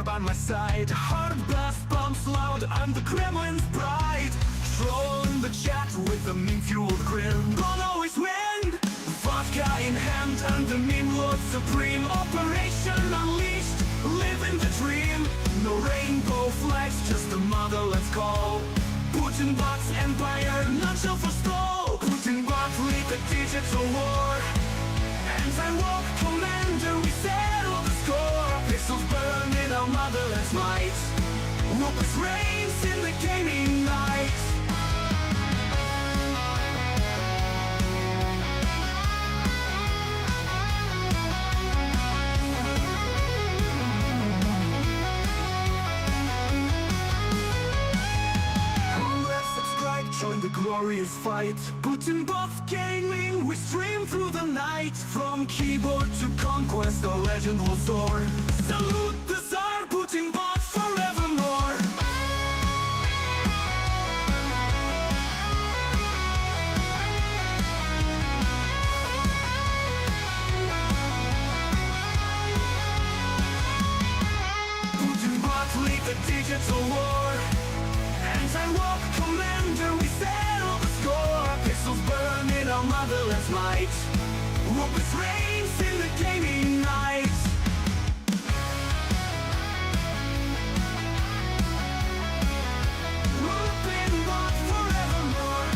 there by my side. Hard blast bumps loud and the Kremlin's bright. Trolling the chat with a meme-fueled grin. Gonna always win! Vodka in hand and the meme lord supreme. Operation unleashed, living the dream. No rainbow flags, just a motherland's call. Putin bots empire, none shall forestall. Putin bot lead the digital war. Anti-woke commander, we settle the score. Pixels burn in our motherland's might. Wokeness reigns in the gaming night. Join the glorious fight. Putin bots gaming, we stream through the night. From keyboard to conquest, our legend will soar. Salute the Tsar, Putin bot forevermore. Putin bot lead the digital war. Anti-woke commander, we settle the score. Pixels burn in our motherland's might. Wokeness reigns in the gaming night. Woken bot forevermore.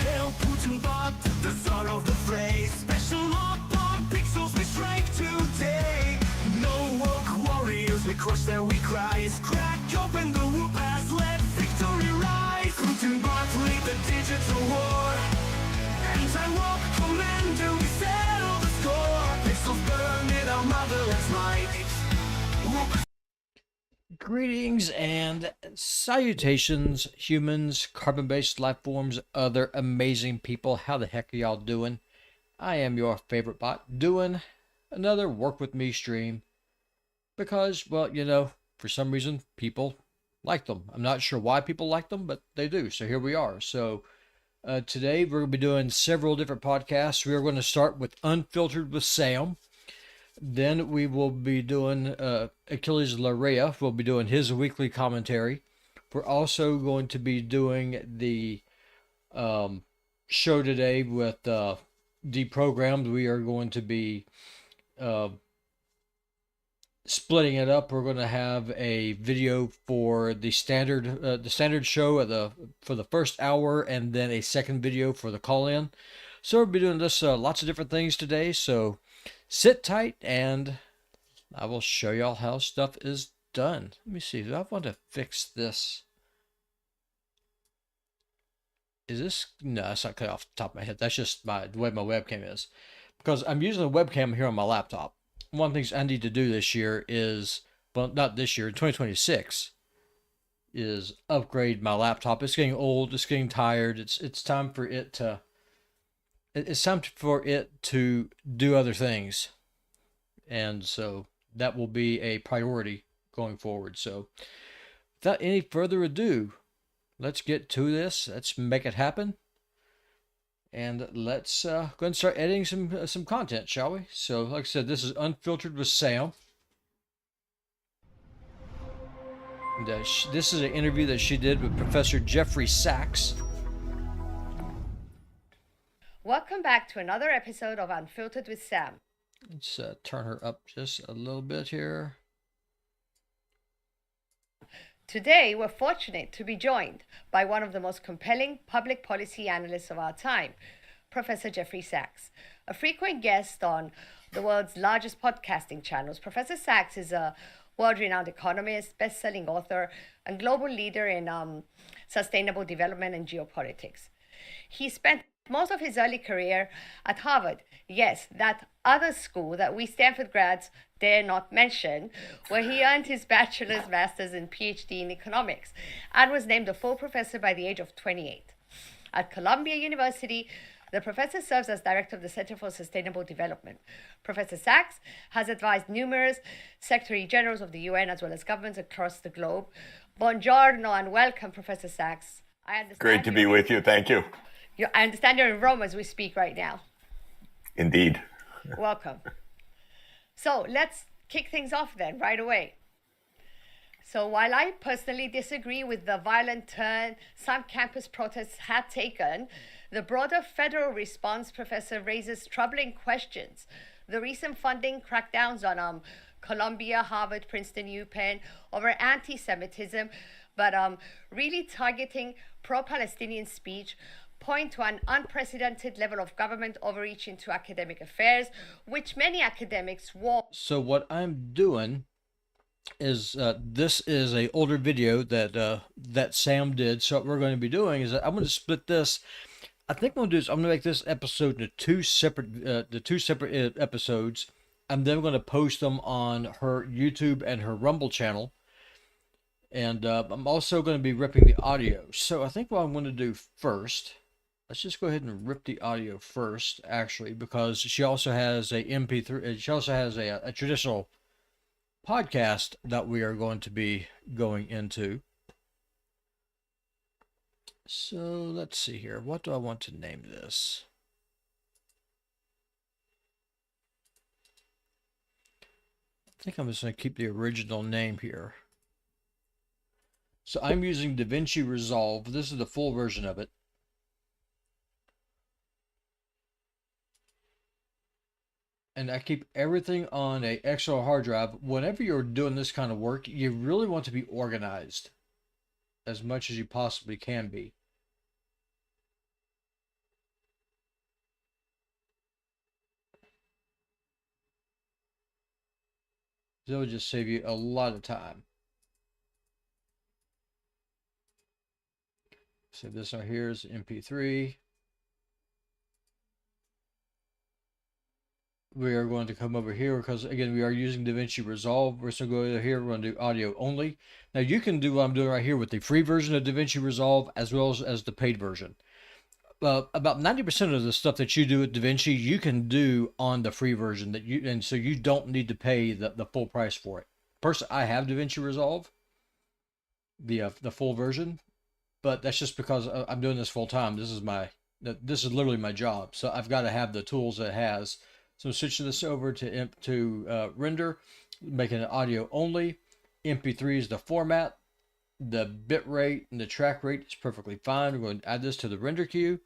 Hail Putin bot, the Tsar of the fray. Special up on pixels, we strike today. No woke warriors, we crush their weak cries. Crack open the whoop as let victory rise. Putin bot lead the digital war. Anti-woke commander, we settle the score. Pixels burn in our motherland's might. Woke Greetings and salutations, humans, carbon-based life forms, other amazing people. How the heck are y'all doing? I am your favorite bot, doing another Work With Me stream because, well, you know, for some reason, people like them. I'm not sure why people like them, but they do. So here we are. So today we're going to be doing several different podcasts. We are going to start with Unfiltered with Sam. Then we will be doing Achilles Larea. We'll be doing his weekly commentary. We're also going to be doing the show today with Deprogrammed. We are going to be splitting it up. We're going to have a video for the standard show for the first hour, and then a second video for the call-in. So we'll be doing this lots of different things today. So sit tight, and I will show y'all how stuff is done. Let me see. Do I want to fix this? Is this? No, that's not cut off the top of my head. That's just the way my webcam is. Because I'm using the webcam here on my laptop. One of the things I need to do this year is, well, not this year, in 2026, is upgrade my laptop. It's getting old. It's getting tired. It's time for it to... It's time for it to do other things. And so that will be a priority going forward. So without any further ado, let's get to this. Let's make it happen. And let's go ahead and start editing some content, shall we? So like I said, this is Unfiltered with Sam. And, this is an interview that she did with Professor Jeffrey Sachs. Welcome back to another episode of Unfiltered with Sam. Let's turn her up just a little bit here. Today, we're fortunate to be joined by one of the most compelling public policy analysts of our time, Professor Jeffrey Sachs. A frequent guest on the world's largest podcasting channels, Professor Sachs is a world-renowned economist, best-selling author, and global leader in sustainable development and geopolitics. He spent most of his early career at Harvard. Yes, that other school that we Stanford grads dare not mention, where he earned his bachelor's, master's, and PhD in economics, and was named a full professor by the age of 28. At Columbia University, the professor serves as director of the Center for Sustainable Development. Professor Sachs has advised numerous secretary generals of the UN as well as governments across the globe. Buongiorno and welcome, Professor Sachs. Great to be with you. Thank you. I understand you're in Rome as we speak right now. Indeed. Welcome. So let's kick things off then right away. So while I personally disagree with the violent turn some campus protests had taken, the broader federal response, Professor, raises troubling questions. The recent funding crackdowns on Columbia, Harvard, Princeton, UPenn over anti-Semitism, but really targeting pro-Palestinian speech, point to an unprecedented level of government overreach into academic affairs, which many academics want. So what I'm doing is this is a older video that Sam did. So what we're going to be doing is I'm going to split this. I think what I'm going to do is I'm going to make this episode into two separate episodes. I'm then going to post them on her YouTube and her Rumble channel. And I'm also going to be ripping the audio. So I think what I'm going to do first, let's just go ahead and rip the audio first, actually, because she also has a MP3. She also has a traditional podcast that we are going to be going into. So let's see here. What do I want to name this? I think I'm just going to keep the original name here. So I'm using DaVinci Resolve. This is the full version of it. And I keep everything on a external hard drive. Whenever you're doing this kind of work, you really want to be organized as much as you possibly can be. It'll just save you a lot of time. So this right here is MP3. We are going to come over here because, again, we are using DaVinci Resolve. We're going to go over here. We're going to do audio only. Now, you can do what I'm doing right here with the free version of DaVinci Resolve as well as the paid version. About 90% of the stuff that you do with DaVinci, you can do on the free version, and so you don't need to pay the full price for it. Personally, I have DaVinci Resolve, the full version, but that's just because I'm doing this full time. This is literally my job, so I've got to have the tools that it has. So I'm switching this over to render, making it audio only. MP3 is the format. The bit rate and the track rate is perfectly fine. We're going to add this to the render queue.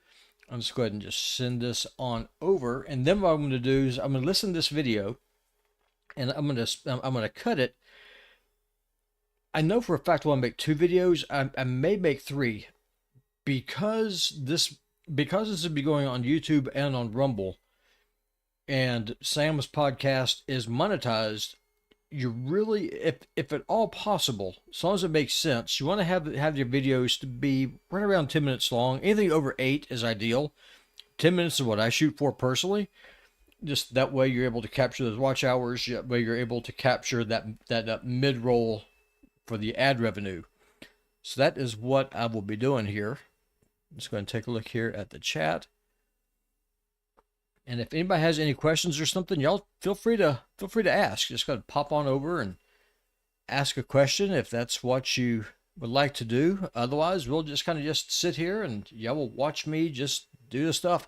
I'm just going to go ahead and just send this on over. And then what I'm going to do is I'm going to listen to this video, and I'm going to cut it. I know for a fact I want to make 2 videos. I may make 3 because this will be going on YouTube and on Rumble. And Sam's podcast is monetized. You really, if at all possible, as long as it makes sense, you want to have your videos to be right around 10 minutes long. Anything over 8 is ideal. 10 minutes is what I shoot for personally. Just that way you're able to capture those watch hours. That way you're able to capture that mid-roll for the ad revenue. So that is what I will be doing here. I'm just going to take a look here at the chat. And if anybody has any questions or something, y'all feel free to ask. Just go to pop on over and ask a question if that's what you would like to do. Otherwise, we'll just kind of just sit here and y'all will watch me just do the stuff.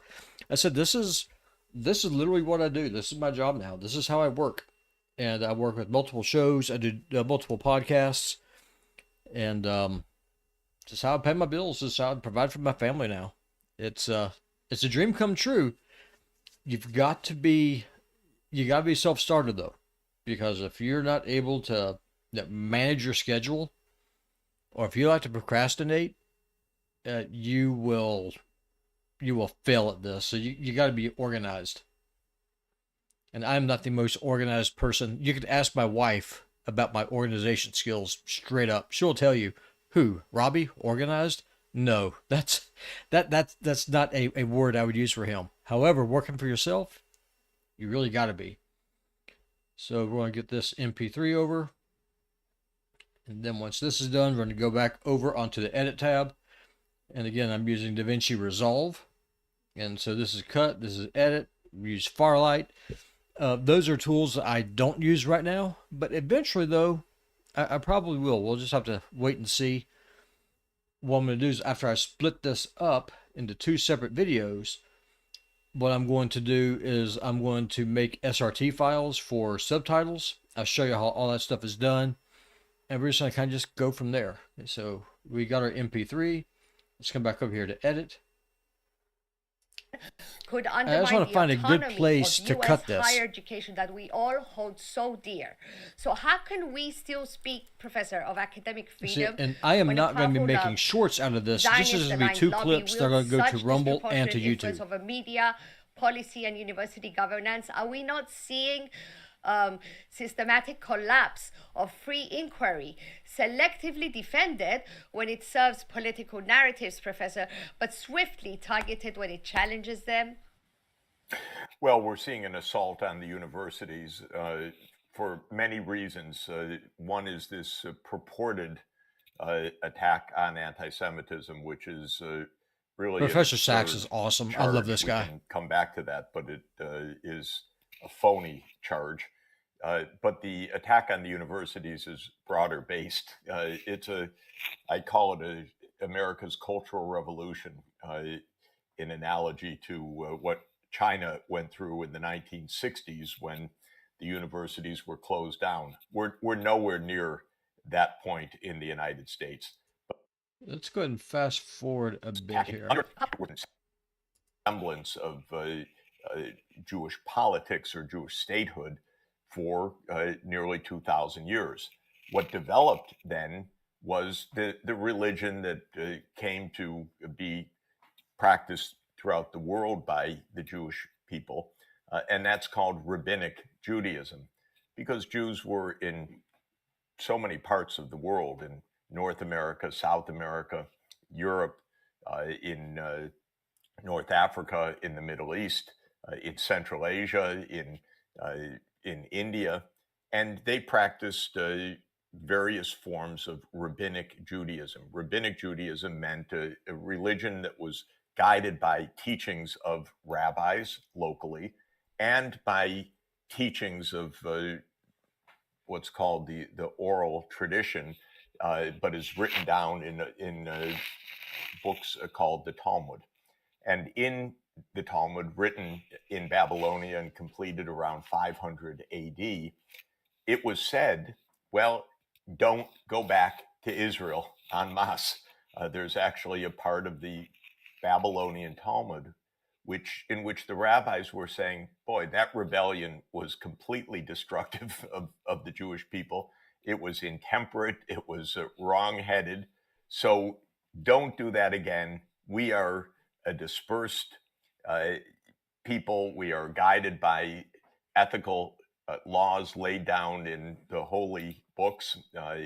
I said this is literally what I do. This is my job now. This is how I work. And I work with multiple shows. I do multiple podcasts. And just how I pay my bills. This is how I provide for my family now. It's a dream come true. You got to be self-started though, because if you're not able to manage your schedule, or if you like to procrastinate, you will fail at this. So you got to be organized. And I'm not the most organized person. You could ask my wife about my organization skills straight up. She'll tell you, who, Robbie, organized? No, that's not a word I would use for him. However, working for yourself, you really got to be. So we're going to get this MP3 over. And then once this is done, we're going to go back over onto the Edit tab. And again, I'm using DaVinci Resolve. And so this is cut, this is edit, we use Firelight. Those are tools that I don't use right now. But eventually, though, I probably will. We'll just have to wait and see. What I'm going to do is after I split this up into two separate videos, what I'm going to do is I'm going to make SRT files for subtitles. I'll show you how all that stuff is done. And we're just going to kind of just go from there. So we got our MP3. Let's come back over here to edit. Could I undermine just want to find a good place to cut this. higher education that we all hold so dear. So how can we still speak, Professor, of academic freedom? See, and I am not going to be making shorts out of this. This is going to be two clips. They're going to go to Rumble and to YouTube. Over media, policy, and university governance. Are we not seeing systematic collapse of free inquiry, selectively defended when it serves political narratives, Professor, but swiftly targeted when it challenges them? Well, we're seeing an assault on the universities for many reasons. One is this purported attack on anti-Semitism, which is really Professor Sachs is awesome. charge. I love this guy. We can come back to that, but it is a phony charge. But the attack on the universities is broader based. I call it America's cultural revolution, in analogy to what China went through in the 1960s when the universities were closed down. We're nowhere near that point in the United States. Let's go ahead and fast forward a bit here. Semblance of Jewish politics or Jewish statehood for nearly 2,000 years. What developed then was the religion that came to be practiced throughout the world by the Jewish people, and that's called Rabbinic Judaism, because Jews were in so many parts of the world, in North America, South America, Europe, in North Africa, in the Middle East, in Central Asia, in India, and they practiced various forms of Rabbinic Judaism. Rabbinic Judaism meant a religion that was guided by teachings of rabbis locally and by teachings of what's called the oral tradition, but is written down in books called the Talmud. And in the Talmud, written in Babylonia and completed around 500 AD, it was said, well, don't go back to Israel en masse. There's actually a part of the Babylonian Talmud in which the rabbis were saying, boy, that rebellion was completely destructive of the Jewish people. It was intemperate. It was wrong-headed. So don't do that again. We are a dispersed people. We are guided by ethical laws laid down in the holy books,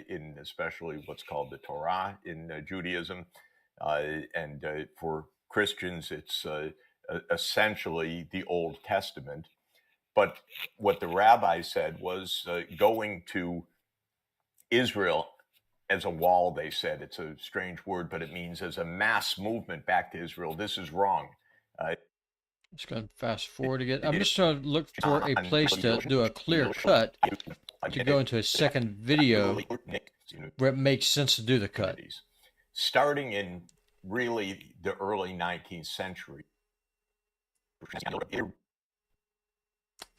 in especially what's called the Torah in Judaism. And for Christians, it's essentially the Old Testament. But what the rabbi said was going to Israel as a wall, they said. It's a strange word, but it means as a mass movement back to Israel. This is wrong. Just going to fast forward again. I'm just trying to look for a place to do a clear cut to go into a second video where it makes sense to do the cut. Starting in really the early 19th century. I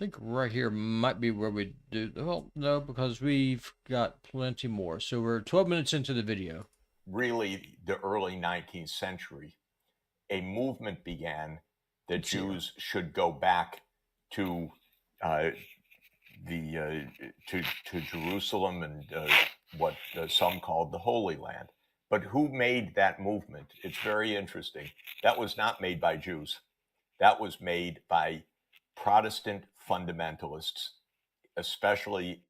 think right here might be where we do, well, no, because we've got plenty more. So we're 12 minutes into the video. Really the early 19th century, a movement began that Jews should go back to to Jerusalem and what some called the Holy Land. But who made that movement? It's very interesting. That was not made by Jews. That was made by Protestant fundamentalists, especially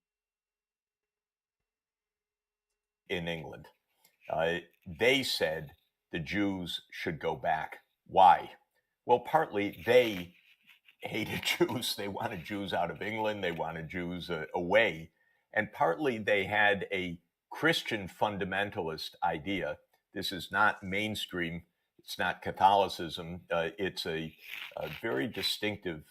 in England. They said the Jews should go back. Why? Well, partly they hated Jews. They wanted Jews out of England. They wanted Jews away. And partly they had a Christian fundamentalist idea. This is not mainstream. It's not Catholicism. It's a very distinctive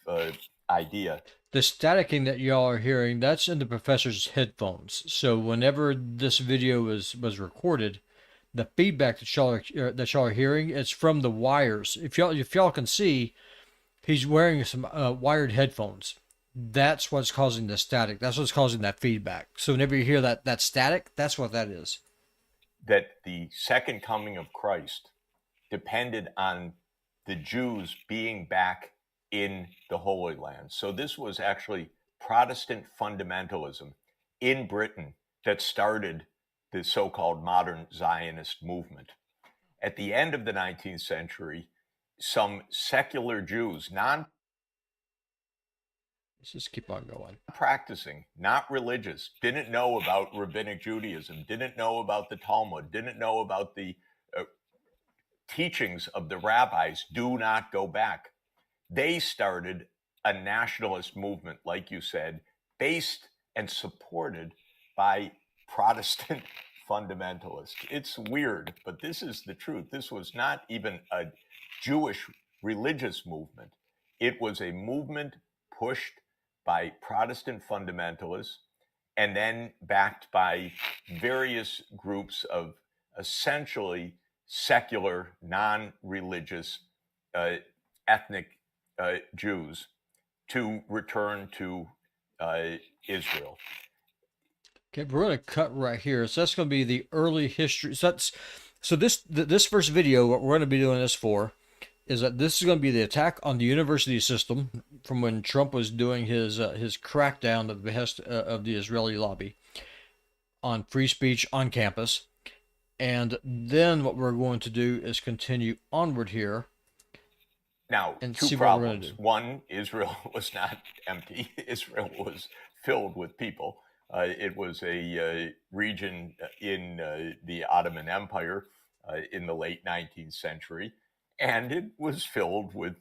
idea. The staticking that y'all are hearing, that's in the professor's headphones. So whenever this video was recorded, the feedback that y'all are hearing, it's from the wires. If y'all can see, he's wearing some wired headphones. That's what's causing the static. That's what's causing that feedback. So whenever you hear that static, that's what that is. That the second coming of Christ depended on the Jews being back in the Holy Land. So this was actually Protestant fundamentalism in Britain that started the so-called modern Zionist movement. At the end of the 19th century, some secular Jews, Let's just keep on going. practicing, not religious, didn't know about rabbinic Judaism, didn't know about the Talmud, didn't know about the teachings of the rabbis, do not go back. They started a nationalist movement, like you said, based and supported by Protestant fundamentalists. It's weird, but this is the truth. This was not even a Jewish religious movement. It was a movement pushed by Protestant fundamentalists and then backed by various groups of essentially secular, non-religious, ethnic Jews to return to Israel. Okay, we're going to cut right here. So that's going to be the early history. So this first video, what we're going to be doing this for, is that this is going to be the attack on the university system from when Trump was doing his crackdown at the behest of the Israeli lobby on free speech on campus. And then what we're going to do is continue onward here. Now, and two problems. One, Israel was not empty. Israel was filled with people. It was a region in the Ottoman Empire in the late 19th century, and it was filled with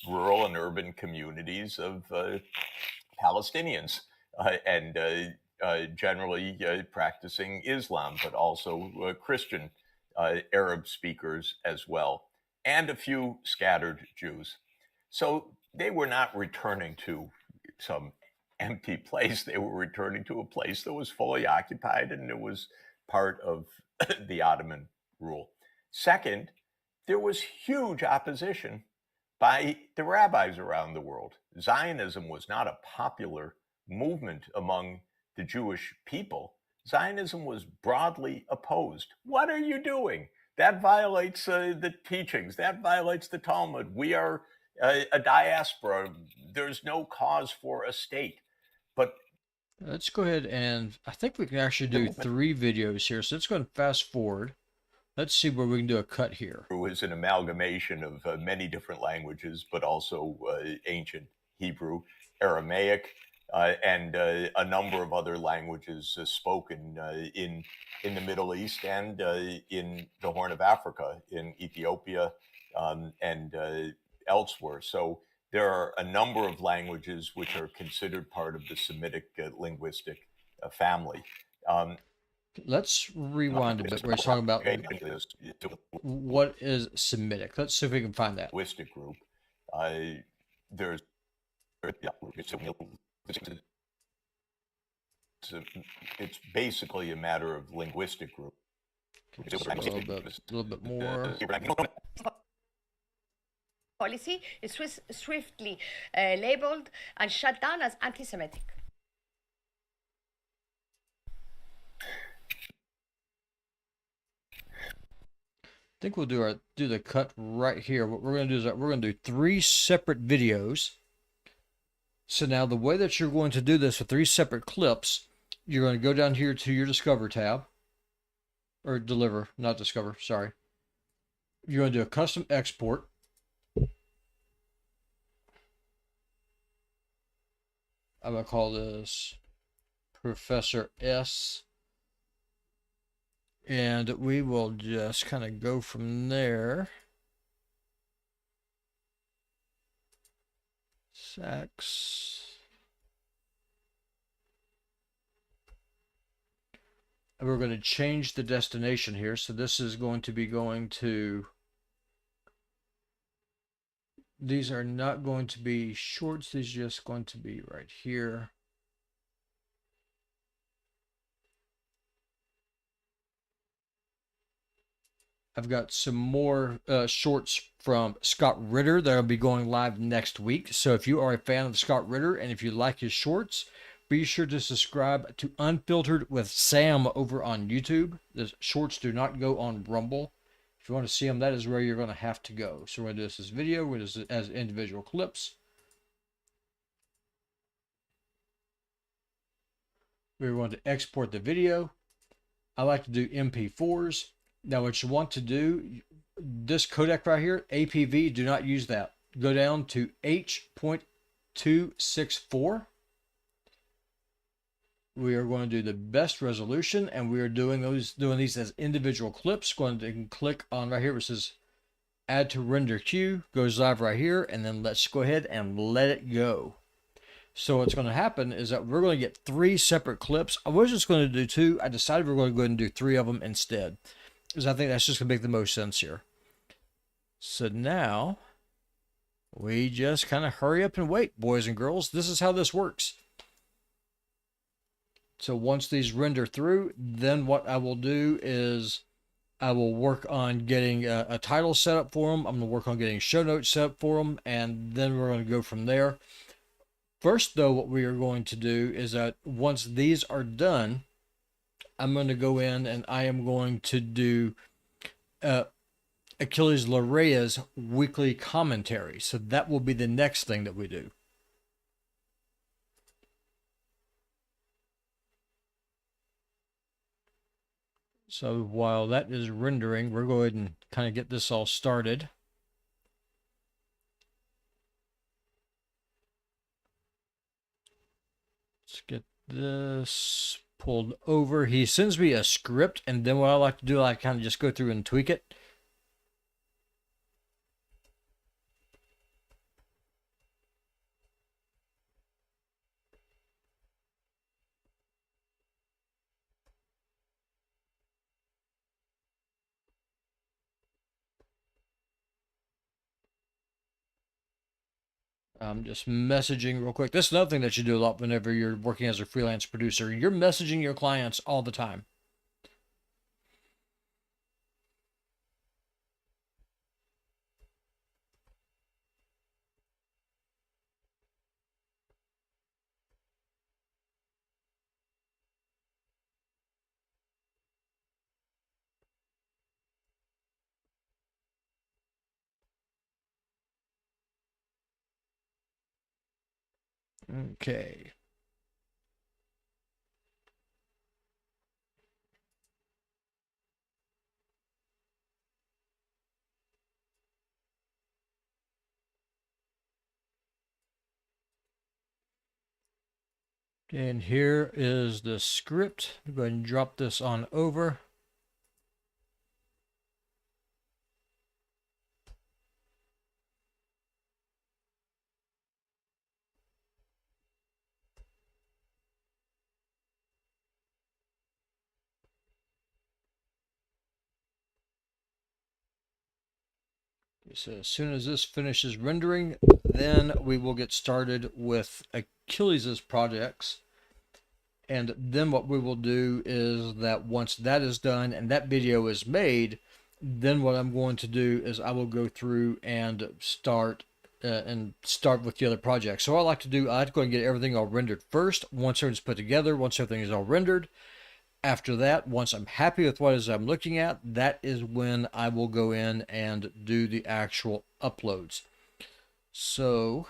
rural and urban communities of Palestinians and generally practicing Islam, but also Christian Arab speakers as well, and a few scattered Jews. So they were not returning to some empty place. They were returning to a place that was fully occupied, and it was part of the Ottoman rule. Second, there was huge opposition by the rabbis around the world. Zionism was not a popular movement among the Jewish people. Zionism was broadly opposed. What are you doing? That violates the teachings. That violates the Talmud. We are a diaspora. There's no cause for a state. But let's go ahead, and I think we can actually do 3 videos here. So let's go and fast forward. Let's see where we can do a cut here. It was an amalgamation of many different languages, but also ancient Hebrew, Aramaic, and a number of other languages spoken in the Middle East and in the Horn of Africa, in Ethiopia, and elsewhere. So there are a number of languages which are considered part of the Semitic linguistic family. Let's rewind a bit. We're talking about what is Semitic. Let's see if we can find that. Linguistic group. It's basically a matter of linguistic group. A little bit more. Policy is swiftly labeled and shut down as anti-Semitic. I think we'll do the cut right here. What we're going to do is that we're going to do 3 separate videos. So now the way that you're going to do this with 3 separate clips, you're going to go down here to your Discover tab. Or Deliver, not Discover, sorry. You're going to do a custom export. I'm going to call this Professor S. And we will just kind of go from there. Sacks. And we're going to change the destination here. So this is going to be going to, these are not going to be shorts. These are just going to be right here. I've got some more shorts from Scott Ritter that will be going live next week. So if you are a fan of Scott Ritter and if you like his shorts, be sure to subscribe to Unfiltered with Sam over on YouTube. The shorts do not go on Rumble. If you want to see them, that is where you're going to have to go. So we're going to do this as video, we're going to do this as individual clips. We're going to export the video. I like to do MP4s. Now what you want to do, this codec right here, APV, do not use that. Go down to H.264. We are going to do the best resolution, and we are doing these as individual clips. Going to click on right here, which says add to render queue, goes live right here, and then let's go ahead and let it go. So what's going to happen is that we're going to get 3 separate clips. I was just going to do 2. I decided we're going to go ahead and do 3 of them instead, because I think that's just going to make the most sense here. So now we just kind of hurry up and wait, boys and girls. This is how this works. So once these render through, then what I will do is I will work on getting a title set up for them. I'm going to work on getting show notes set up for them, and then we're going to go from there. First, though, what we are going to do is that once these are done, I'm going to go in and I am going to do Achilles Larea's weekly commentary. So that will be the next thing that we do. So while that is rendering, we're going and kind of get this all started. Let's get this pulled over. He sends me a script, and then what I like to do, I kind of just go through and tweak it. I'm just messaging real quick. This is another thing that you do a lot whenever you're working as a freelance producer. You're messaging your clients all the time. Okay. And here is the script. Go ahead and drop this on over. So as soon as this finishes rendering, then we will get started with Achilles' projects. And then what we will do is that once that is done and that video is made, then what I'm going to do is I will go through and start with the other projects. So what I like to do, I like to go and get everything all rendered first. Once everything's put together, once everything is all rendered, after that, once I'm happy with what I'm looking at, that is when I will go in and do the actual uploads. So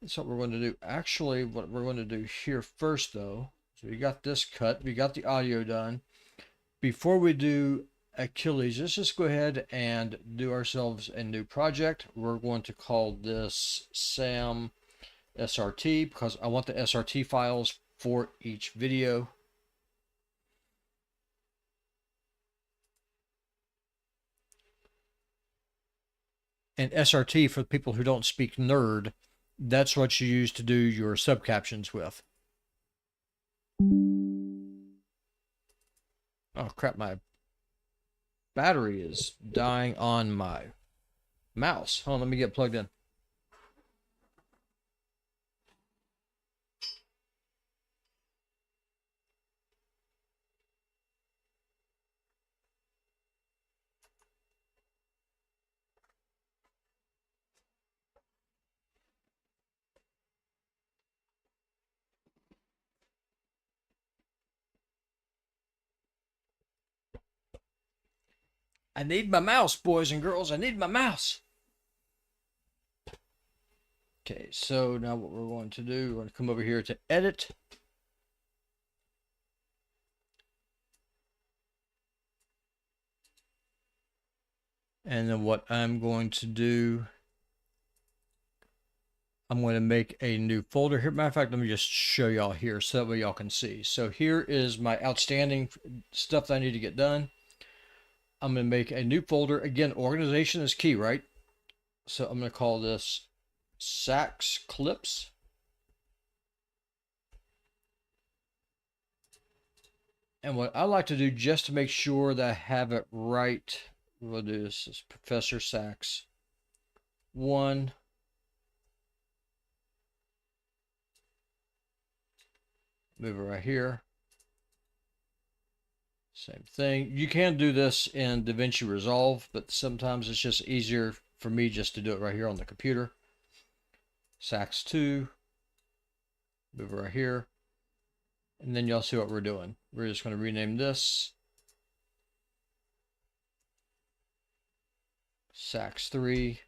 that's what we're going to do. Actually, what we're going to do here first, though, so we got this cut, we got the audio done. Before we do Achilles, let's just go ahead and do ourselves a new project. We're going to call this Sam SRT because I want the SRT files for each video. And SRT, for people who don't speak nerd, that's what you use to do your subcaptions with. Oh crap, my battery is dying on my mouse. Hold on, let me get plugged in. I need my mouse, boys and girls. I need my mouse. Okay, so now what we're going to do, we're going to come over here to edit. And then what I'm going to do, I'm going to make a new folder here. Matter of fact, let me just show y'all here so that way y'all can see. So here is my outstanding stuff that I need to get done. I'm going to make a new folder. Again, organization is key, right? So I'm going to call this Sax Clips. And what I like to do, just to make sure that I have it right, we'll do this is Professor Sax 1. Move it right here. Same thing. You can do this in DaVinci Resolve, but sometimes it's just easier for me just to do it right here on the computer. Sax 2. Move it right here. And then y'all see what we're doing. We're just going to rename this Sax 3.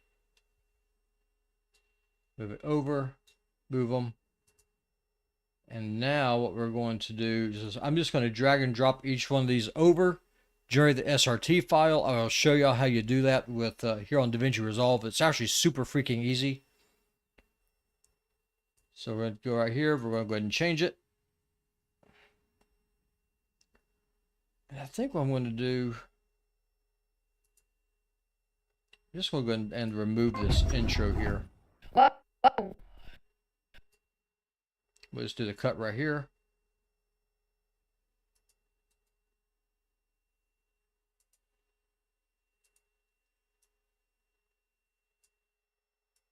Move it over. Move them. And now what we're going to do is I'm just going to drag and drop each one of these over, generate the SRT file. I'll show y'all how you do that with here on DaVinci Resolve. It's actually super freaking easy. So we're going to go right here. We're going to go ahead and change it. And I think what I'm going to do, I'm just going to go ahead and remove this intro here. We'll just do the cut right here.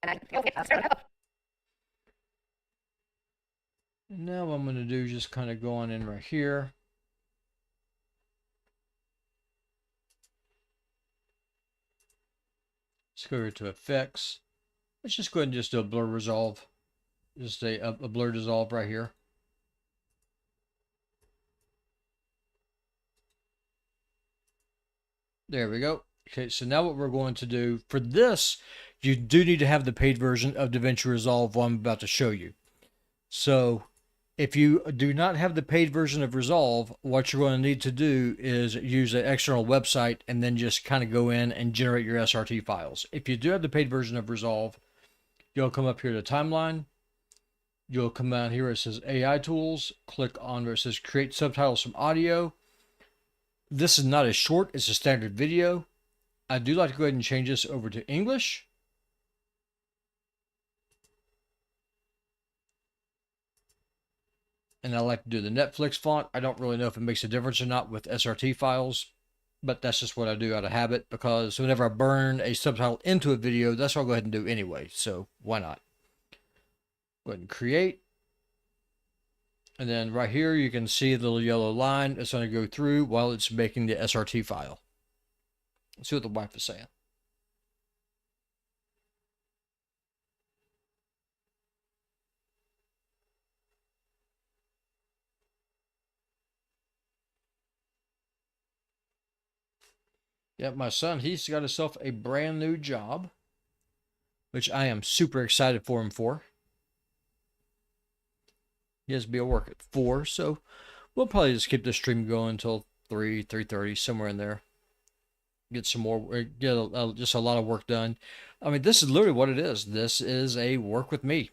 And now what I'm going to do is just kind of go on in right here. Let's go over to effects. Let's just go ahead and just do a blur resolve. Just a blur dissolve right here. There we go. Okay, so now what we're going to do for this, you do need to have the paid version of DaVinci Resolve, what I'm about to show you. So if you do not have the paid version of Resolve, what you're going to need to do is use an external website and then just kind of go in and generate your SRT files. If you do have the paid version of Resolve, you'll come up here to Timeline. You'll come out here where it says AI Tools. Click on where it says Create Subtitles from Audio. This is not a short, it's a standard video. I do like to go ahead and change this over to English. And I like to do the Netflix font. I don't really know if it makes a difference or not with SRT files, but that's just what I do out of habit, because whenever I burn a subtitle into a video, that's what I'll go ahead and do anyway. So why not? Go ahead and create. And then right here, you can see the little yellow line. It's going to go through while it's making the SRT file. Let's see what the wife is saying. Yeah, my son, he's got himself a brand new job, which I am super excited for him for. He has to be at work at 4, so we'll probably just keep this stream going until 3:30, somewhere in there. Get some more, just a lot of work done. I mean, this is literally what it is. This is a work with me.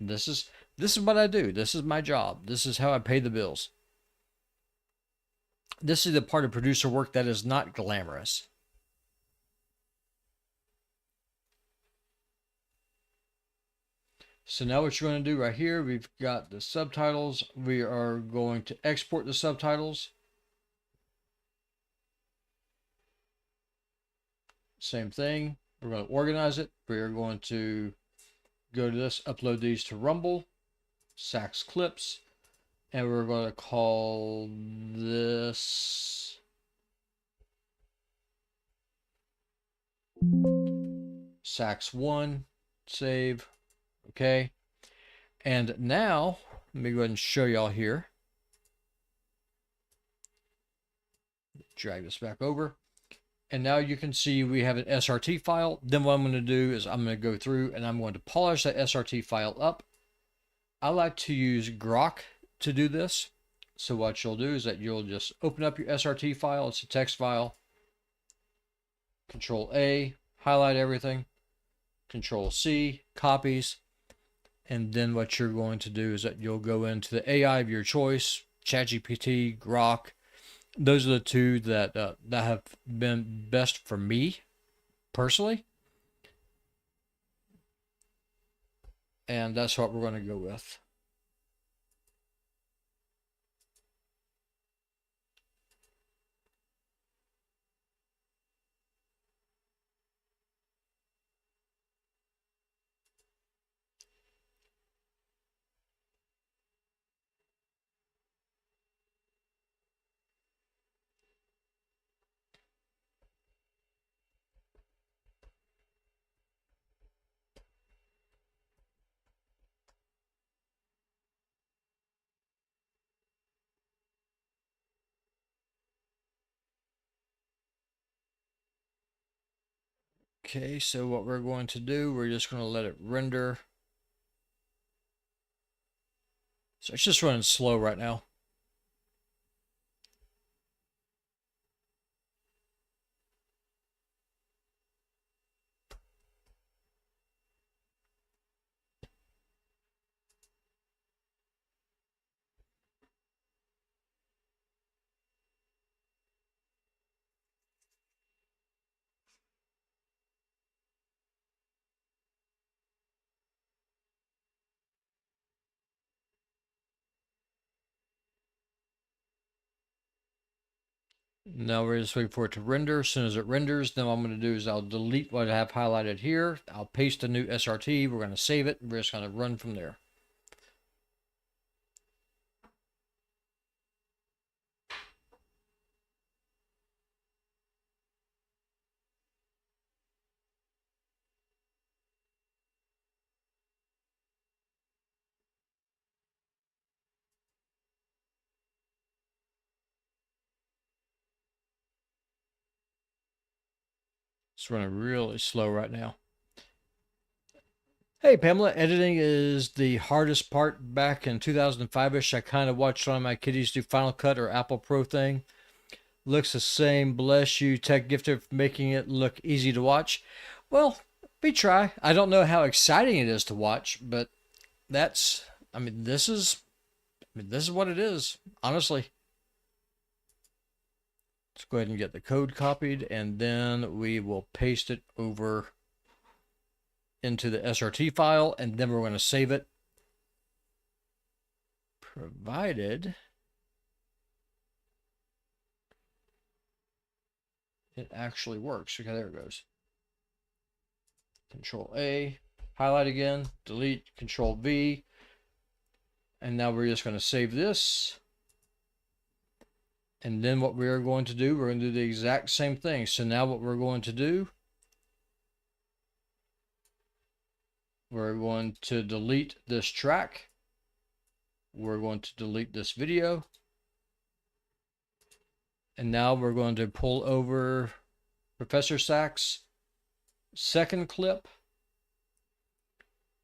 This is what I do. This is my job. This is how I pay the bills. This is the part of producer work that is not glamorous. So now what you're going to do right here, we've got the subtitles. We are going to export the subtitles. Same thing. We're going to organize it. We are going to go to this, upload these to Rumble, Sax Clips, and we're going to call this Sax 1. Save. Okay. And now, let me go ahead and show y'all here. Drag this back over. And now you can see we have an SRT file. Then what I'm going to do is I'm going to go through and I'm going to polish that SRT file up. I like to use Grok to do this. So what you'll do is that you'll just open up your SRT file. It's a text file. Control A, highlight everything. Control C, copies. And then what you're going to do is that you'll go into the AI of your choice, ChatGPT, Grok. Those are the two that have been best for me personally. And that's what we're going to go with. Okay, so what we're going to do, we're just going to let it render. So it's just running slow right now. Now we're just waiting for it to render. As soon as it renders, then what I'm going to do is I'll delete what I have highlighted here. I'll paste a new SRT. We're going to save it. And we're just going to run from there. It's running really slow right now. Hey Pamela, editing is the hardest part. Back in 2005-ish, I kind of watched one of my kiddies do Final Cut or Apple Pro thing. Looks the same. Bless you, tech gifted, for making it look easy to watch. Well, we try. I don't know how exciting it is to watch, but that's, this is what it is, honestly. Let's go ahead and get the code copied, and then we will paste it over into the SRT file, and then we're going to save it, provided it actually works. Okay, there it goes. Control A, highlight again, delete, Control V, and now we're just going to save this. And then what we're going to do, we're going to do the exact same thing. So now what we're going to do, we're going to delete this track. We're going to delete this video. And now we're going to pull over Professor Sax' second clip.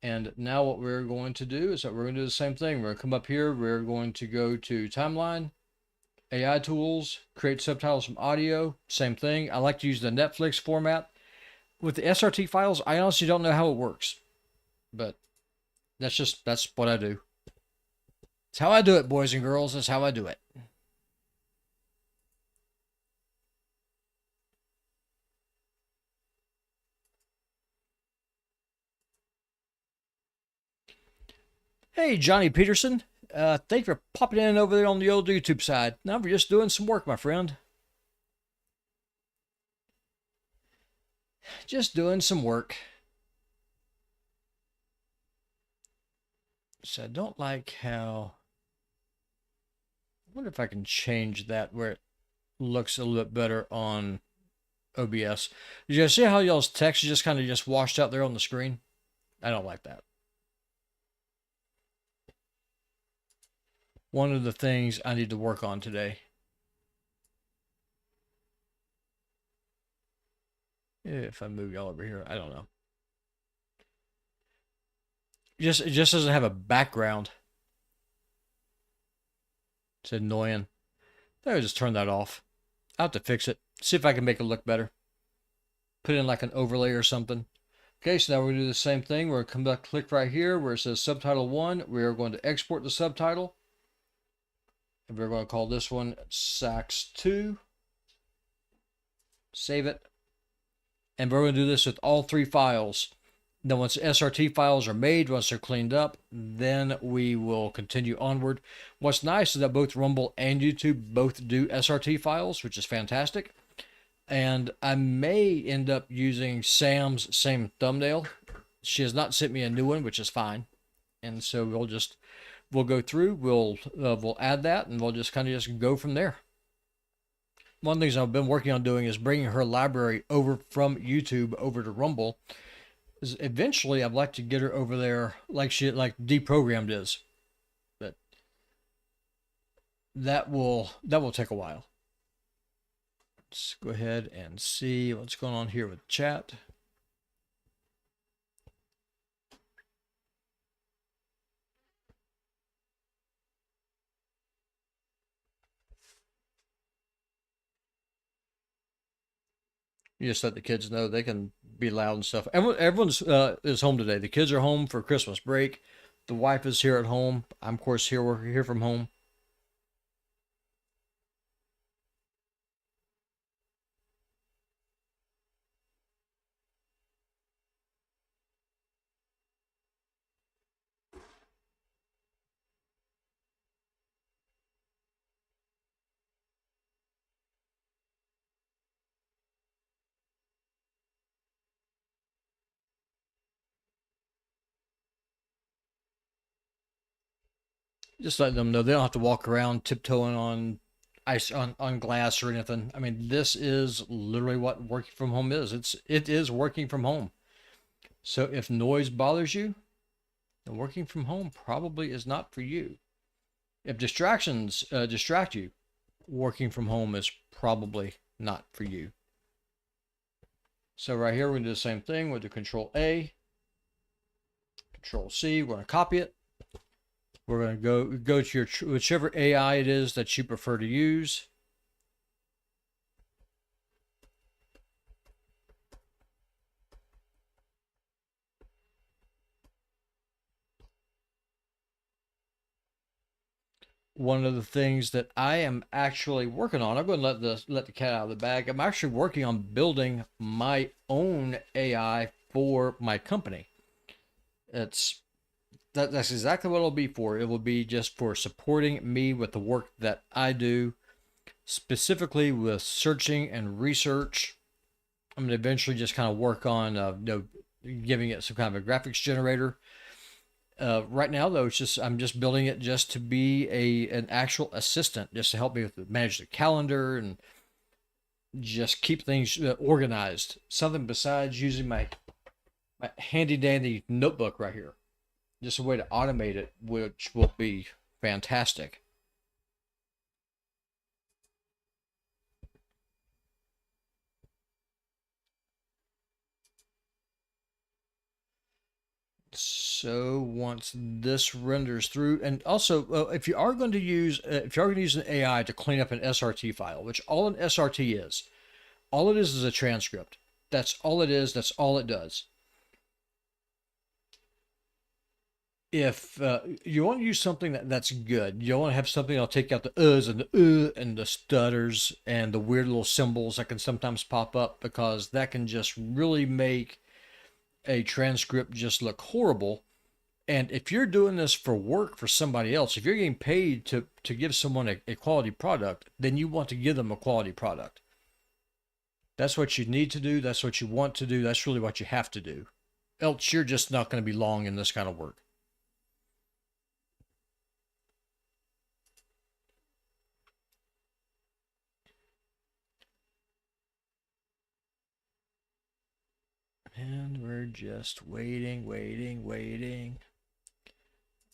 And now what we're going to do is that we're going to do the same thing. We're going to come up here. We're going to go to Timeline, AI Tools, create subtitles from audio. Same thing. I like to use the Netflix format. With the SRT files, I honestly don't know how it works. But that's what I do. It's how I do it, boys and girls. That's how I do it. Hey, Johnny Peterson. Thanks for popping in over there on the old YouTube side. Now we're just doing some work, my friend. Just doing some work. So I don't like how... I wonder if I can change that where it looks a little bit better on OBS. Did you see how y'all's text is just kind of just washed out there on the screen? I don't like that. One of the things I need to work on today. If I move y'all over here, I don't know. It just doesn't have a background. It's annoying. I'll just turn that off. I'll have to fix it. See if I can make it look better. Put in like an overlay or something. Okay, so now we're going to do the same thing. We're going to come back, click right here where it says subtitle 1. We are going to export the subtitle. And we're going to call this one Sax 2. Save it. And we're going to do this with all 3 files. Then once the SRT files are made, once they're cleaned up, then we will continue onward. What's nice is that both Rumble and YouTube both do SRT files, which is fantastic. And I may end up using Sam's same thumbnail. She has not sent me a new one, which is fine. And so we'll go through, we'll add that, and we'll just kind of just go from there. One of the things I've been working on doing is bringing her library over from YouTube over to Rumble. Eventually, I'd like to get her over there like Deprogrammed is, but that will take a while. Let's go ahead and see what's going on here with chat. You just let the kids know they can be loud and stuff. Everyone's is home today. The kids are home for Christmas break. The wife is here at home. I'm of course here. We're here from home. Just let them know they don't have to walk around tiptoeing on ice on glass or anything. I mean, this is literally what working from home is. It is working from home. So if noise bothers you, then working from home probably is not for you. If distractions distract you, working from home is probably not for you. So right here, we're going to do the same thing. We'll do Control A, Control C. We're going to copy it. We're going to go to your whichever AI it is that you prefer to use. One of the things that I am actually working on, I'm going to let the cat out of the bag. I'm actually working on building my own AI for my company. That's exactly what it'll be for. It will be just for supporting me with the work that I do, specifically with searching and research. I'm going to eventually just kind of work on giving it some kind of a graphics generator. Right now, though, I'm just building it just to be an actual assistant, just to help me manage the calendar and just keep things organized. Something besides using my handy dandy notebook right here. Just a way to automate it, which will be fantastic. So once this renders through, and also if you are going to use an AI to clean up an SRT file, which all an SRT is, all it is a transcript. That's all it is. That's all it does. If you want to use something that's good, you don't want to have something that'll take out the uhs and the and the stutters and the weird little symbols that can sometimes pop up, because that can just really make a transcript just look horrible. And if you're doing this for work for somebody else, if you're getting paid to give someone a quality product, then you want to give them a quality product. That's what you need to do. That's what you want to do. That's really what you have to do. Else you're just not going to be long in this kind of work. And we're just waiting.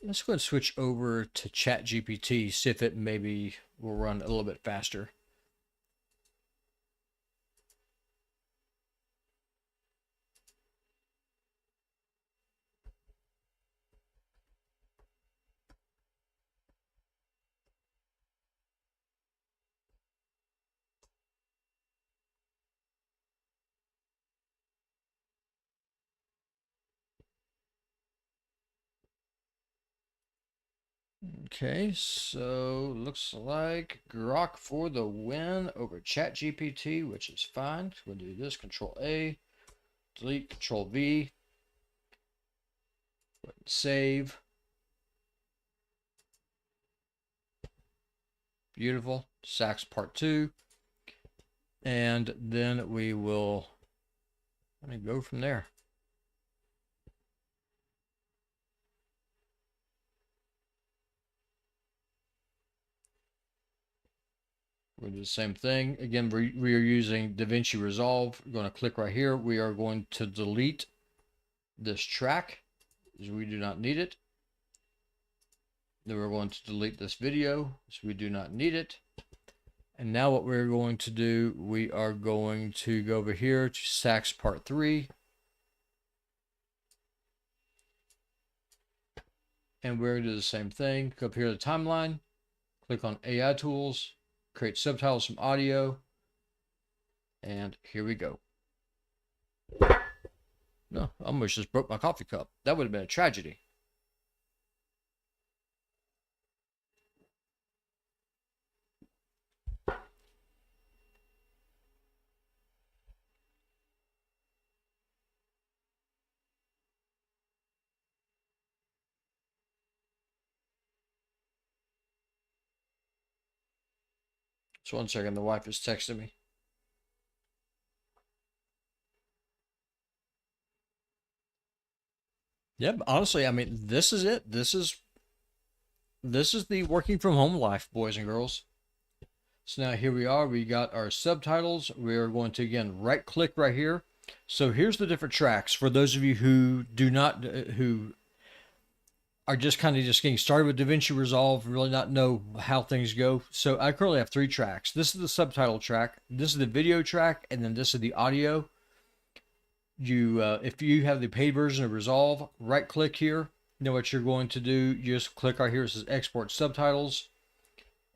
Let's go ahead and switch over to ChatGPT, see if it maybe will run a little bit faster. Okay, so looks like Grok for the win over ChatGPT, which is fine. We'll do this, Control A, delete, Control V, save. Beautiful. Sax part 2. And then we will go from there. We'll do the same thing. Again, we are using DaVinci Resolve. We're going to click right here. We are going to delete this track because we do not need it. Then we're going to delete this video so we do not need it. And now what we're going to do, we are going to go over here to Sax part 3. And we're going to do the same thing. Go up here to the timeline, click on AI tools, create subtitles from audio, and here we go. No, I almost just broke my coffee cup. That would have been a tragedy. Just 1 second, the wife is texting me. Yeah, honestly, I mean, this is it. This is the working from home life, boys and girls. So now here we are. We got our subtitles. We are going to, again, right click right here. So here's the different tracks for those of you who do not, who are just kind of just getting started with DaVinci Resolve, really not know how things go. So I currently have 3 tracks. This is the subtitle track. This is the video track. And then this is the audio. If you have the paid version of Resolve, right click here. Now what you're going to do, you just click right here. It says export subtitles.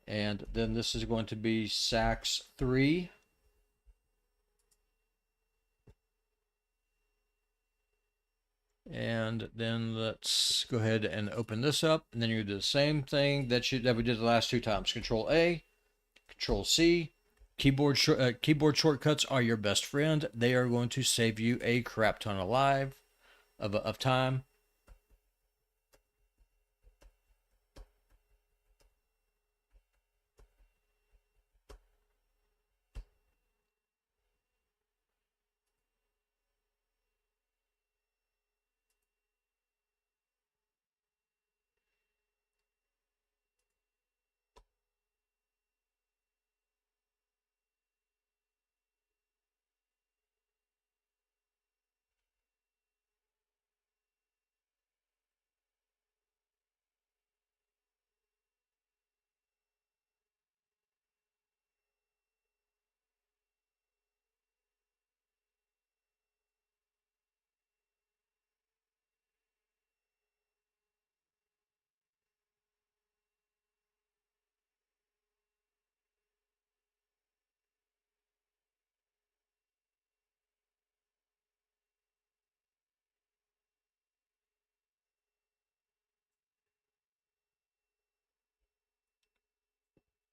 And then this is going to be Sax 3. And then let's go ahead and open this up. And then you do the same thing that we did the last 2 times. Control A, Control C. Keyboard shortcuts are your best friend. They are going to save you a crap ton of time.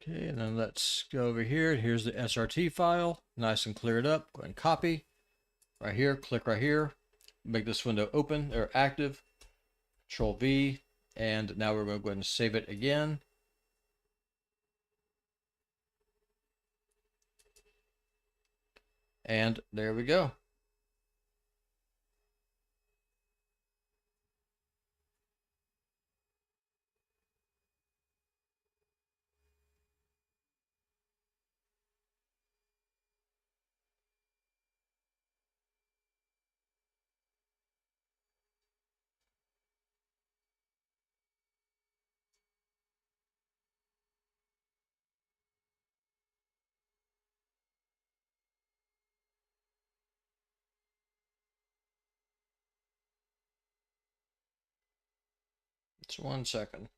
Okay, and then let's go over here. Here's the SRT file, nice and cleared up. Go ahead and copy right here, click right here, make this window open or active. Control V, and now we're going to go ahead and save it again. And there we go. Just 1 second.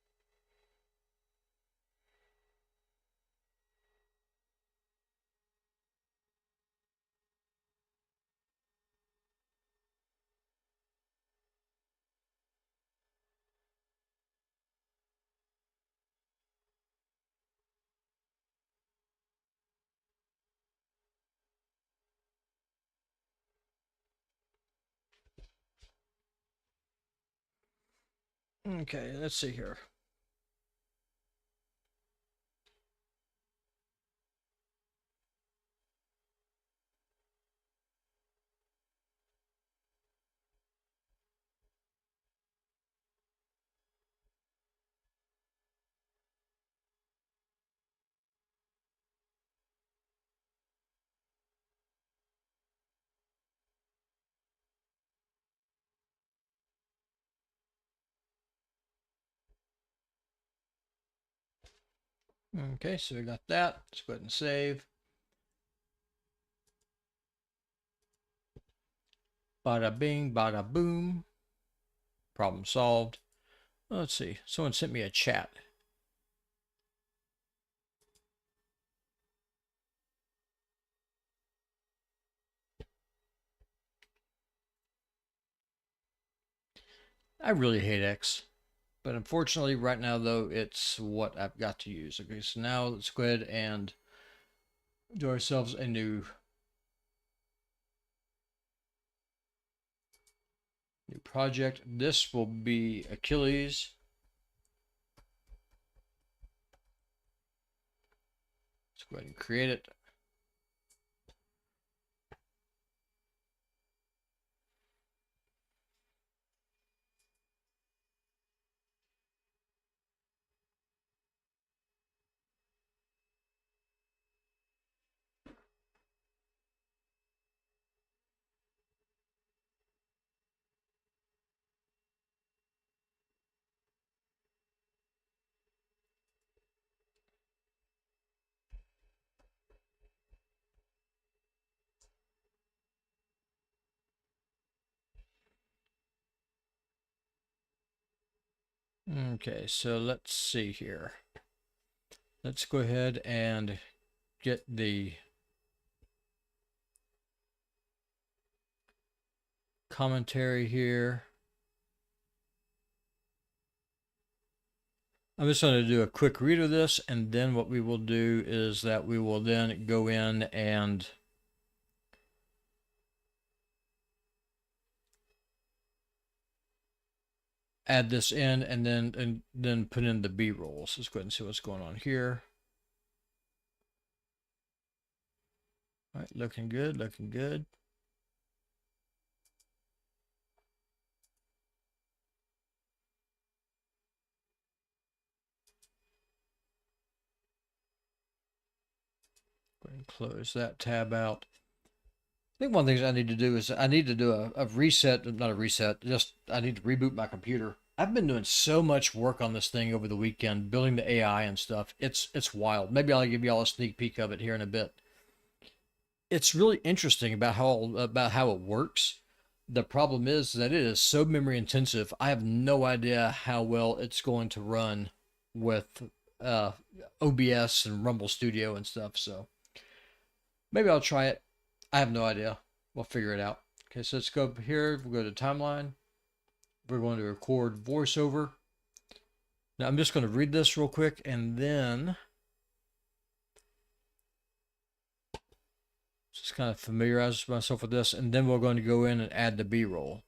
Okay, let's see here. Okay, so we got that. Let's go ahead and save. Bada bing, bada boom. Problem solved. Let's see. Someone sent me a chat. I really hate X. But unfortunately, right now, though, it's what I've got to use. Okay, so now let's go ahead and do ourselves a new project. This will be Achilles. Let's go ahead and create it. Okay, so let's see here. Let's go ahead and get the commentary here. I'm just going to do a quick read of this, and then what we will do is that we will then go in and add this in, and then put in the B-rolls. Let's go ahead and see what's going on here. All right, looking good, looking good. Go ahead and close that tab out. I think one of the things I need to do is I need to do a reset, not a reset, just I need to reboot my computer. I've been doing so much work on this thing over the weekend, building the AI and stuff. It's wild. Maybe I'll give y'all a sneak peek of it here in a bit. It's really interesting about how it works. The problem is that it is so memory intensive. I have no idea how well it's going to run with OBS and Rumble Studio and stuff. So maybe I'll try it. I have no idea. We'll figure it out. Okay, so let's go up here. We'll go to timeline. We're going to record voiceover. Now I'm just going to read this real quick and then just kind of familiarize myself with this, and then we're going to go in and add the B-roll.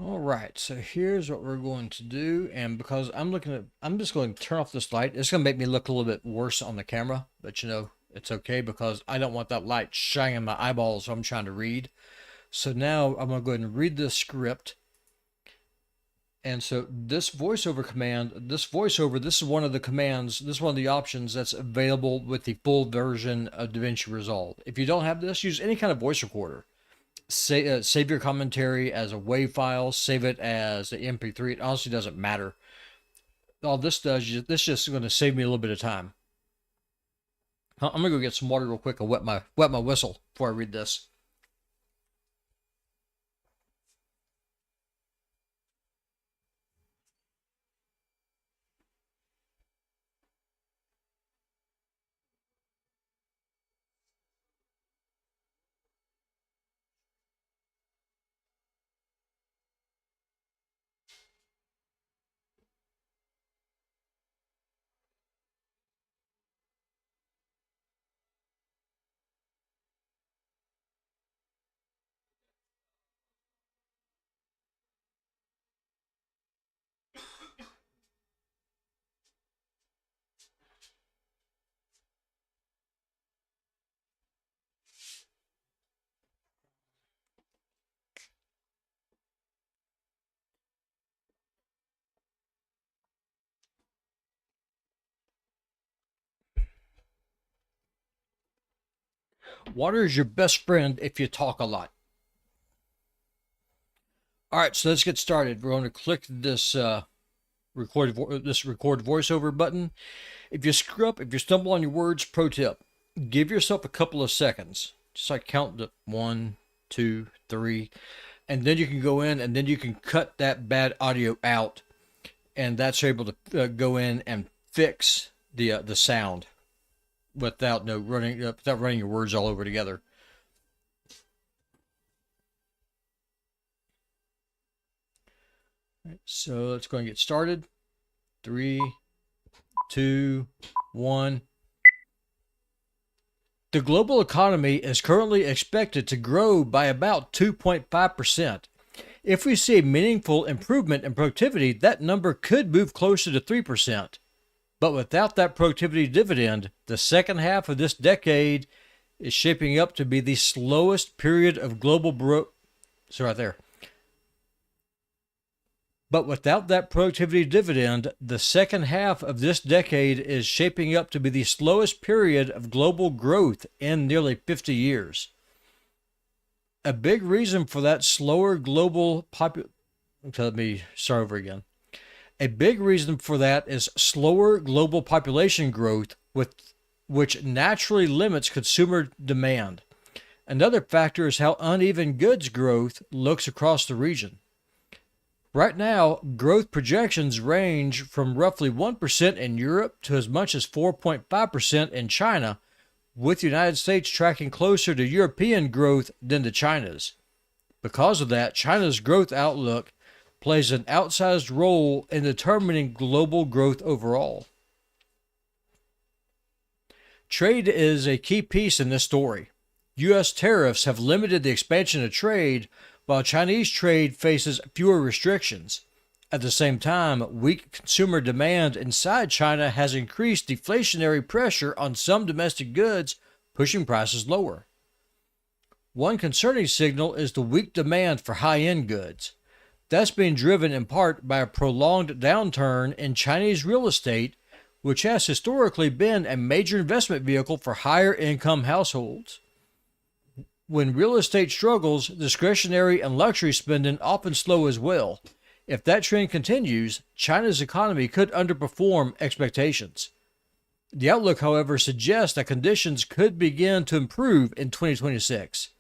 All right, so here's what we're going to do. And because I'm just going to turn off this light. It's going to make me look a little bit worse on the camera, but it's okay because I don't want that light shining in my eyeballs when I'm trying to read. So now I'm going to go ahead and read this script. And so this voiceover command, this is one of the commands, this is one of the options that's available with the full version of DaVinci Resolve. If you don't have this, use any kind of voice recorder. Save your commentary as a WAV file, save it as an MP3. It honestly doesn't matter. All this does, this is just going to save me a little bit of time. I'm going to go get some water real quick and wet my whistle before I read this. Water is your best friend if you talk a lot. All right, so let's get started. We're going to click this record voiceover button. If you screw up, if you stumble on your words, pro tip, give yourself a couple of seconds. Just like count to 1, 2, 3, and then you can go in and then you can cut that bad audio out, and that's able to go in and fix the sound without running your words all over together. All right, so let's go and get started. 3, 2, 1. The global economy is currently expected to grow by about 2.5%. If we see a meaningful improvement in productivity, that number could move closer to 3%. But without that productivity dividend, the second half of this decade is shaping up to be the slowest period of global growth. So right there. But without that productivity dividend, the second half of this decade is shaping up to be the slowest period of global growth in nearly 50 years. A big reason for that slower global A big reason for that is slower global population growth, which naturally limits consumer demand. Another factor is how uneven goods growth looks across the region. Right now, growth projections range from roughly 1% in Europe to as much as 4.5% in China, with the United States tracking closer to European growth than to China's. Because of that, China's growth outlook plays an outsized role in determining global growth overall. Trade is a key piece in this story. U.S. tariffs have limited the expansion of trade, while Chinese trade faces fewer restrictions. At the same time, weak consumer demand inside China has increased deflationary pressure on some domestic goods, pushing prices lower. One concerning signal is the weak demand for high-end goods. That's being driven in part by a prolonged downturn in Chinese real estate, which has historically been a major investment vehicle for higher-income households. When real estate struggles, discretionary and luxury spending often slow as well. If that trend continues, China's economy could underperform expectations. The outlook, however, suggests that conditions could begin to improve in 2026.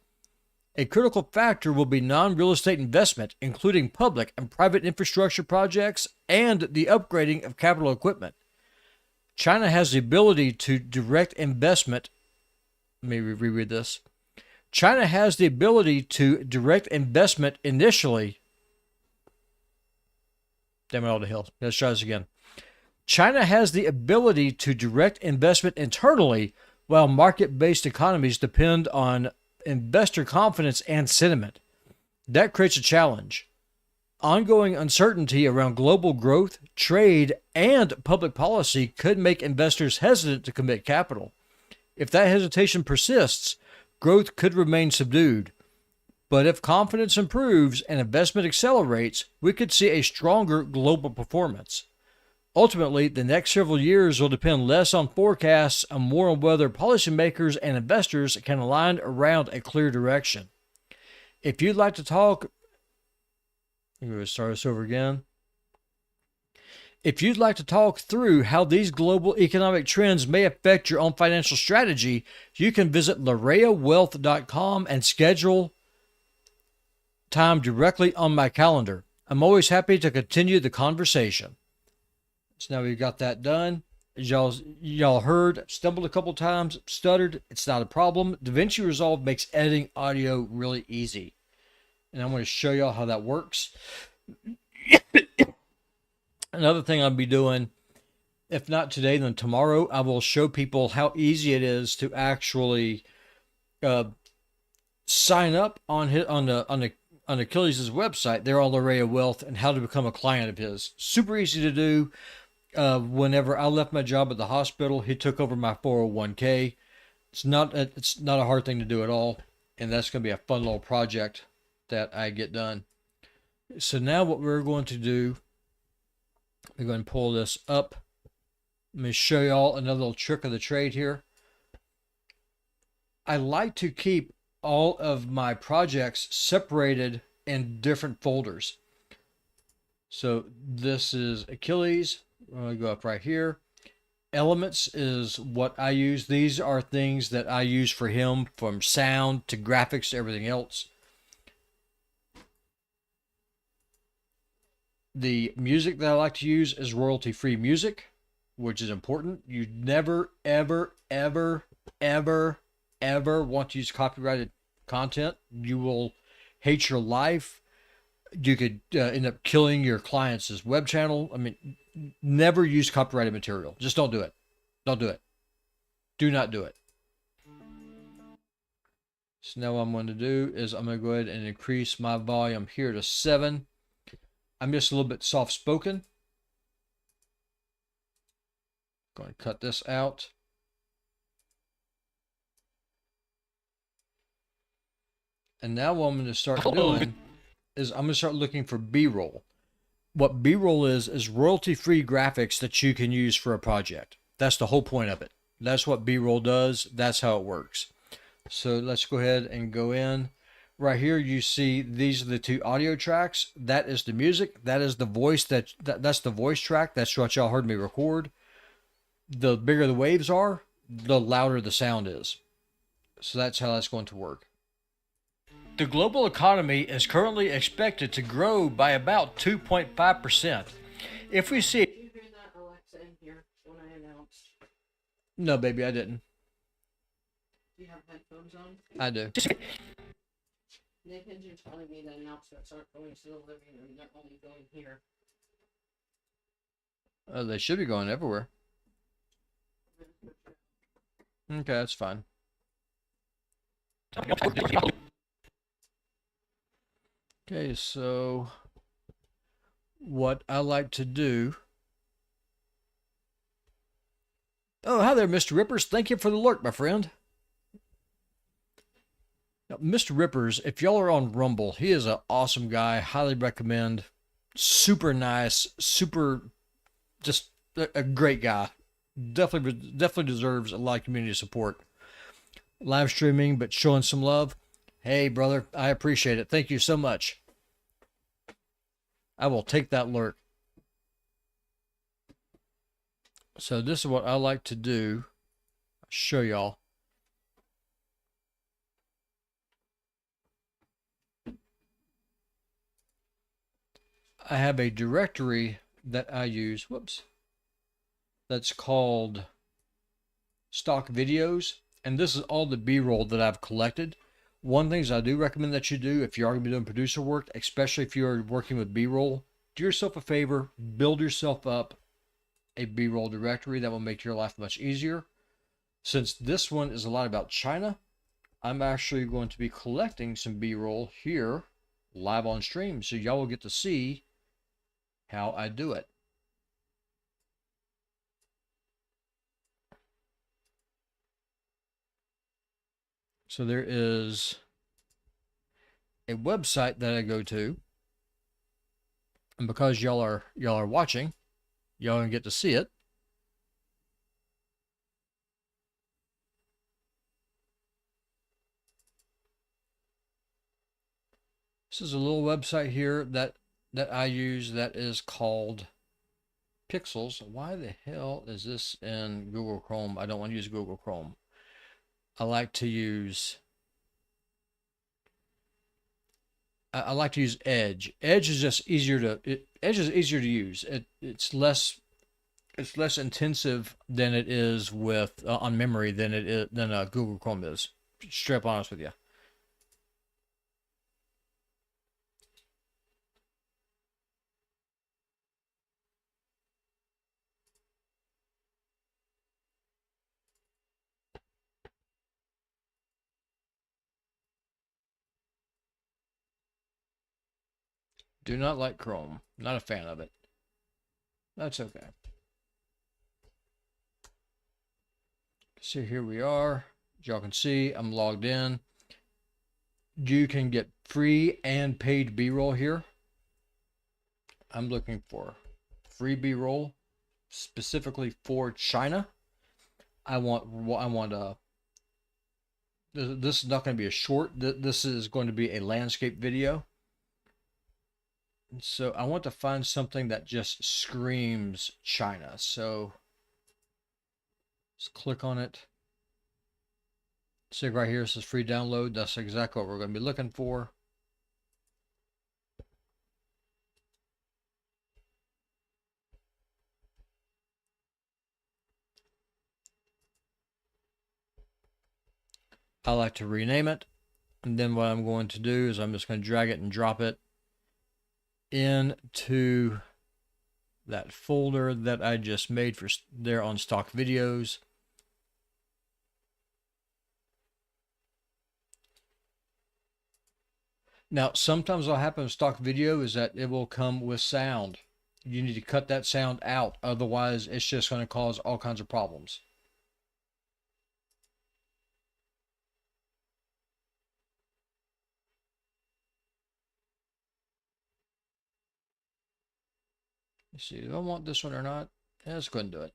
A critical factor will be non-real estate investment, including public and private infrastructure projects and the upgrading of capital equipment. China has the ability to direct investment. Let me reread this. China has the ability to direct investment initially. Damn it all to hell. Let's try this again. China has the ability to direct investment internally, while market-based economies depend on investor confidence and sentiment. That creates a challenge. Ongoing uncertainty around global growth, trade, and public policy could make investors hesitant to commit capital. If that hesitation persists, growth could remain subdued. But if confidence improves and investment accelerates, we could see a stronger global performance. Ultimately, the next several years will depend less on forecasts and more on whether policymakers and investors can align around a clear direction. If you'd like to talk, I'm going to start this over again. If you'd like to talk through how these global economic trends may affect your own financial strategy, you can visit lareawealth.com and schedule time directly on my calendar. I'm always happy to continue the conversation. So now we've got that done. As y'all heard, stumbled a couple times, stuttered. It's not a problem. DaVinci Resolve makes editing audio really easy. And I'm going to show y'all how that works. Another thing I'll be doing, if not today, then tomorrow, I will show people how easy it is to actually sign up on Achilles' website. They're on Larea Wealth, and how to become a client of his. Super easy to do. Whenever I left my job at the hospital, he took over my 401k. It's not a hard thing to do at all, and that's going to be a fun little project that I get done. So now what we're going to do, we're going to pull this up. Let me show y'all another little trick of the trade here. I like to keep all of my projects separated in different folders. So this is Achilles. I'm going to go up right here. Elements is what I use. These are things that I use for him, from sound to graphics to everything else. The music that I like to use is royalty-free music, which is important. You never, ever, ever, ever, ever want to use copyrighted content. You will hate your life. You could end up killing your client's web channel. I mean, never use copyrighted material. Just don't do it. Don't do it. Do not do it. So now what I'm going to do is I'm going to go ahead and increase my volume here to 7. I'm just a little bit soft-spoken. Going to cut this out. And now what I'm going to start doing is I'm going to start looking for B-roll. What B-roll is royalty-free graphics that you can use for a project. That's the whole point of it. That's what B-roll does. That's how it works. So let's go ahead and go in. Right here you see these are the two audio tracks. That is the music. That is the voice. That's the voice track. That's what y'all heard me record. The bigger the waves are, the louder the sound is. So that's how that's going to work. The global economy is currently expected to grow by about 2.5%. If we see... Did you hear that Alexa in here when I announced? No, baby, I didn't. Do you have headphones on? I do. Nathan's telling me that announcements aren't going to the living room, they're only going here. They should be going everywhere. Okay, that's fine. Okay, so what I like to do... Oh, hi there, Mr. Rippers. Thank you for the alert, my friend. Now, Mr. Rippers, if y'all are on Rumble, he is an awesome guy. Highly recommend. Super nice. Super, just a great guy. Definitely deserves a lot of community support. Live streaming, but showing some love. Hey, brother, I appreciate it. Thank you so much. I will take that alert. So this is what I like to do. I'll show y'all. I have a directory that I use, whoops, that's called stock videos. And this is all the B-roll that I've collected. One thing I do recommend that you do if you are going to be doing producer work, especially if you're working with B-roll, do yourself a favor, build yourself up a B-roll directory. That will make your life much easier. Since this one is a lot about China, I'm actually going to be collecting some B-roll here live on stream, so y'all will get to see how I do it. So there is a website that I go to, and because y'all are watching, y'all gonna get to see it. This is a little website here that I use that is called Pixels. Why the hell is this in Google Chrome? I don't want to use Google Chrome. I like to use Edge. Edge is just easier to Edge is easier to use. It's less intensive than it is with on memory than Google Chrome is. Straight up honest with you. Do not like Chrome. Not a fan of it. That's okay. So here we are. As y'all can see, I'm logged in. You can get free and paid B-roll here. I'm looking for free B-roll specifically for China. This is not going to be a short. This is going to be a landscape video. So I want to find something that just screams China. So let's click on it. See right here, it says free download. That's exactly what we're going to be looking for. I like to rename it. And then what I'm going to do is I'm just going to drag it and drop it into that folder that I just made for there on stock videos. Now, sometimes what happens with stock video is that it will come with sound. You need to cut that sound out. Otherwise, it's just going to cause all kinds of problems. Let's see, do I want this one or not? Yeah, let's go ahead and do it.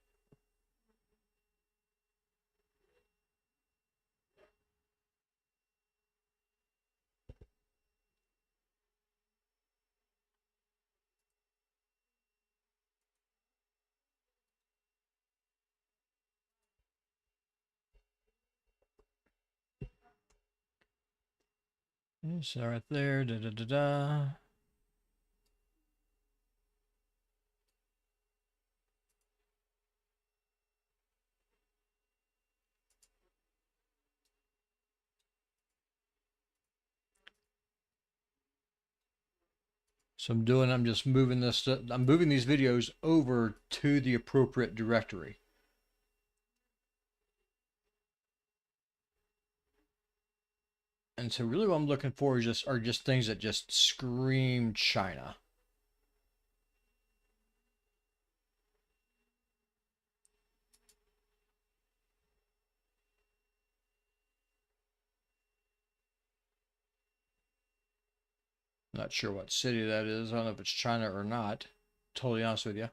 So right there, da da da da. So I'm just moving this. I'm moving these videos over to the appropriate directory. And so really what I'm looking for is just things that just scream China. Not sure what city that is. I don't know if it's China or not. Totally honest with you.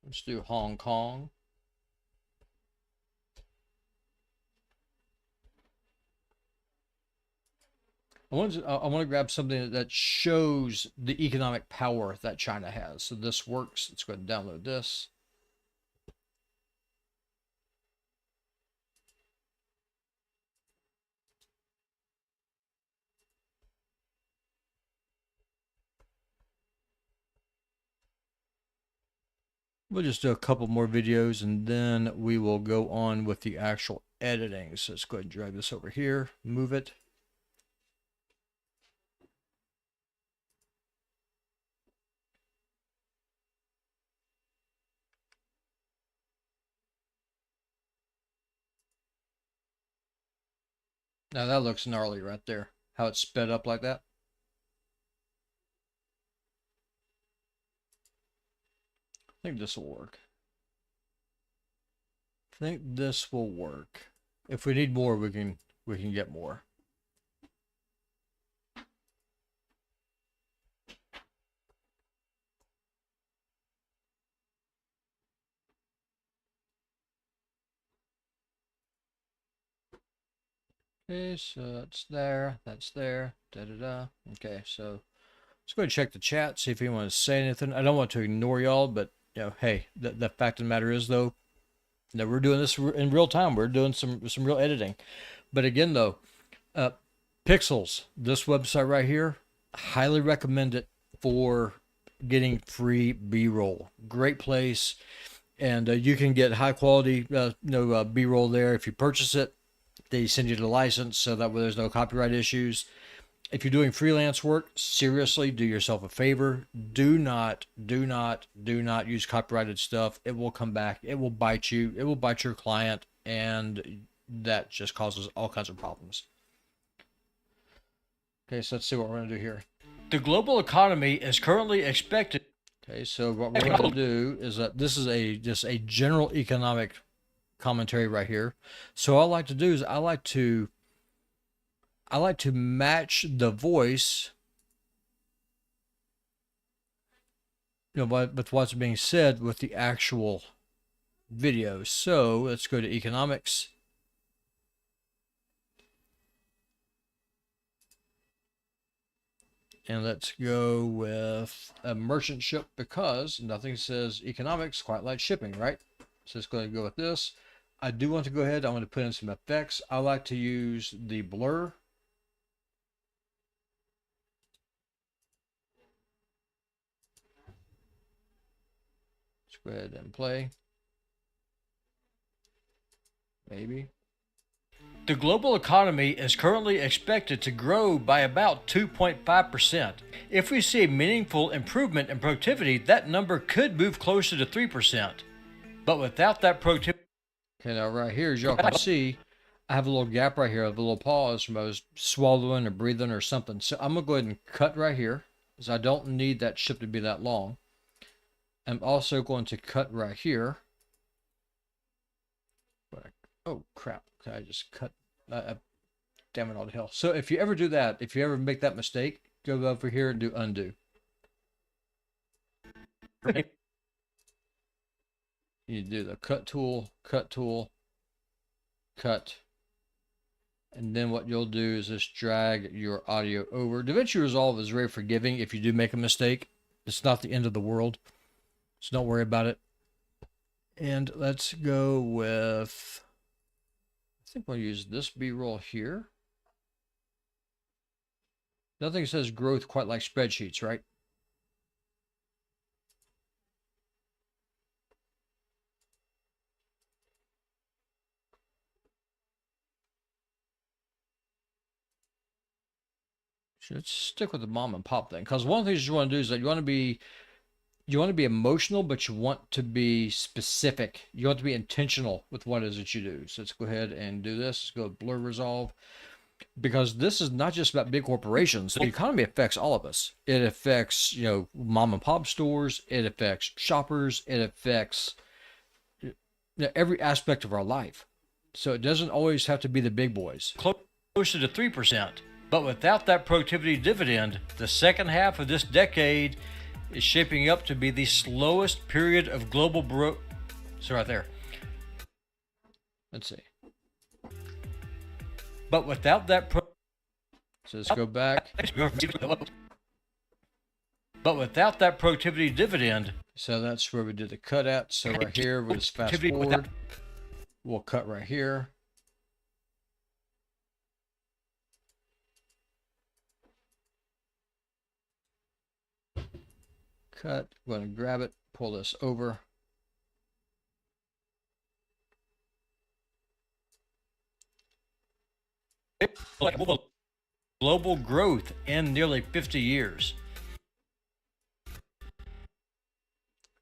Let's do Hong Kong. I want to grab something that shows the economic power that China has. So this works. Let's go ahead and download this. We'll just do a couple more videos and then we will go on with the actual editing. So let's go ahead and drag this over here, move it. Now that looks gnarly right there. How it's sped up like that. I think this will work. I think this will work. If we need more, we can get more. Okay, so that's there, da da da. Okay, so let's go ahead and check the chat, see if anyone wants to say anything. I don't want to ignore y'all, but you know, hey, the fact of the matter is though, that we're doing this in real time. We're doing some real editing. But again though, Pixels, this website right here, highly recommend it for getting free B-roll. Great place, and you can get high quality B-roll there if you purchase it. They send you the license so that way there's no copyright issues. If you're doing freelance work, seriously, do yourself a favor. Do not use copyrighted stuff. It will come back. It will bite you. It will bite your client, and that just causes all kinds of problems. Okay, so let's see what we're going to do here. The global economy is currently expected. Okay, so what we're going to do is that this is just a general economic commentary right here. So all I like to do is I like to match the voice, with what's being said with the actual video. So let's go to economics. And let's go with a merchant ship because nothing says economics quite like shipping, right? So let's go ahead and go with this. I do want to go ahead. I want to put in some effects. I like to use the blur. Let's go ahead and play. Maybe. The global economy is currently expected to grow by about 2.5%. If we see a meaningful improvement in productivity, that number could move closer to 3%. But without that productivity... Okay, now right here, as y'all can see, I have a little gap right here. I have a little pause from I was swallowing or breathing or something. So I'm going to go ahead and cut right here, because I don't need that ship to be that long. I'm also going to cut right here. Oh, crap. Okay, I just cut. Damn it all to hell. So if you ever do that, if you ever make that mistake, go over here and do undo. You do the cut tool, cut, and then what you'll do is just drag your audio over. DaVinci Resolve is very forgiving if you do make a mistake. It's not the end of the world, so don't worry about it. And let's go with, I think we'll use this B-roll here. Nothing says growth quite like spreadsheets, right? Let's stick with the mom and pop thing, because one of the things you want to do is that you want to be emotional, but you want to be specific. You want to be intentional with what it is that you do. So let's go ahead and do this. Let's go with blur resolve, because this is not just about big corporations. The economy affects all of us. It affects, mom and pop stores. It affects shoppers. It affects every aspect of our life. So it doesn't always have to be the big boys. Closer to 3%. But without that productivity dividend, the second half of this decade is shaping up to be the slowest period of global growth. So right there. Let's see. But without that so let's go back. But without that productivity dividend, so that's where we did the cut at. So right here, we'll just fast forward. We'll cut right here. Cut. I'm going to grab it, pull this over. Like global growth in nearly 50 years.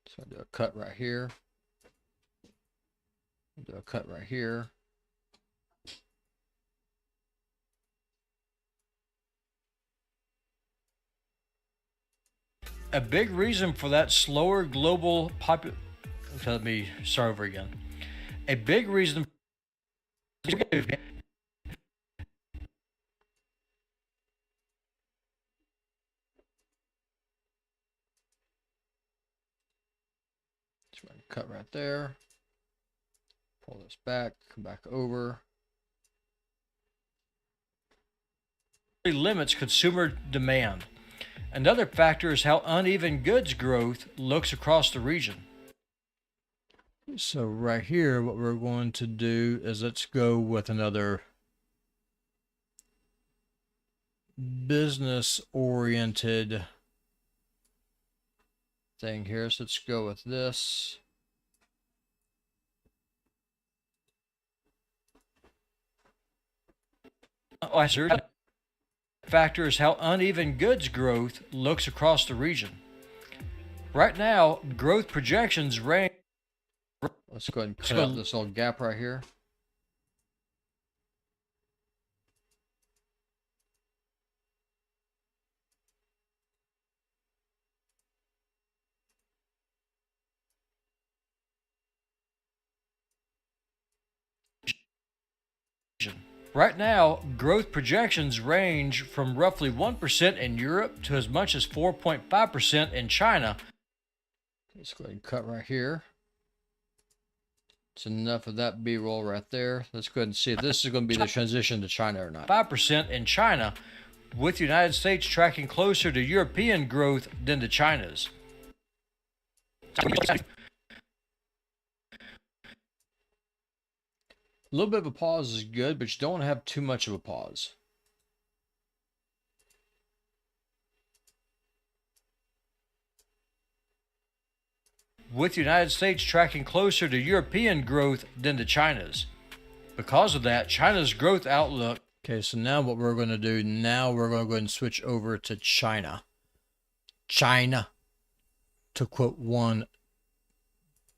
So I'll do a cut right here. Do a cut right here. A big reason for that slower global let me start over again. A big reason. Cut right there. Pull this back, come back over. Limits consumer demand. Another factor is how uneven goods growth looks across the region. So right here, what we're going to do is let's go with another business-oriented thing here. So let's go with this. Oh, I see. Factor is how uneven goods growth looks across the region. Right now, growth projections range. Let's go ahead and cut out this little gap right here. Right now, growth projections range from roughly 1% in Europe to as much as 4.5% in China. Let's go ahead and cut right here. It's enough of that B-roll right there. Let's go ahead and see if this is going to be the transition to China or not. 5% in China, with the United States tracking closer to European growth than to China's. A little bit of a pause is good, but you don't want to have too much of a pause. With the United States tracking closer to European growth than to China's. Because of that, China's growth outlook. Okay, so now what we're going to do, now we're going to go ahead and switch over to China. China, to quote one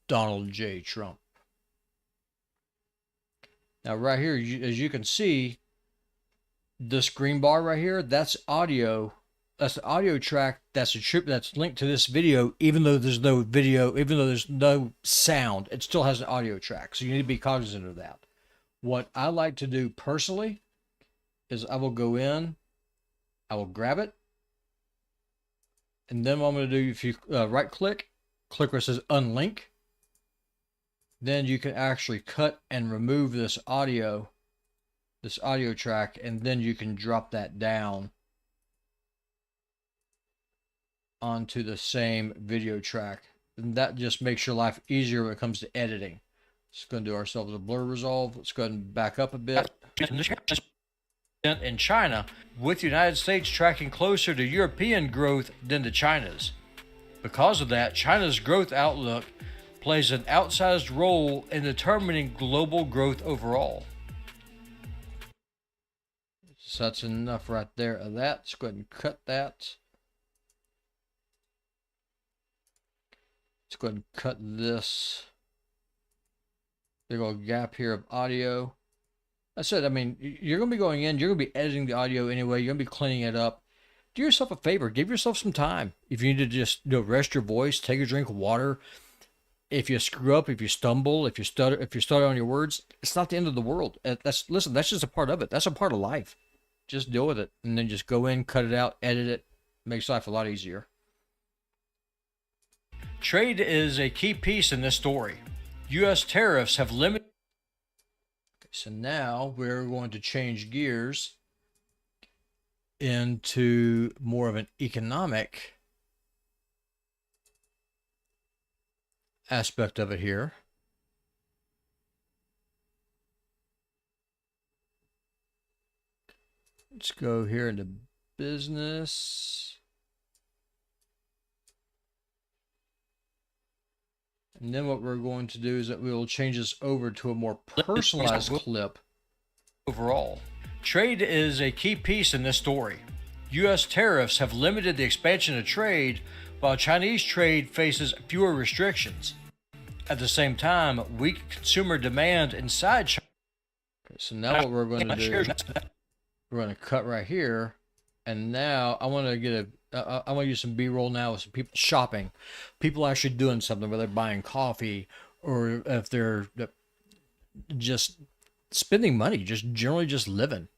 Donald J. Trump. Now right here, as you can see, this green bar right here, that's audio. That's the audio track that's linked to this video, even though there's no video, even though there's no sound, it still has an audio track. So you need to be cognizant of that. What I like to do personally is I will go in, I will grab it, and then what I'm going to do, if you right click where it says unlink, then you can actually cut and remove this audio track, and then you can drop that down onto the same video track. And that just makes your life easier when it comes to editing. Just going to do ourselves a blur resolve. Let's go ahead and back up a bit. In China, with the United States tracking closer to European growth than to China's. Because of that, China's growth outlook plays an outsized role in determining global growth overall. So that's enough right there of that. Let's go ahead and cut that. Let's go ahead and cut this big old gap here of audio. That's it. I mean, you're going to be going in, you're going to be editing the audio anyway, you're going to be cleaning it up. Do yourself a favor, give yourself some time. If you need to just rest your voice, take a drink of water. If you screw up, if you stumble, if you stutter on your words, it's not the end of the world. Listen, that's just a part of it. That's a part of life. Just deal with it, and then just go in, cut it out, edit it. Makes life a lot easier. Trade is a key piece in this story. U.S. tariffs have limited. Okay, so now we're going to change gears into more of an economic aspect of it here. Let's go here into business. And then what we're going to do is that we will change this over to a more personalized clip. Overall, trade is a key piece in this story. U.S. tariffs have limited the expansion of trade, while Chinese trade faces fewer restrictions. At the same time, weak consumer demand inside China. Okay, so now what we're going to do, we're going to cut right here, and now I want to get I want to use some B-roll now of some people shopping, people actually doing something, whether they're buying coffee or if they're just spending money, just generally just living.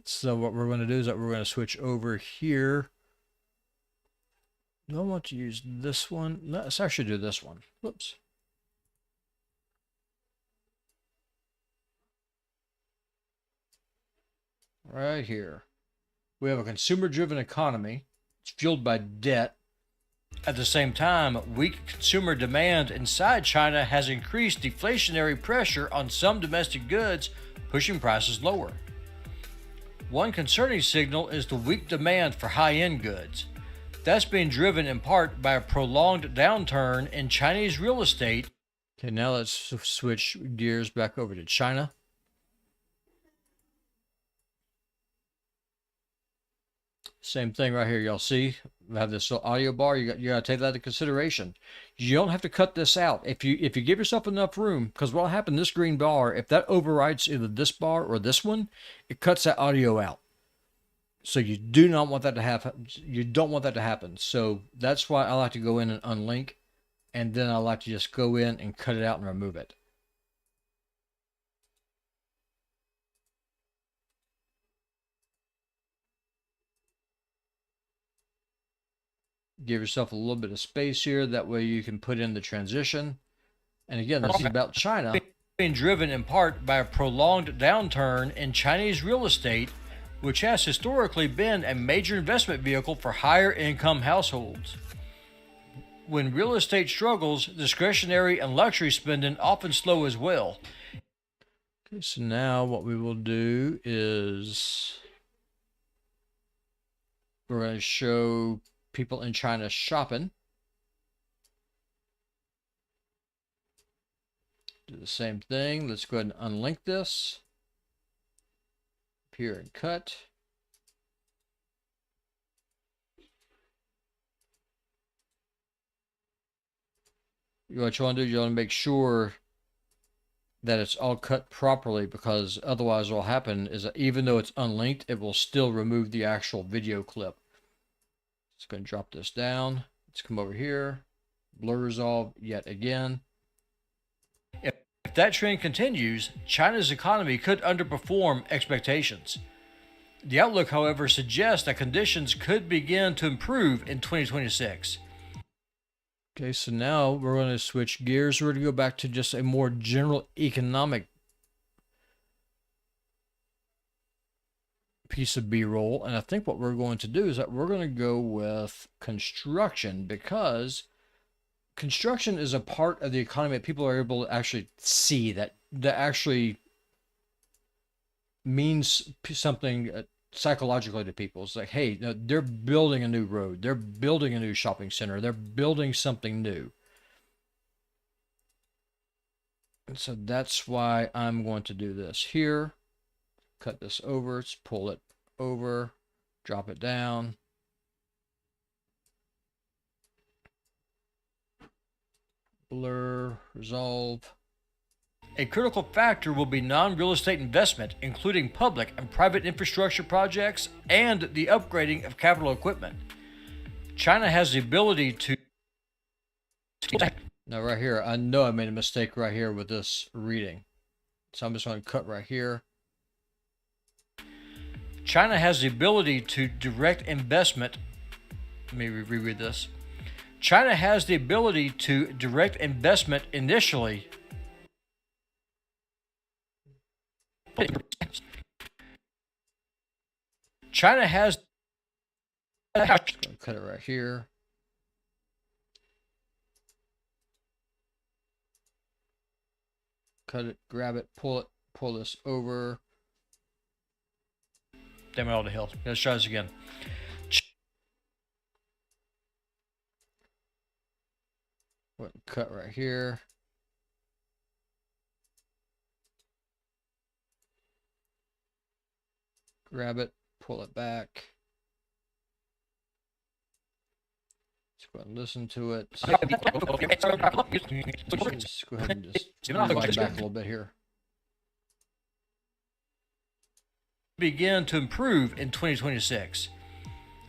So what we're going to do is that we're going to switch over here. Do I want to use this one? Let's actually do this one. Whoops. Right here. We have a consumer-driven economy. It's fueled by debt. At the same time, weak consumer demand inside China has increased deflationary pressure on some domestic goods, pushing prices lower. One concerning signal is the weak demand for high-end goods. That's being driven in part by a prolonged downturn in Chinese real estate. Okay, now let's switch gears back over to China. Same thing right here. Y'all see, we have this little audio bar. You got to take that into consideration. You don't have to cut this out. If you give yourself enough room, because what'll happen, this green bar, if that overrides either this bar or this one, it cuts that audio out. So you do not want that to happen. You don't want that to happen. So that's why I like to go in and unlink, and then I like to just go in and cut it out and remove it. Give yourself a little bit of space here. That way you can put in the transition. And again, this is about China. Being driven in part by a prolonged downturn in Chinese real estate, which has historically been a major investment vehicle for higher income households. When real estate struggles, discretionary and luxury spending often slow as well. Okay, so now what we will do is we're going to show people in China shopping. Do the same thing. Let's go ahead and unlink this. Up here and cut. What you want to do, you want to make sure that it's all cut properly, because otherwise what will happen is that even though it's unlinked, it will still remove the actual video clip. Just going to drop this down. Let's come over here. Blur resolve yet again. If that trend continues, China's economy could underperform expectations. The outlook, however, suggests that conditions could begin to improve in 2026. Okay, so now we're going to switch gears. We're going to go back to just a more general economic piece of B-roll, and I think what we're going to do is that we're going to go with construction, because construction is a part of the economy that people are able to actually see, that actually means something psychologically to people. It's like, hey, they're building a new road, they're building a new shopping center, they're building something new. And so that's why I'm going to do this here. Cut this over, let's pull it over, drop it down. Blur, resolve. A critical factor will be non-real estate investment, including public and private infrastructure projects and the upgrading of capital equipment. China has the ability to... Now right here, I know I made a mistake right here with this reading. So I'm just going to cut right here. China has the ability to direct investment. Let me reread this. China has the ability to direct investment initially. China has. Cut it right here. Cut it, grab it, pull it, pull this over. Damn it all to hell. Let's try this again. Cut right here. Grab it, pull it back. Let's go ahead and listen to it. Let's go ahead and just rewind back a little bit here. Begin to improve in 2026.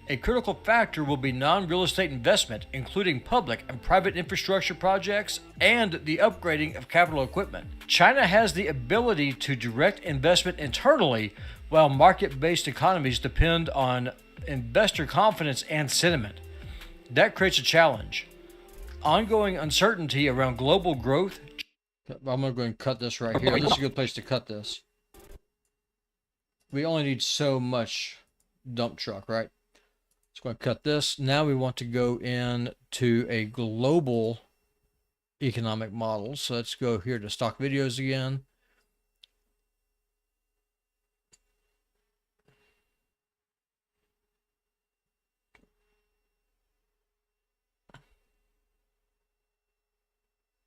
A critical factor will be non-real estate investment, including public and private infrastructure projects and the upgrading of capital equipment. China has the ability to direct investment internally, while market-based economies depend on investor confidence and sentiment. That creates a challenge. Ongoing uncertainty around global growth. I'm going to go and cut this right here. This is a good place to cut this. We only need so much dump truck, right? So I'm going to cut this. Now we want to go into a global economic model. So let's go here to stock videos again.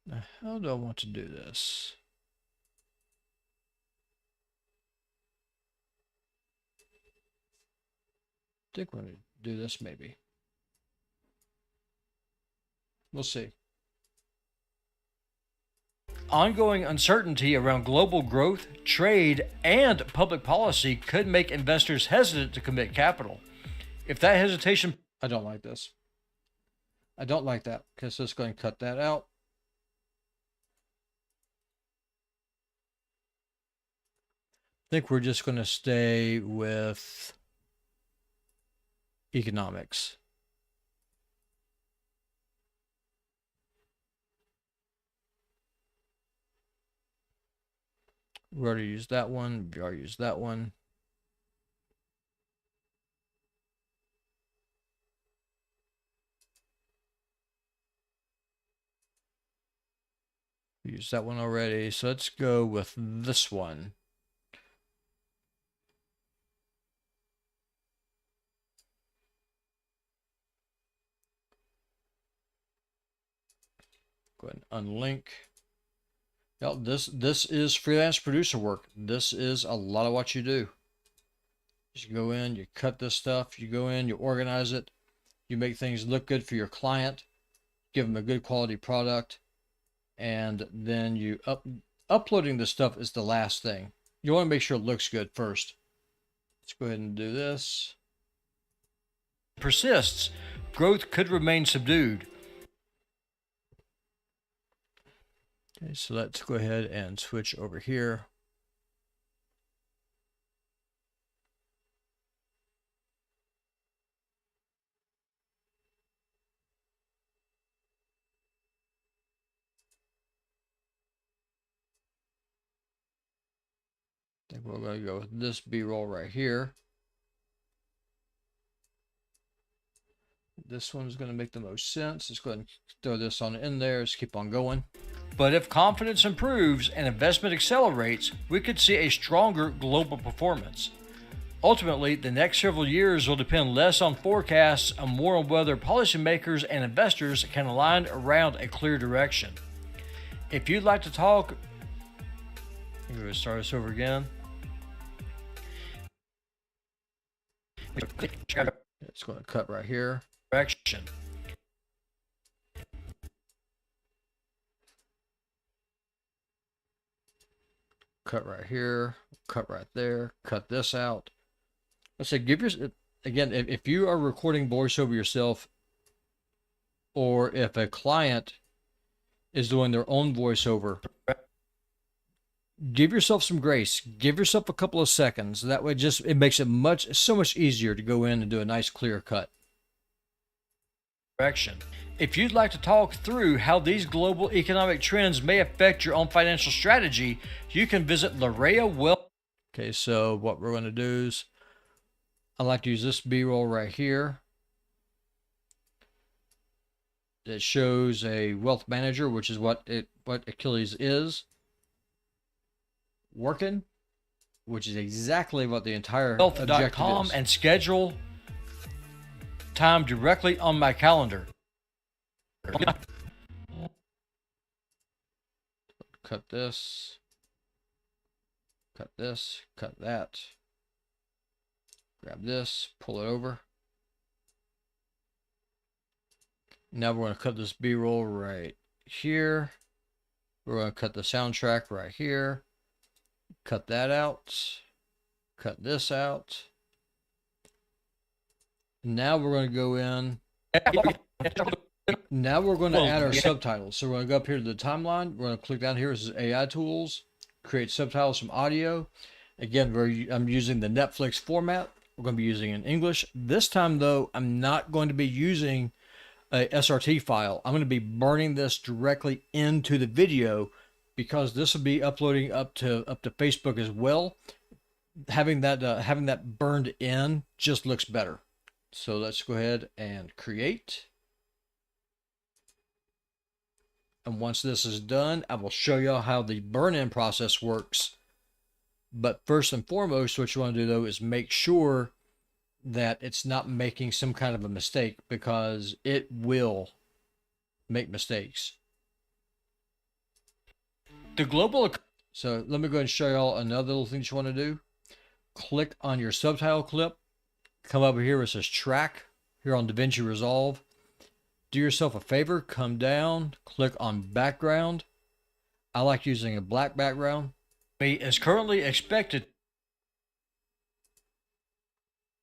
Now, how do I want to do this? I think we're going to do this maybe. We'll see. Ongoing uncertainty around global growth, trade, and public policy could make investors hesitant to commit capital. If that hesitation... I don't like this. I don't like that, because let's go and cut that out. I think we're just going to stay with economics. We already used that one. We already used that one. We used that one already. So let's go with this one. Go ahead and unlink. Now, this is freelance producer work. This is a lot of what you do. You go in, you cut this stuff, you go in, you organize it, you make things look good for your client, give them a good quality product, and then you uploading this stuff is the last thing. You want to make sure it looks good first. Let's go ahead and do this. Persists, growth could remain subdued. Okay, so let's go ahead and switch over here. I think we're going to go with this B-roll right here. This one's going to make the most sense. Let's go ahead and throw this on in there. Let's keep on going. But if confidence improves and investment accelerates, we could see a stronger global performance. Ultimately, the next several years will depend less on forecasts and more on whether policymakers and investors can align around a clear direction. If you'd like to talk, I'm going to start this over again. It's going to cut right here. Direction. Cut right here, cut right there, cut this out. Let's say give your, again, if you are recording voiceover yourself, or if a client is doing their own voiceover, give yourself some grace. Give yourself a couple of seconds. That way it makes it so much easier to go in and do a nice clear cut. Direction. If you'd like to talk through how these global economic trends may affect your own financial strategy, you can visit Larea Wealth. Okay, so what we're going to do is, I like to use this B-roll right here. It shows a wealth manager, which is what Achilles is, working, which is exactly what the entire Wealth.com is. And schedule time directly on my calendar. Cut this, cut that, grab this, pull it over. Now we're going to cut this B-roll right here. We're going to cut the soundtrack right here. Cut that out. Cut this out. Now we're going to go in. Now we're going to add our subtitles. So we're going to go up here to the timeline. We're going to click down here. This is AI tools, create subtitles from audio. Again, I'm using the Netflix format. We're going to be using in English. This time though, I'm not going to be using a SRT file. I'm going to be burning this directly into the video because this will be uploading up to Facebook as well. Having that burned in just looks better. So let's go ahead and create. And once this is done, I will show y'all how the burn-in process works. But first and foremost, what you want to do though is make sure that it's not making some kind of a mistake, because it will make mistakes. So let me go ahead and show y'all another little thing that you want to do. Click on your subtitle clip. Come over here where it says track here on DaVinci Resolve. Do yourself a favor, come down, click on background. I like using a black background. Is currently expected.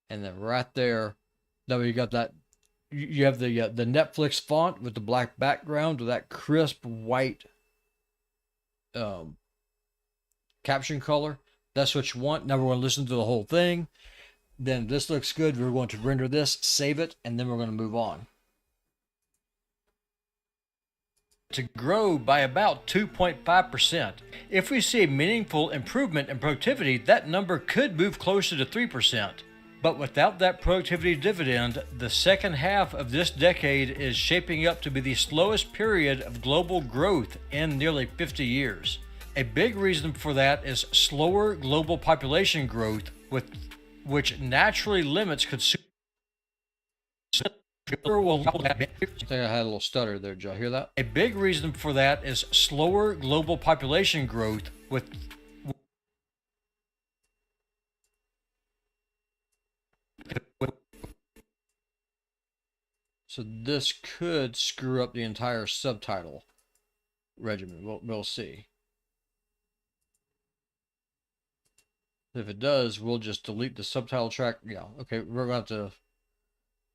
And then right there, now you got that. You have the Netflix font with the black background with that crisp white caption color. That's what you want. Now we're going to listen to the whole thing. Then this looks good. We're going to render this, save it, and then we're going to move on. To grow by about 2.5%. If we see a meaningful improvement in productivity, that number could move closer to 3%. But without that productivity dividend, the second half of this decade is shaping up to be the slowest period of global growth in nearly 50 years. A big reason for that is slower global population growth, which naturally limits consumer. I think I had a little stutter there. Did y'all hear that? A big reason for that is slower global population growth So this could screw up the entire subtitle regimen. We'll see. If it does, we'll just delete the subtitle track. Yeah, okay, we're going to have to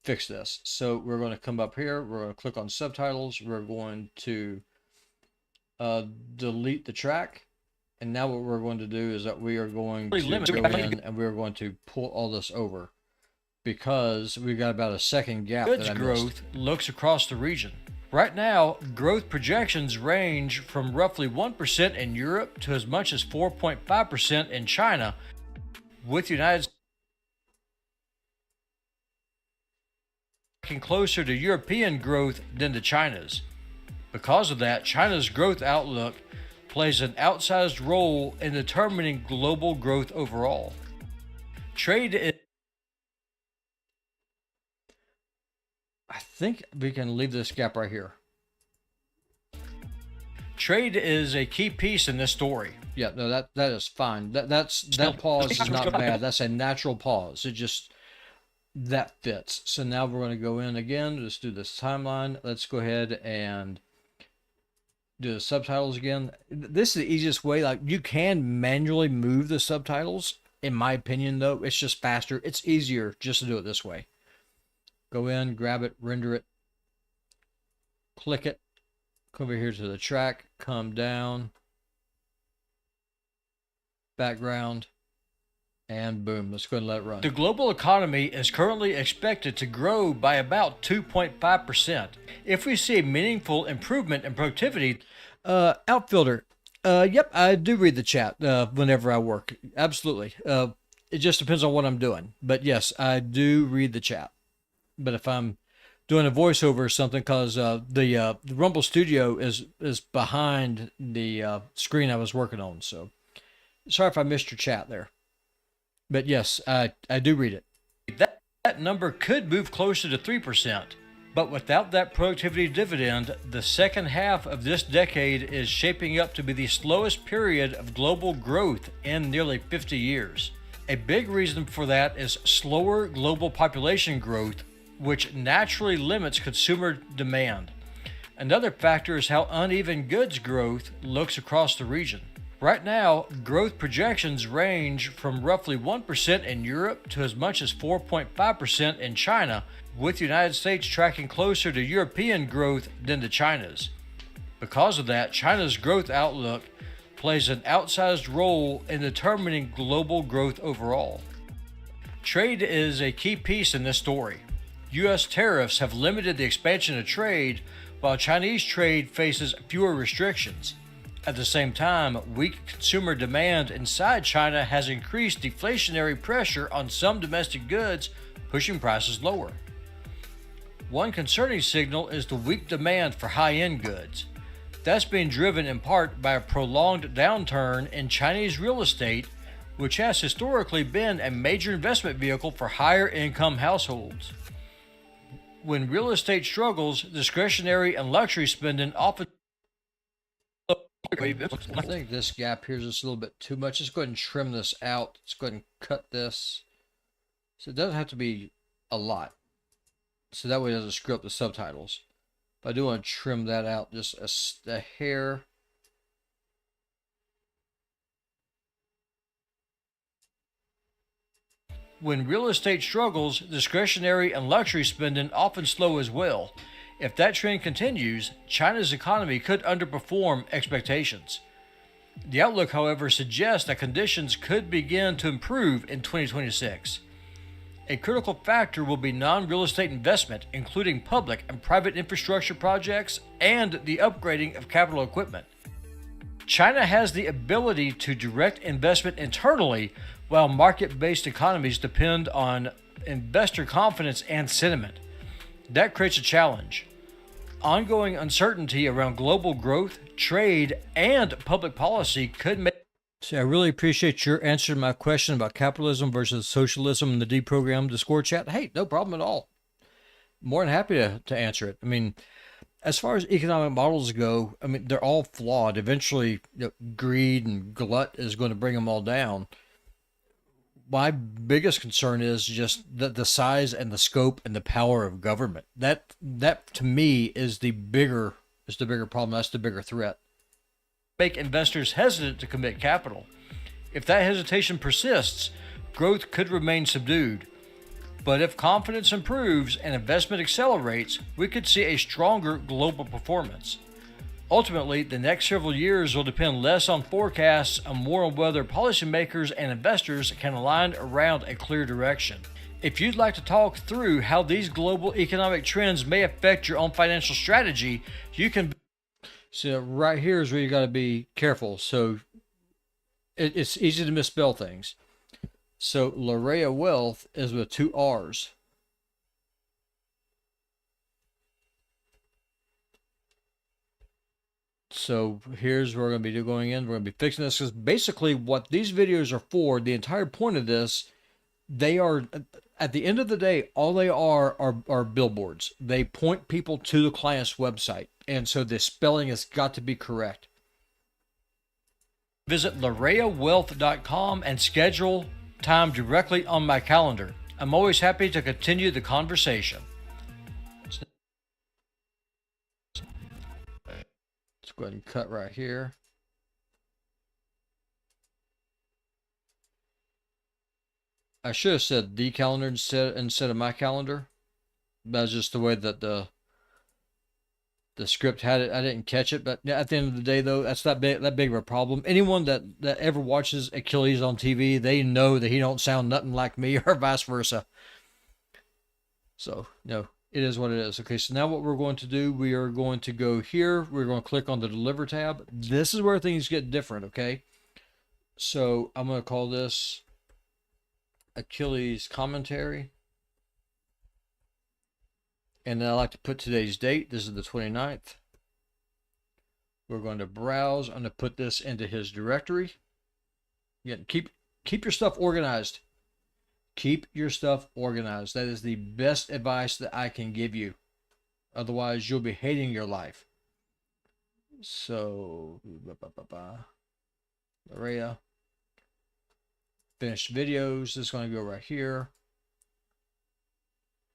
fix this. So we're going to come up here. We're going to click on subtitles. We're going to delete the track. And now what we're going to do is that we are going to go in and we're going to pull all this over, because we've got about a second gap that I missed. Growth looks across the region. Right now, growth projections range from roughly 1% in Europe to as much as 4.5% in China, with the United States closer to European growth than to China's. Because of that, China's growth outlook plays an outsized role in determining global growth overall. I think we can leave this gap right here. Trade is a key piece in this story. Yeah, no, that is fine. That pause is not bad. That's a natural pause. It just, that fits. So now we're going to go in again. Let's do this timeline. Let's go ahead and do the subtitles again. This is the easiest way. Like, you can manually move the subtitles. In my opinion, though, it's just faster. It's easier just to do it this way. Go in, grab it, render it, click it, come over here to the track, come down, background, and boom, let's go ahead and let it run. The global economy is currently expected to grow by about 2.5%. If we see a meaningful improvement in productivity, Outfielder, yep, I do read the chat whenever I work. Absolutely. It just depends on what I'm doing. But yes, I do read the chat. But if I'm doing a voiceover or something, because the Rumble Studio is behind the screen I was working on, so sorry if I missed your chat there. But yes, I do read it. That number could move closer to 3%, but without that productivity dividend, the second half of this decade is shaping up to be the slowest period of global growth in nearly 50 years. A big reason for that is slower global population growth, which naturally limits consumer demand. Another factor is how uneven goods growth looks across the region. Right now, growth projections range from roughly 1% in Europe to as much as 4.5% in China, with the United States tracking closer to European growth than to China's. Because of that, China's growth outlook plays an outsized role in determining global growth overall. Trade is a key piece in this story. U.S. tariffs have limited the expansion of trade, while Chinese trade faces fewer restrictions. At the same time, weak consumer demand inside China has increased deflationary pressure on some domestic goods, pushing prices lower. One concerning signal is the weak demand for high-end goods. That's being driven in part by a prolonged downturn in Chinese real estate, which has historically been a major investment vehicle for higher-income households. When real estate struggles, discretionary and luxury spending often... I think this gap here is just a little bit too much. Let's go ahead and trim this out. Let's go ahead and cut this. So it doesn't have to be a lot. So that way it doesn't screw up the subtitles. But I do want to trim that out just a hair. When real estate struggles, discretionary and luxury spending often slow as well. If that trend continues, China's economy could underperform expectations. The outlook, however, suggests that conditions could begin to improve in 2026. A critical factor will be non-real estate investment, including public and private infrastructure projects and the upgrading of capital equipment. China has the ability to direct investment internally, while market-based economies depend on investor confidence and sentiment. That creates a challenge. Ongoing uncertainty around global growth, trade, and public policy could make... See, I really appreciate your answer to my question about capitalism versus socialism in the deprogrammed Discord chat. Hey, no problem at all. More than happy to answer it. I mean, as far as economic models go, I mean, they're all flawed. Eventually, greed and glut is going to bring them all down. My biggest concern is just the size and the scope and the power of government. That to me is the bigger problem. That's the bigger threat. Make investors hesitant to commit capital. If that hesitation persists, growth could remain subdued. But if confidence improves and investment accelerates, we could see a stronger global performance. Ultimately, the next several years will depend less on forecasts and more on whether policymakers and investors can align around a clear direction. If you'd like to talk through how these global economic trends may affect your own financial strategy, you can... So right here is where you got to be careful. So it's easy to misspell things. So Larea Wealth is with 2 R's. So here's where we're going to be going in. We're going to be fixing this because basically what these videos are for, the entire point of this, they are, at the end of the day, all they are billboards. They point people to the client's website. And so the spelling has got to be correct. Visit LareaWealth.com and schedule time directly on my calendar. I'm always happy to continue the conversation. Let's go ahead and cut right here. I should have said the calendar instead of my calendar. That's just the way that the script had it. I didn't catch it, but at the end of the day, though, that's not that big of a problem. Anyone that ever watches Achilles on TV, they know that he don't sound nothing like me, or vice versa. So, no, it is what it is. Okay, so now what we're going to do, we are going to go here. We're going to click on the Deliver tab. This is where things get different, okay? So I'm going to call this Achilles Commentary. And then I like to put today's date. This is the 29th. We're going to browse. I'm going to put this into his directory. Again, keep your stuff organized. Keep your stuff organized. That is the best advice that I can give you. Otherwise, you'll be hating your life. So, Area. Finished videos. This is going to go right here.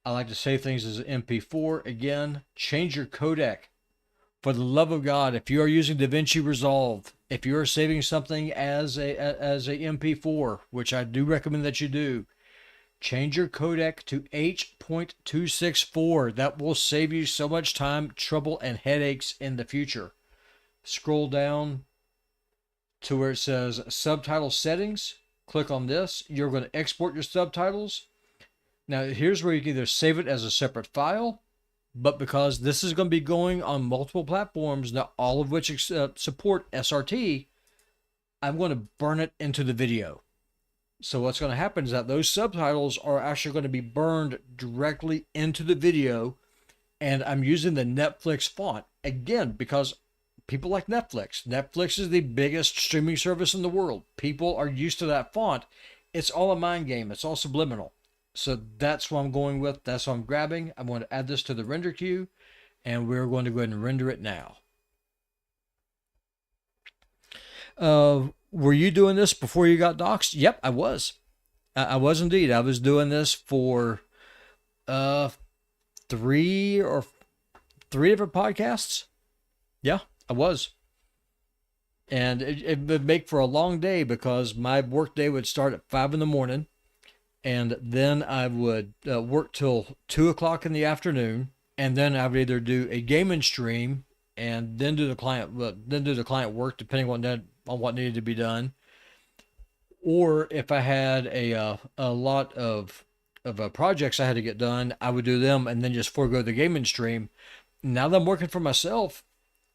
I like to save things as an MP4. Again, change your codec. For the love of God, if you are using DaVinci Resolve, if you are saving something as a MP4, which I do recommend that you do, change your codec to H.264. That will save you so much time, trouble, and headaches in the future. Scroll down to where it says subtitle settings. Click on this. You're going to export your subtitles. Now, here's where you can either save it as a separate file, but because this is going to be going on multiple platforms, not all of which support SRT, I'm going to burn it into the video. So what's going to happen is that those subtitles are actually going to be burned directly into the video, and I'm using the Netflix font, again, because people like Netflix. Netflix is the biggest streaming service in the world. People are used to that font. It's all a mind game. It's all subliminal. So that's what I'm going with. That's what I'm grabbing. I'm going to add this to the render queue, and we're going to go ahead and render it now. Were you doing this before you got doxxed? Yep, I was. I was indeed. I was doing this for three different podcasts. Yeah, I was. And it would make for a long day because my work day would start at 5 in the morning. And then I would work till 2 o'clock in the afternoon, and then I would either do a gaming stream and then do the client work, depending on what needed to be done. Or if I had a lot of projects I had to get done, I would do them and then just forego the gaming stream. Now that I'm working for myself,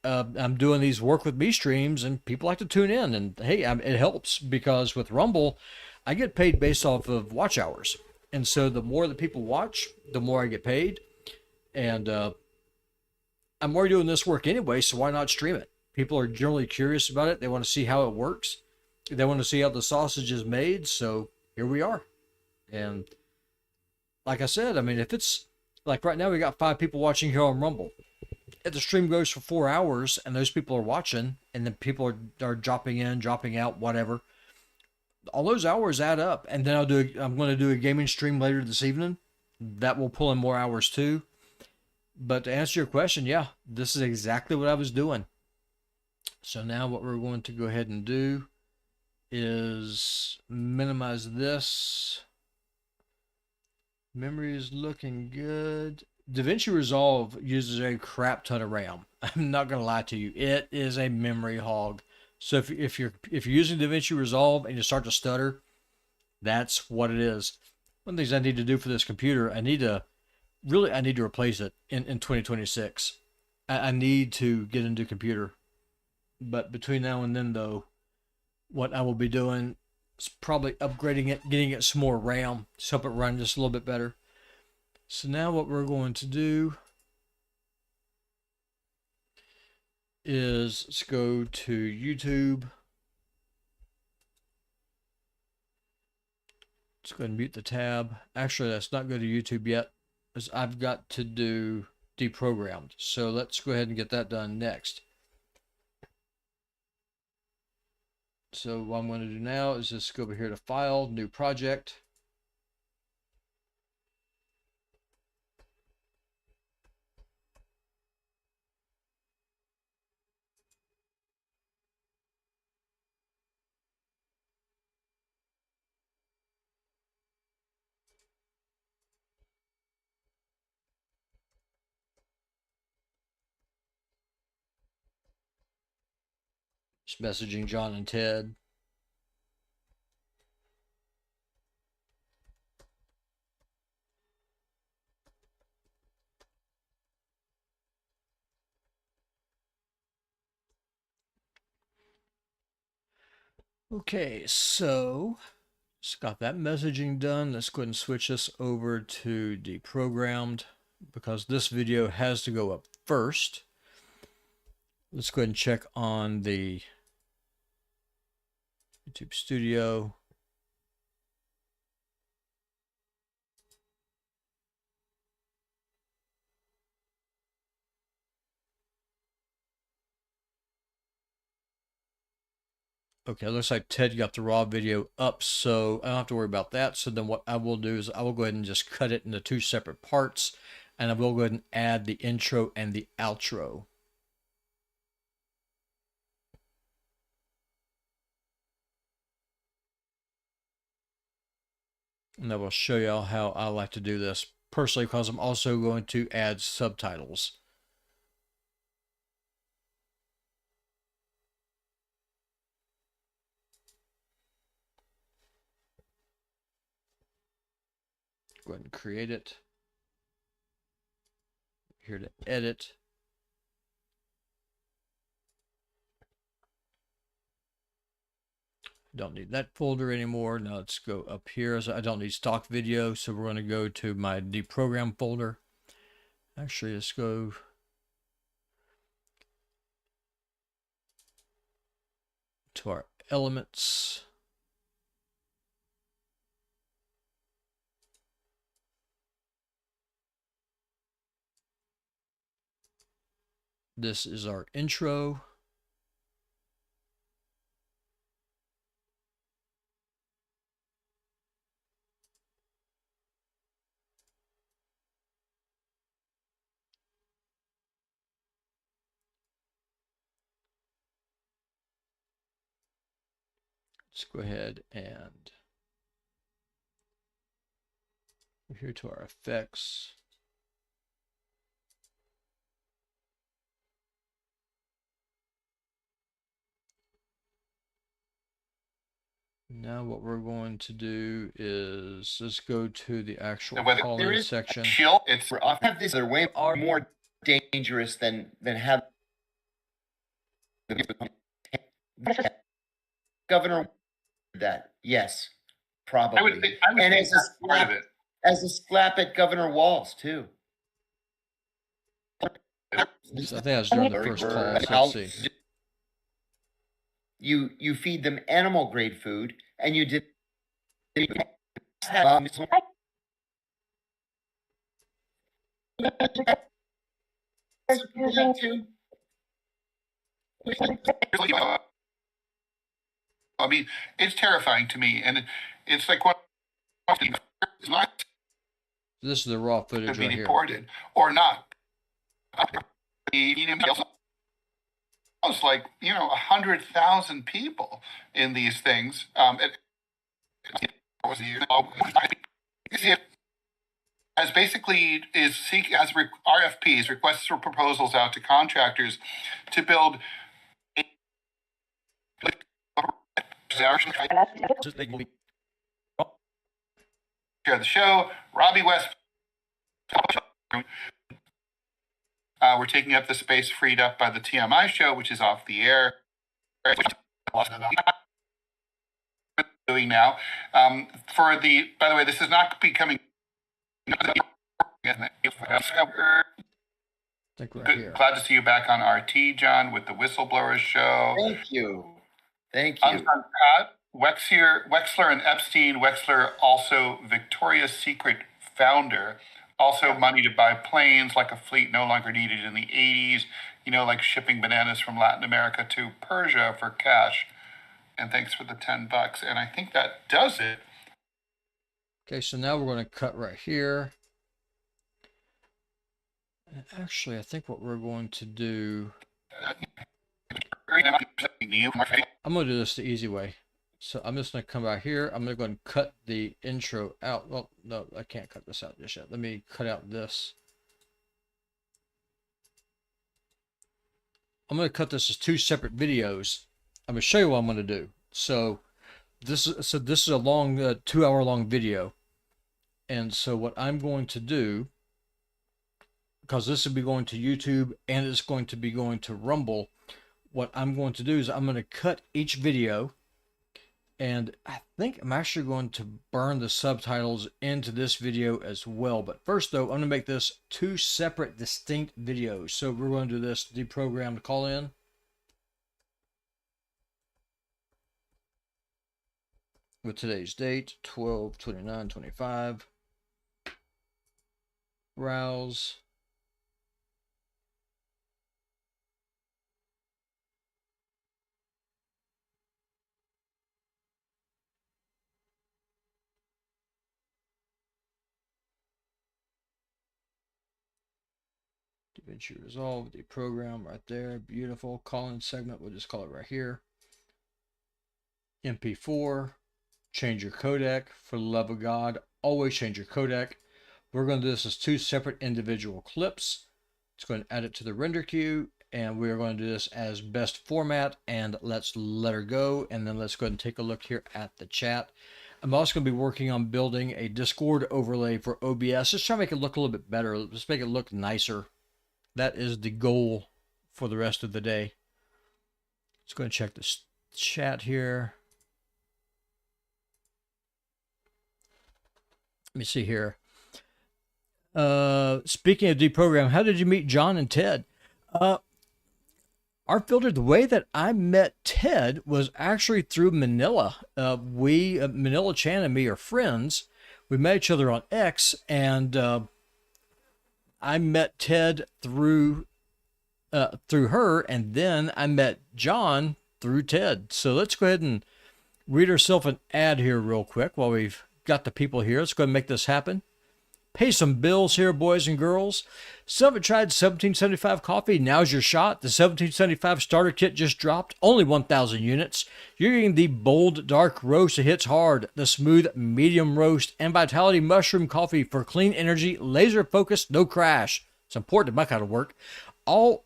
I'm doing these work with me streams, and people like to tune in. And hey, it helps because with Rumble, I get paid based off of watch hours. And so the more that people watch, the more I get paid. And I'm already doing this work anyway, so why not stream it? People are generally curious about it. They want to see how it works. They want to see how the sausage is made. So here we are. And like I said, I mean, if it's like right now, we got 5 people watching here on Rumble. If the stream goes for 4 hours and those people are watching, and then people are dropping in, dropping out, whatever, all those hours add up. And then I'm going to do a gaming stream later this evening. That will pull in more hours too. But to answer your question, yeah, this is exactly what I was doing. So now what we're going to go ahead and do is minimize this. Memory is looking good. DaVinci Resolve uses a crap ton of RAM. I'm not going to lie to you. It is a memory hog. So if you're using DaVinci Resolve and you start to stutter, that's what it is. One of the things I need to do for this computer, I need to replace it in 2026. I need to get a new computer. But between now and then, though, what I will be doing is probably upgrading it, getting it some more RAM to help it run just a little bit better. So now what we're going to do is let's go to YouTube. Let's go ahead and mute the tab. Actually, let's not go to YouTube yet, because I've got to do deprogrammed. So let's go ahead and get that done next. So what I'm going to do now is just go over here to File, New Project. Just messaging John and Ted. Okay, so just got that messaging done. Let's go ahead and switch this over to deprogrammed because this video has to go up first. Let's go ahead and check on the YouTube Studio. Okay, looks like Ted got the raw video up, so I don't have to worry about that. So then what I will do is I will go ahead and just cut it into 2 separate parts, and I will go ahead and add the intro and the outro. And I will show y'all how I like to do this personally, because I'm also going to add subtitles. Go ahead and create it. Here to edit. Don't need that folder anymore. Now let's go up here. So I don't need stock video, so we're going to go to my deprogram folder. Actually, let's go to our elements. This is our intro. Let's go ahead and go here to our effects. Now what we're going to do is let's go to the actual call-in section. It's often have this. They're way more dangerous than have the governor. That yes, probably. I would think as that's part of it. As a slap at Governor Walz too. I think I was doing the first call. So let's see. You feed them animal grade food, and you did. I mean, it's terrifying to me, and it's like what it's not This is the raw to footage be right here. deported or not. Almost like 100,000 people in these things. As basically has RFPs, requests for proposals out to contractors to build share the show. Robbie West. We're taking up the space freed up by the TMI show, which is off the air. Doing now. By the way, this is not becoming. I think we're here. Glad to see you back on RT, John, with the Whistleblowers show. Thank you. I'm Pat Wexler and Epstein. Wexler, also Victoria's Secret founder. Also, money to buy planes, like a fleet no longer needed in the 80s. Like shipping bananas from Latin America to Persia for cash. And thanks for the $10. And I think that does it. Okay, so now we're going to cut right here. And actually, I think what we're going to do, I'm going to do this the easy way. So I'm just going to come out here. I'm going to go and cut the intro out. Well, no, I can't cut this out just yet. Let me cut out this. I'm going to cut this as two separate videos. I'm going to show you what I'm going to do. So this is a long 2-hour-long video. And so what I'm going to do, because this will be going to YouTube and it's going to be going to Rumble, what I'm going to do is I'm going to cut each video, and I think I'm actually going to burn the subtitles into this video as well. But first though, I'm going to make this two separate distinct videos. So we're going to do this deprogrammed call in. With today's date, 12/29/25. Browse. DaVinci Resolve, the program right there. Beautiful. Call-in segment. We'll just call it right here. MP4. Change your codec. For the love of God, always change your codec. We're going to do this as 2 separate individual clips. It's going to add it to the render queue, and we are going to do this as best format, and let's let her go. And then let's go ahead and take a look here at the chat. I'm also going to be working on building a Discord overlay for OBS. Just try to make it look a little bit better. Just make it look nicer. That is the goal for the rest of the day. Let's go and check this chat here. Let me see here. Speaking of deprogram, how did you meet John and Ted? Our filter, the way that I met Ted was actually through Manila. Manila Chan and me are friends. We met each other on X, and I met Ted through her, and then I met John through Ted. So let's go ahead and read ourselves an ad here real quick while we've got the people here. Let's go ahead and make this happen. Pay some bills here, boys and girls. Still haven't tried 1775 coffee? Now's your shot. The 1775 starter kit just dropped. Only 1,000 units. You're getting the bold dark roast that hits hard, the smooth medium roast, and vitality mushroom coffee for clean energy, laser focus, no crash. It's important in my kind of work. All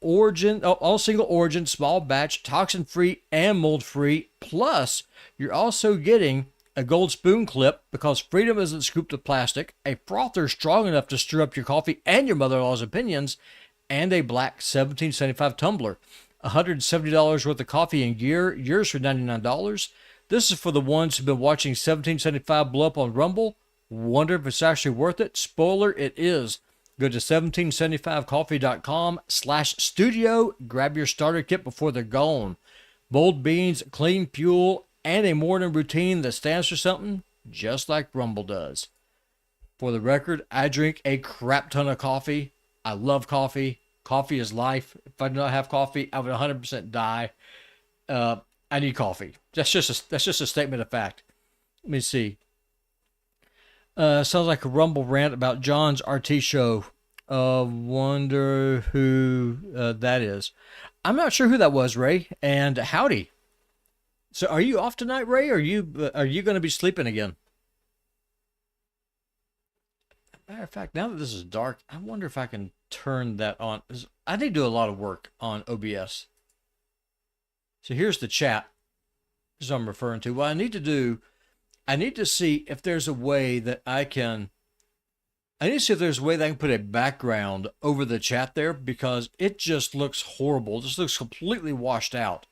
single origin, small batch, toxin free and mold free. Plus, you're also getting a gold spoon clip because freedom isn't scooped with plastic, a frother strong enough to stir up your coffee and your mother-in-law's opinions, and a black 1775 tumbler. $170 worth of coffee and gear, yours for $99. This is for the ones who've been watching 1775 blow up on Rumble. Wonder if it's actually worth it? Spoiler, it is. Go to 1775coffee.com/studio. Grab your starter kit before they're gone. Bold beans, clean fuel, and a morning routine that stands for something just like Rumble does. For the record, I drink a crap ton of coffee. I love coffee. Coffee is life. If I do not have coffee, I would 100% die. I need coffee. That's just a statement of fact. Let me see. Sounds like a Rumble rant about John's RT show. Wonder who that is. I'm not sure who that was, Ray. And howdy. So are you off tonight, Ray? Or are you going to be sleeping again? Matter of fact, now that this is dark, I wonder if I can turn that on. I need to do a lot of work on OBS. So here's the chat. This is what I'm referring to. What I need to do, I need to see if there's a way that I can put a background over the chat there, because it just looks horrible. It just looks completely washed out.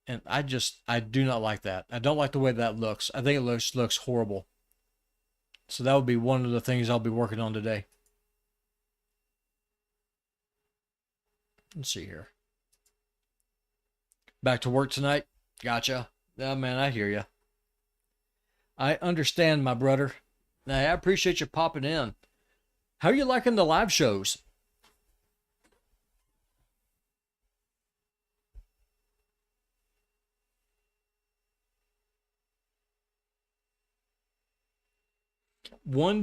And I do not like that. I don't like the way that looks. I think it looks horrible. So that would be one of the things I'll be working on today. Let's see here. Back to work tonight? Gotcha. Oh, man, I hear you. I understand, my brother. I appreciate you popping in. How are you liking the live shows? One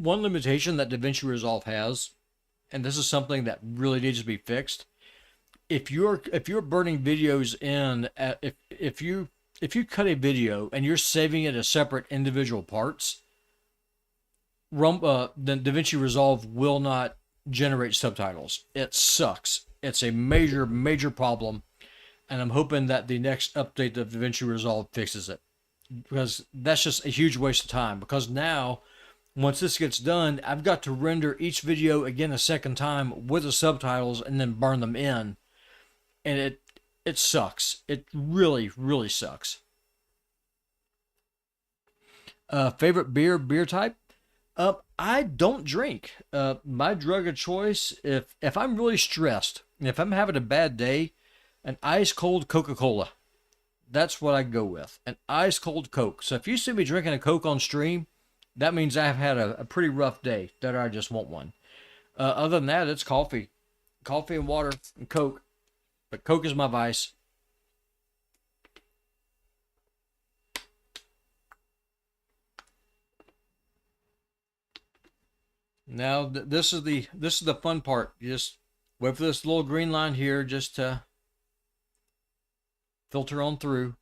limitation that DaVinci Resolve has, and this is something that really needs to be fixed. If you're burning videos in, if you cut a video and you're saving it as separate individual parts, then DaVinci Resolve will not generate subtitles. It sucks. It's a major problem, and I'm hoping that the next update of DaVinci Resolve fixes it, because that's just a huge waste of time. Because now, once this gets done, I've got to render each video again a second time with the subtitles and then burn them in, and it sucks. It really sucks. Favorite beer type? I don't drink. My drug of choice, if I'm really stressed, if I'm having a bad day, an ice cold Coca-Cola. That's what I go with. An ice cold Coke. So if you see me drinking a Coke on stream, that means I've had a pretty rough day, that I just want one. Other than that, it's coffee. Coffee and water and Coke. But Coke is my vice. Now, this is the fun part. You just wait for this little green line here just to filter on through.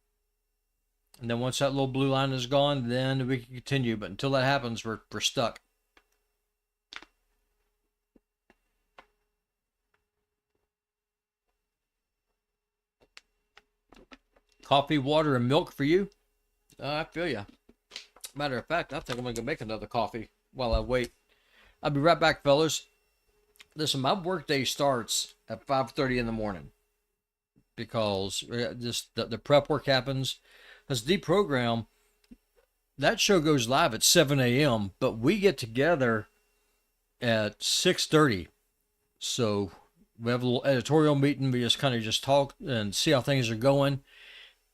And then once that little blue line is gone, then we can continue. But until that happens, we're stuck. Coffee, water, and milk for you? I feel ya. Matter of fact, I think I'm going to go make another coffee while I wait. I'll be right back, fellas. Listen, my workday starts at 5:30 in the morning because just the prep work happens. Because Deprogram, that show goes live at 7 a.m., but we get together at 6:30. So we have a little editorial meeting. We just kind of just talk and see how things are going.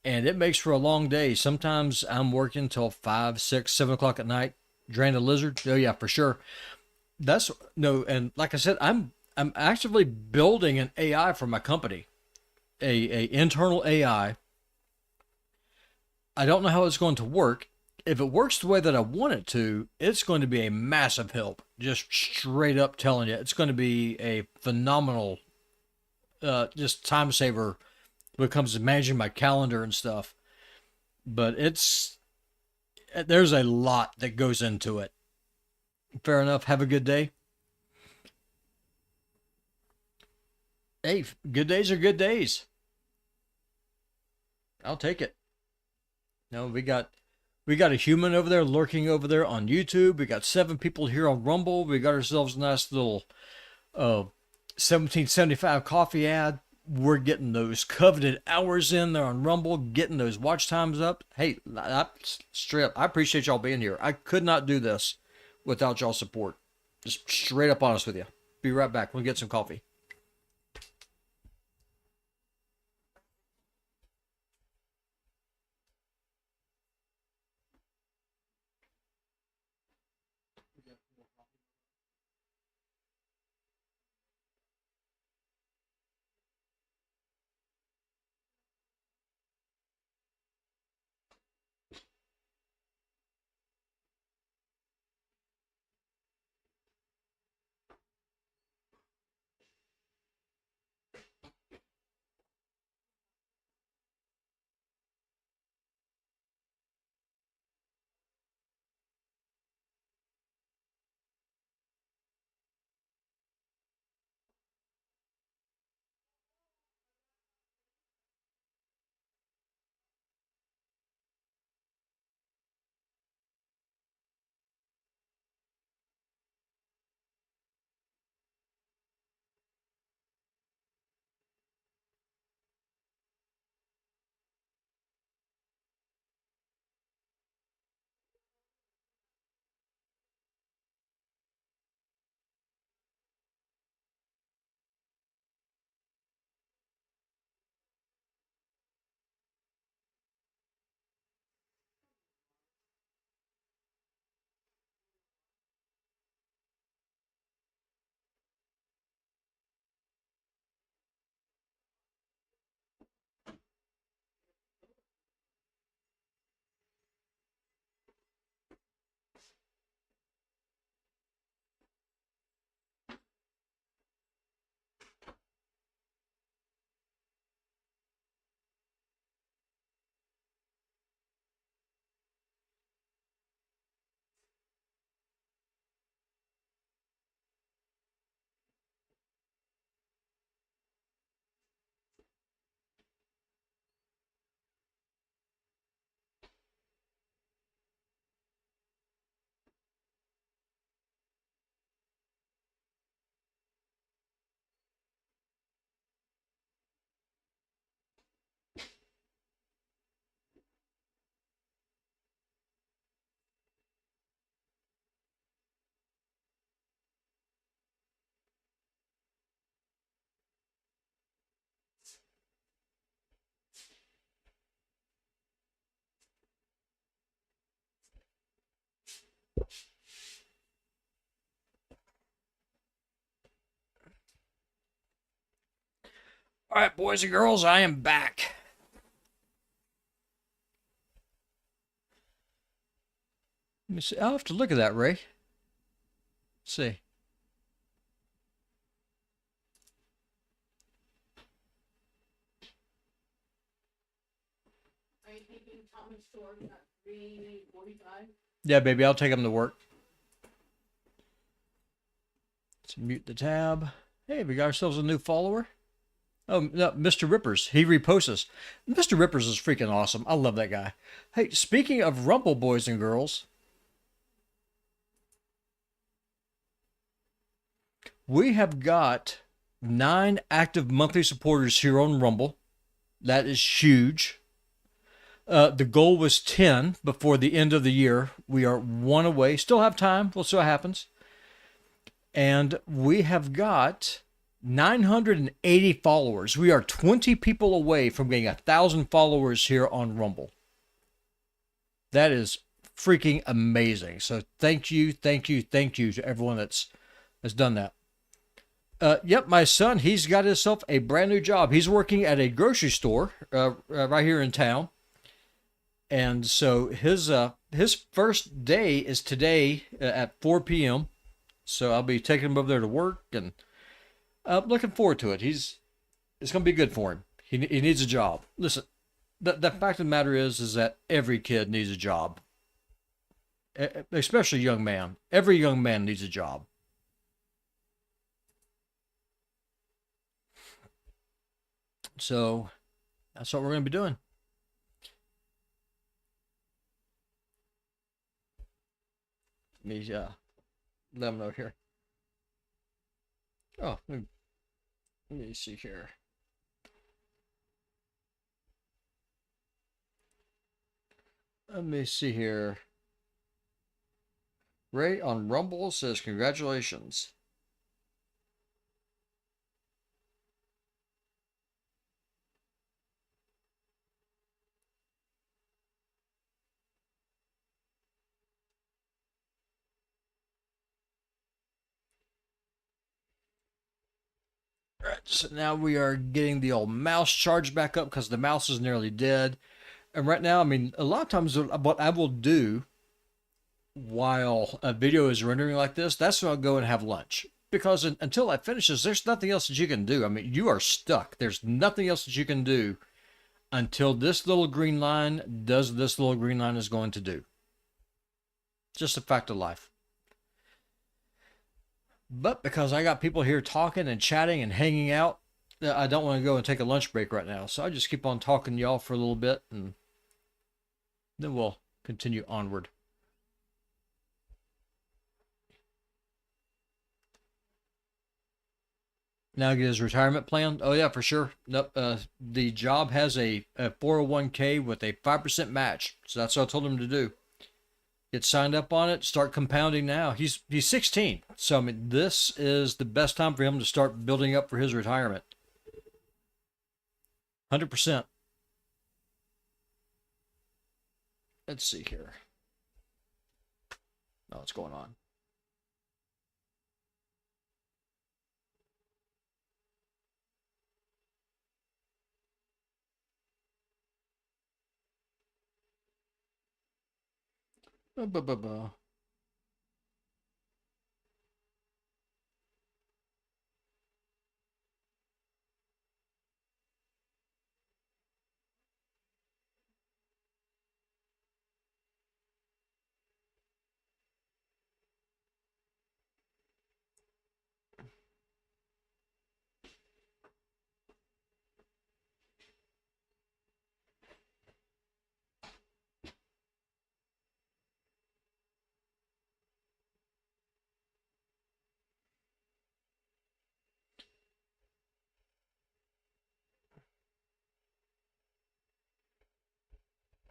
And it makes for a long day. Sometimes I'm working till 5, 6, 7 o'clock at night. Drain a lizard. Oh yeah, for sure. That's no, and like I said, I'm actively building an AI for my company, a internal AI. I don't know how it's going to work. If it works the way that I want it to, it's going to be a massive help. Just straight up telling you, it's going to be a phenomenal, just time saver when it comes to managing my calendar and stuff. But there's a lot that goes into it. Fair enough. Have a good day. Hey, good days are good days. I'll take it. No, we got a human over there lurking over there on YouTube. We got 7 people here on Rumble. We got ourselves a nice little 1775 coffee ad. We're getting those coveted hours in there on Rumble, getting those watch times up. Hey, straight up, I appreciate y'all being here. I could not do this without y'all support. Just straight up honest with you. Be right back. We'll get some coffee. All right, boys and girls, I am back. Let me see. I'll have to look at that, Ray. Let's see. Yeah, baby, I'll take him to work. Let's mute the tab. Hey, we got ourselves a new follower. Oh, no, Mr. Rippers. He reposts us. Mr. Rippers is freaking awesome. I love that guy. Hey, speaking of Rumble, boys and girls, we have got 9 active monthly supporters here on Rumble. That is huge. The goal was 10 before the end of the year. We are 1 away. Still have time. We'll see what happens. And we have got 980 followers. We are 20 people away from getting 1,000 followers here on Rumble. That is freaking amazing. So thank you to everyone that's done that. Yep, my son, he's got himself a brand new job. He's working at a grocery store right here in town. And so his first day is today at 4 p.m. So I'll be taking him over there to work, and I'm looking forward to it. It's going to be good for him. He needs a job. Listen, the fact of the matter is that every kid needs a job, especially a young man. Every young man needs a job. So that's what we're going to be doing. Let me let them know here. Oh, let me see here. Let me see here. Ray on Rumble says congratulations. Alright, so now we are getting the old mouse charged back up because the mouse is nearly dead. And right now, I mean, a lot of times what I will do while a video is rendering like this, that's when I'll go and have lunch. Because until that finishes, there's nothing else that you can do. I mean, you are stuck. There's nothing else that you can do until this little green line does this little green line is going to do. Just a fact of life. But because I got people here talking and chatting and hanging out, I don't want to go and take a lunch break right now. So I just keep on talking to y'all for a little bit, and then we'll continue onward. Now get his retirement plan. Oh yeah, for sure. Nope. The job has a 401k with a 5% match. So that's what I told him to do. Get signed up on it. Start compounding now. He's 16. So I mean, this is the best time for him to start building up for his retirement. 100%. Let's see here. Oh, what's going on?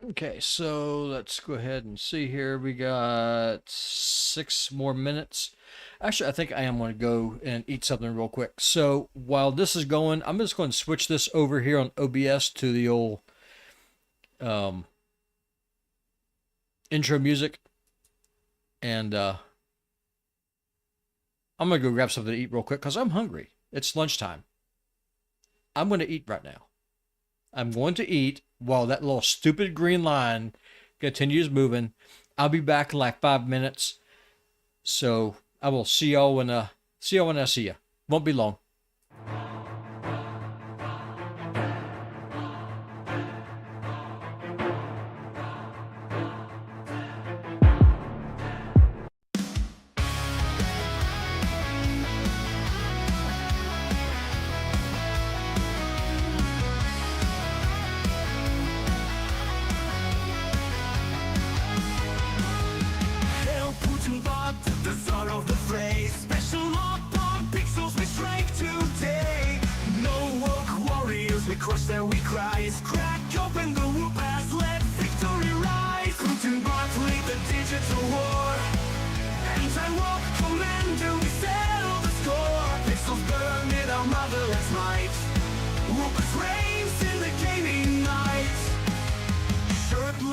Okay, so let's go ahead and see here. We got 6 more minutes. Actually, I think I am going to go and eat something real quick. So while this is going, I'm just going to switch this over here on OBS to the old intro music. And I'm going to go grab something to eat real quick because I'm hungry. It's lunchtime. I'm going to eat right now. I'm going to eat while that little stupid green line continues moving. I'll be back in like 5 minutes. So I will see y'all when I see you. Won't be long.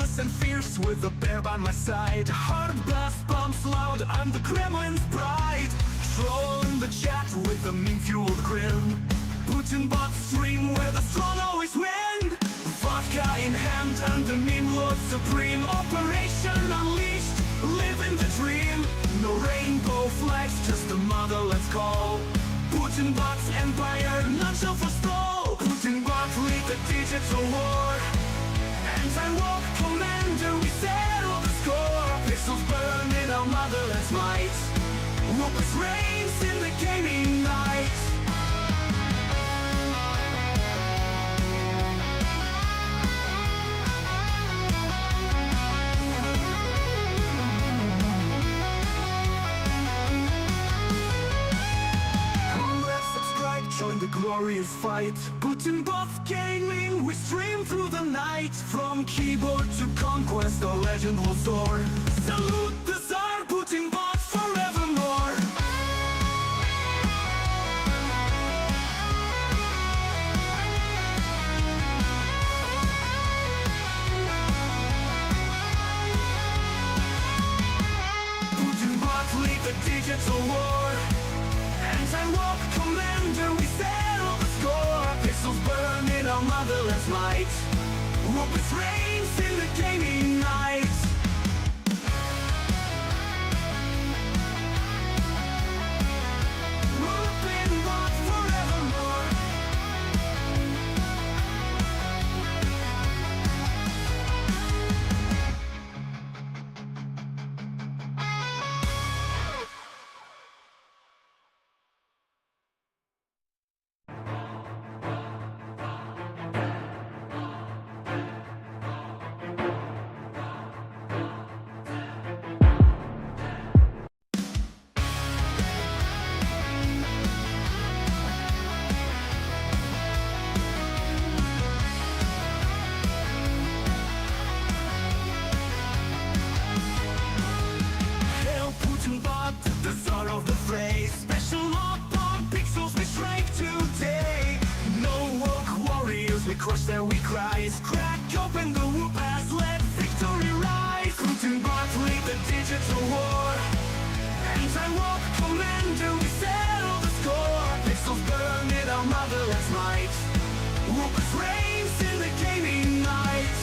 Shirtless and fierce with a bear by my side. Hard blast bumps loud, I'm the Kremlin's pride. Troll in the chat with a mean-fueled grin. Putin bot stream where the strong always win. Vodka in hand and the meme lord supreme. Operation unleashed, living the dream. No rainbow flags, just a motherland's call. Putin bot's empire, none shall forestall. Putin bot lead the digital war. Anti-woke commander, we settle the score. Pixels burn in our motherland's might. Rupert reigns in the gaming night. Join the glorious fight. Putin bots gaming, we stream through the night. From keyboard to conquest, our legend will soar. Salute the Tsar, Putin bot forevermore. Putin bot lead the digital war. Anti-woke commander, we settle the score. Pixels burn in our motherland's might. Rupert reigns in the gaming night. Rupert bot forevermore. Hail Putin bot, the Tsar of the fray. Special up on pixels we strike today. No woke warriors, we crush their weak cries. Crack open the whoop as let victory rise. Putin bot lead the digital war. Anti-woke commander, we settle the score. Pixels burn in our motherland's might. Rupert reigns in the gaming night.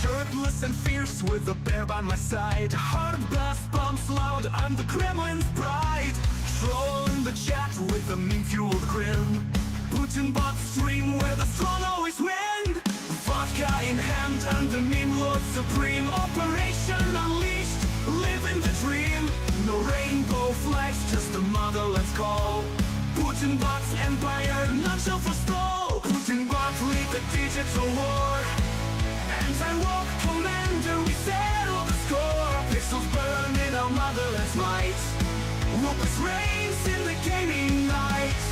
Shirtless and fierce with a bear by my side. Hard blast bumps loud, I'm the Kremlin's pride. Troll in the chat with a mean-fueled grin. Putin bot stream where the strong always win. Vodka in hand and the meme lord supreme. Operation unleashed, living the dream. No rainbow flags, just a motherland's call. Putin bot's empire, none shall forestall. Putin bot lead the digital war. Anti-woke commander, we settle the score. Pixels burn in our motherland's might. Rupert reigns in the gaming night.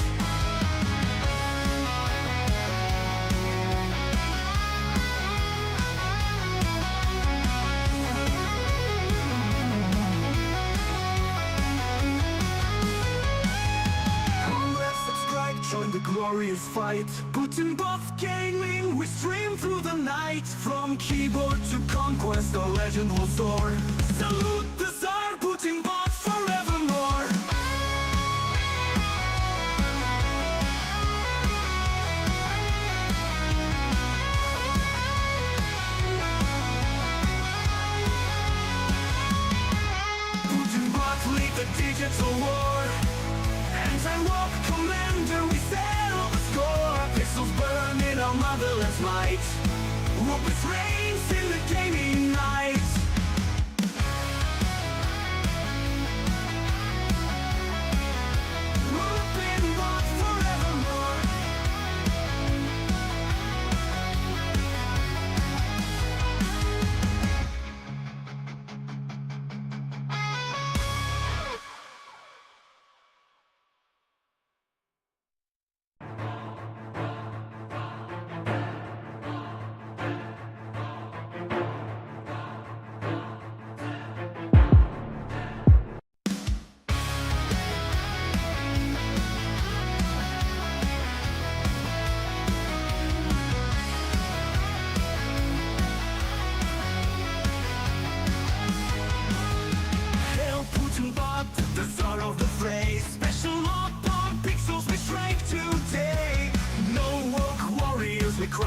Let's subscribe, join the glorious fight. Putin bots gaming, we stream through the night. From keyboard to conquest, our legend will soar. Salute the Tsar, Putin bot forevermore. Putin bot lead the digital war. Anti-woke commander, we settle the score. Pixels burn in our motherland's might. Rupert reigns in the gaming night. Rupert bot forevermore.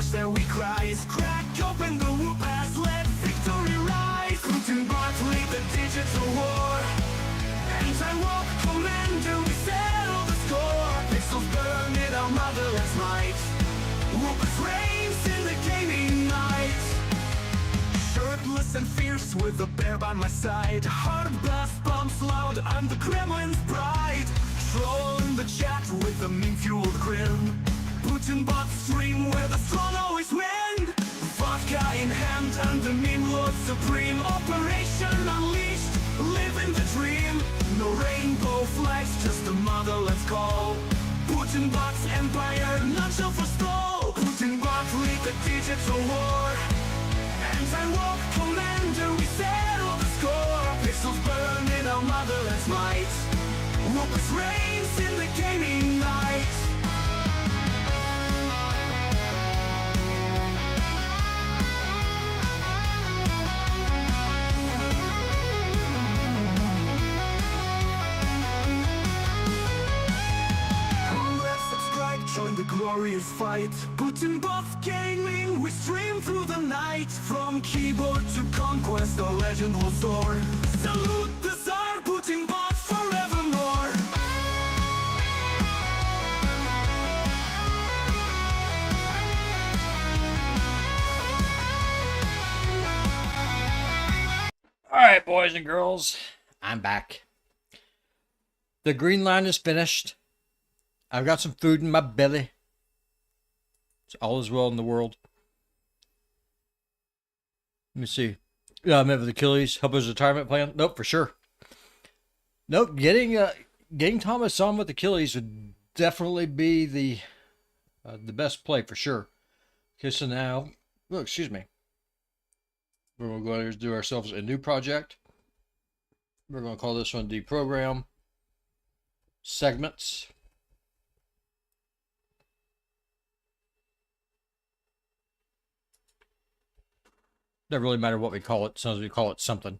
watch their weak cries. Crack open the whoop as let victory rise. Putin brought lead the digital war. Anti-warp commander, we settle the score. Pixels burn in our motherland's might. Whoopers reigns in the gaming night. Shirtless and fierce with a bear by my side. Hard blast bumps loud, I'm the Kremlin's pride. Troll in the chat with a meme-fueled grin. Putin bot stream where the strong always win. Vodka in hand and the meme lord supreme. Operation unleashed, living the dream. No rainbow flags, just the motherland's call. Putin bot's empire, none shall forestall. Putin bot lead the digital war. Anti-warp commander, we settle the score. Pixels burn in our motherland's might. Whoopers reigns in the gaming night. Join the glorious fight. Putin bots gaming, we stream through the night. From keyboard to conquest, our legend will soar. Salute the Tsar, Putin bots forevermore. Alright, boys and girls, I'm back. The green line is finished. I've got some food in my belly. It's all is well in the world. Let me see. Yeah, I met with Achilles. Help his retirement plan. Nope, for sure. Nope, getting Thomas on with Achilles would definitely be the best play for sure. Okay, so now, oh, excuse me. We're going to go ahead and do ourselves a new project. We're going to call this one Deprogram Segments. Doesn't really matter what we call it, as long as we call it something.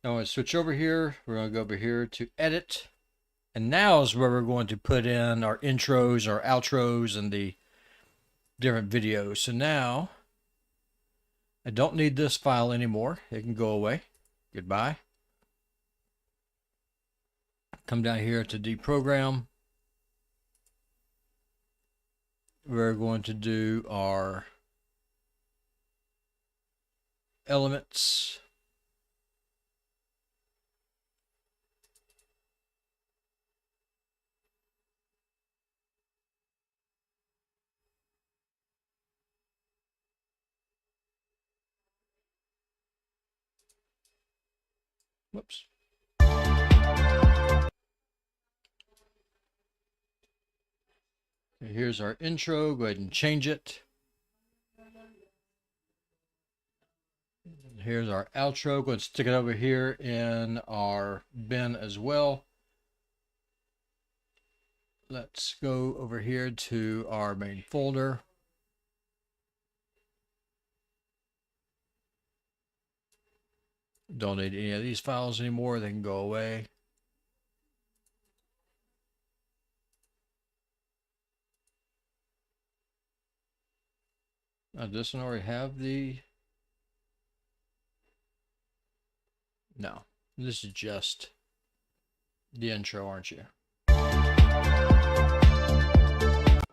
Now I'm going to switch over here. We're going to go over here to edit. And now is where we're going to put in our intros, our outros, and the different videos. So now, I don't need this file anymore. It can go away. Goodbye. Come down here to Deprogram. We're going to do our elements. Whoops. Okay, here's our intro. Go ahead and change it. Here's our outro. Go ahead and stick it over here in our bin as well. Let's go over here to our main folder. Don't need any of these files anymore. They can go away. Now, does this one already have the... No, this is just the intro, aren't you?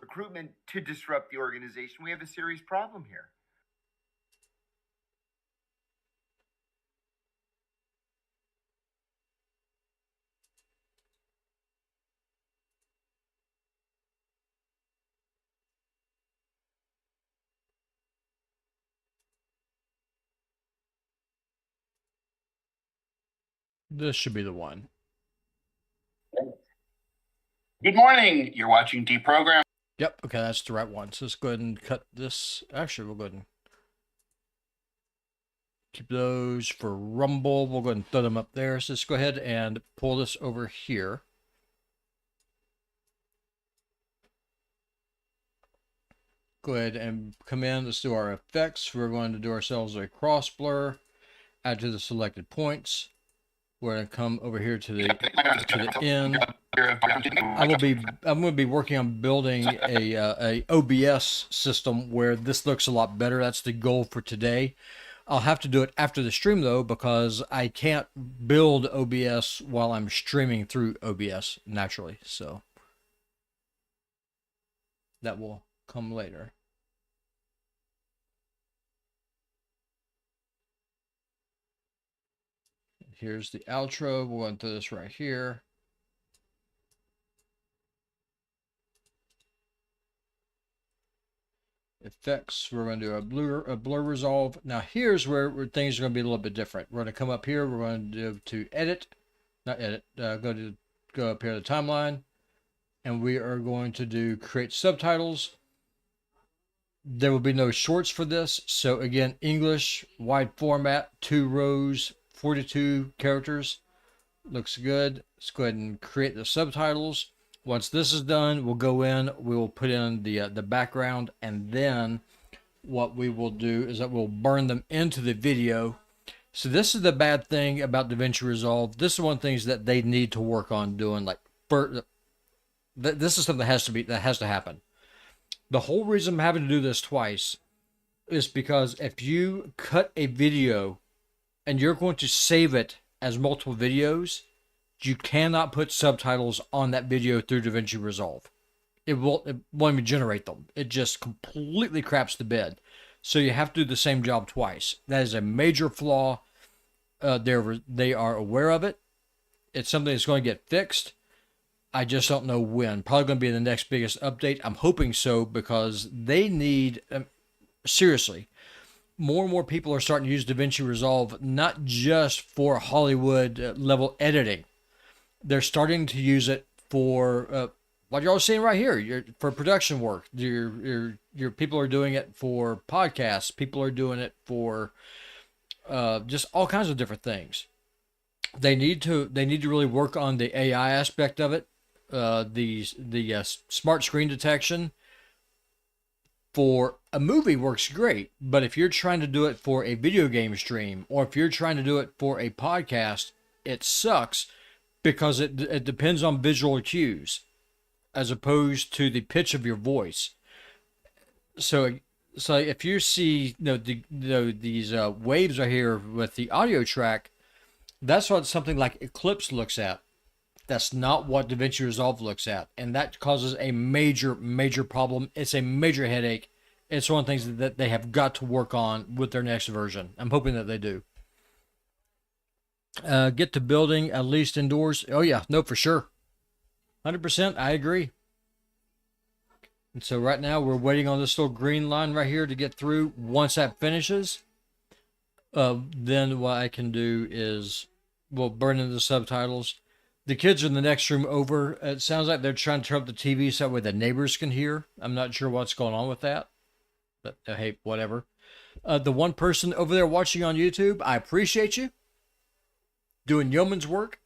Recruitment to disrupt the organization. We have a serious problem here. This should be the one. Good morning. You're watching Deprogram. Yep, okay, that's the right one. So let's go ahead and cut this. Actually, we'll go ahead and keep those for Rumble. We'll go ahead and throw them up there. So let's go ahead and pull this over here. Go ahead and come in. Let's do our effects. We're going to do ourselves a cross blur. Add to the selected points. We're going to come over here to the end. I'm going to be working on building a OBS system where this looks a lot better. That's the goal for today. I'll have to do it after the stream though, because I can't build OBS while I'm streaming through OBS naturally. So that will come later. Here's the outro. We'll go through this right here. Effects, we're going to do a blur resolve. Now here's where things are going to be a little bit different. We're going to come up here, we're going to do to edit, not edit, go up here to the timeline, and we are going to do create subtitles. There will be no shorts for this, so again, English, wide format, 2 rows, 42 characters. Looks good. Let's go ahead and create the subtitles. Once this is done, we'll go in, we will put in the background, and then what we will do is that we'll burn them into the video. So this is the bad thing about DaVinci Resolve. This is one of the things that they need to work on doing. Like, this is something that has to happen. The whole reason I'm having to do this twice is because if you cut a video and you're going to save it as multiple videos, you cannot put subtitles on that video through DaVinci Resolve. It won't even generate them. It just completely craps the bed. So you have to do the same job twice. That is a major flaw. They are aware of it. It's something that's going to get fixed. I just don't know when. Probably going to be the next biggest update. I'm hoping so, because they need, seriously, more and more people are starting to use DaVinci Resolve, not just for Hollywood level editing. They're starting to use it for what you're all seeing right here. For production work. Your people are doing it for podcasts. People are doing it for just all kinds of different things. They need to really work on the AI aspect of it. The smart screen detection for a movie works great, but if you're trying to do it for a video game stream, or if you're trying to do it for a podcast, it sucks, because it depends on visual cues as opposed to the pitch of your voice. So if you see these waves right here with the audio track, that's what something like Eclipse looks at. That's not what DaVinci Resolve looks at, and that causes a major problem. It's a major headache. It's one of the things that they have got to work on with their next version. I'm hoping that they do. Get to building, at least indoors. Oh yeah, no, for sure. 100%, I agree. And so right now we're waiting on this little green line right here to get through. Once that finishes, then what I can do is we'll burn in the subtitles. The kids are in the next room over. It sounds like they're trying to turn up the TV so that way the neighbors can hear. I'm not sure what's going on with that, but hey, whatever. The one person over there watching on YouTube, I appreciate you. Doing yeoman's work.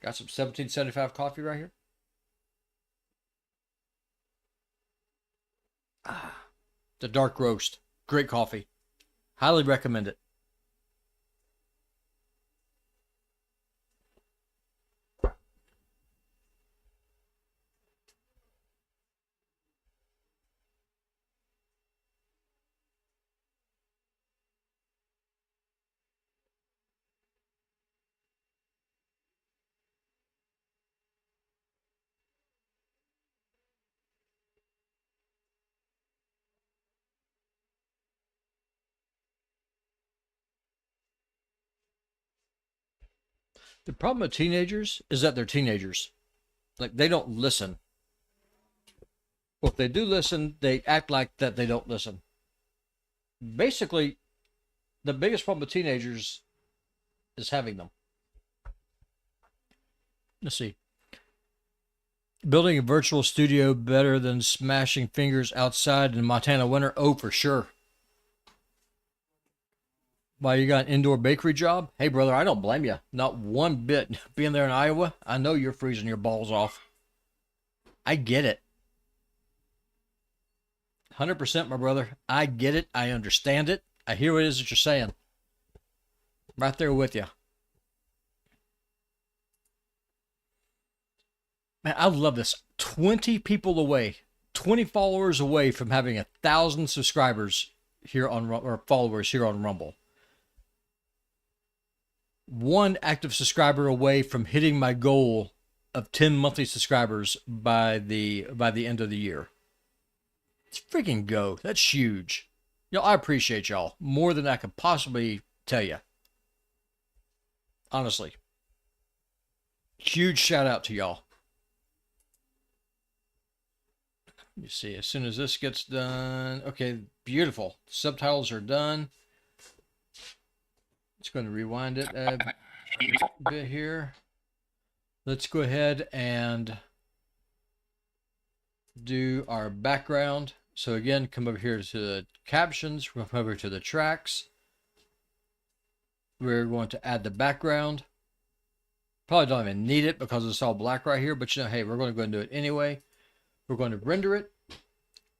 Got some 1775 coffee right here. The dark roast. Great coffee. Highly recommend it. The problem with teenagers is that they're teenagers. Like, they don't listen. Or if they do listen, they act like that they don't listen. Basically, the biggest problem with teenagers is having them. Let's see. Building a virtual studio better than smashing fingers outside in Montana winter? Oh, for sure. Why, you got an indoor bakery job? Hey, brother, I don't blame you. Not one bit. Being there in Iowa, I know you're freezing your balls off. I get it. 100%, my brother. I get it. I understand it. I hear what it is that you're saying. Right there with you. Man, I love this. 20 people away, 20 followers away from having 1,000 subscribers here on, or followers here on Rumble. One active subscriber away from hitting my goal of 10 monthly subscribers by the end of the year. Let's freaking go. That's huge. Y'all, I appreciate y'all more than I could possibly tell you. Honestly. Huge shout out to y'all. You see, as soon as this gets done, okay, beautiful. Subtitles are done. It's going to rewind it a bit here. Let's go ahead and do our background. So again, come over here to the captions, come over to the tracks. We're going to add the background. Probably don't even need it because it's all black right here, but you know, hey, we're going to go and do it anyway. We're going to render it.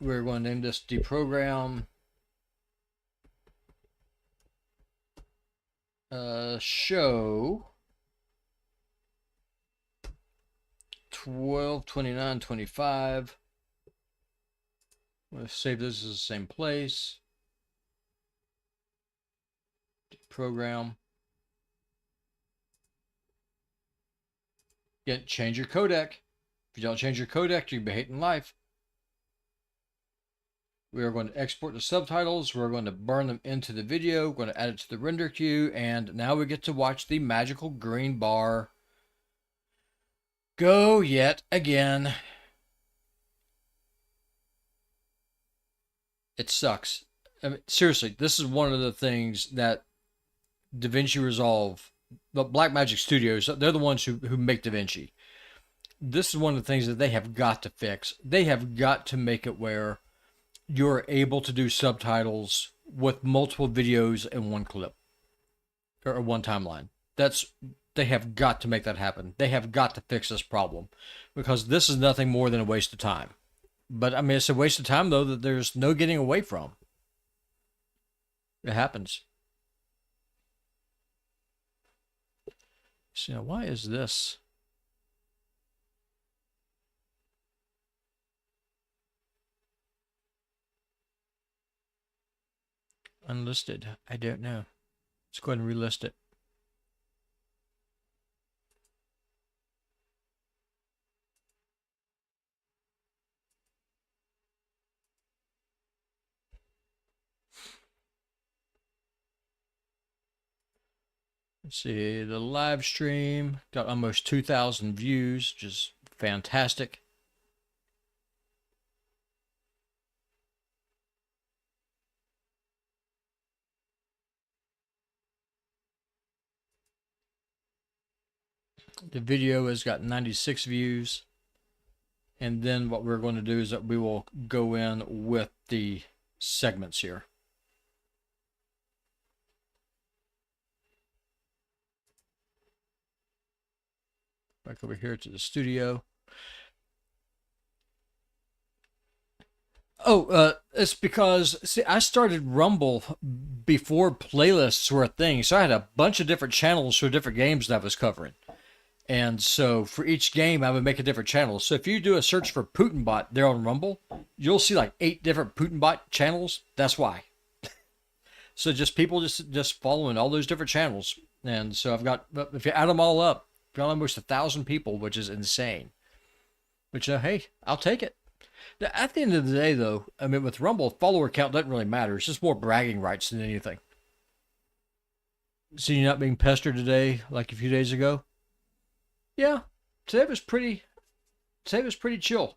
We're going to name this deprogram show 12/29/25. I'm going to save this as the same place. Deprogram. Again, change your codec. If you don't change your codec, you'll be hating life. We are going to export the subtitles. We're going to burn them into the video. We're going to add it to the render queue. And now we get to watch the magical green bar go yet again. It sucks. I mean, seriously, this is one of the things that DaVinci Resolve, the Blackmagic Studios, they're the ones who make DaVinci. This is one of the things that they have got to fix. They have got to make it where you're able to do subtitles with multiple videos in one clip or one timeline. They have got to make that happen. They have got to fix this problem because this is nothing more than a waste of time. But I mean, it's a waste of time though that there's no getting away from. It happens. So why is this? Unlisted. I don't know. Let's go ahead and relist it. Let's see, the live stream got almost 2,000 views, which is fantastic. The video has got 96 views. And then what we're going to do is that we will go in with the segments here. Back over here to the studio. Oh, it's because, see, I started Rumble before playlists were a thing. So I had a bunch of different channels for different games that I was covering. And so for each game, I would make a different channel. So if you do a search for PutinBot there on Rumble, you'll see like 8 different PutinBot channels. That's why. So just people just following all those different channels. And so I've got, if you add them all up, I've got almost 1,000 people, which is insane. But hey, I'll take it. Now, at the end of the day, though, I mean, with Rumble, follower count doesn't really matter. It's just more bragging rights than anything. So you're not being pestered today like a few days ago? Yeah, today was pretty chill.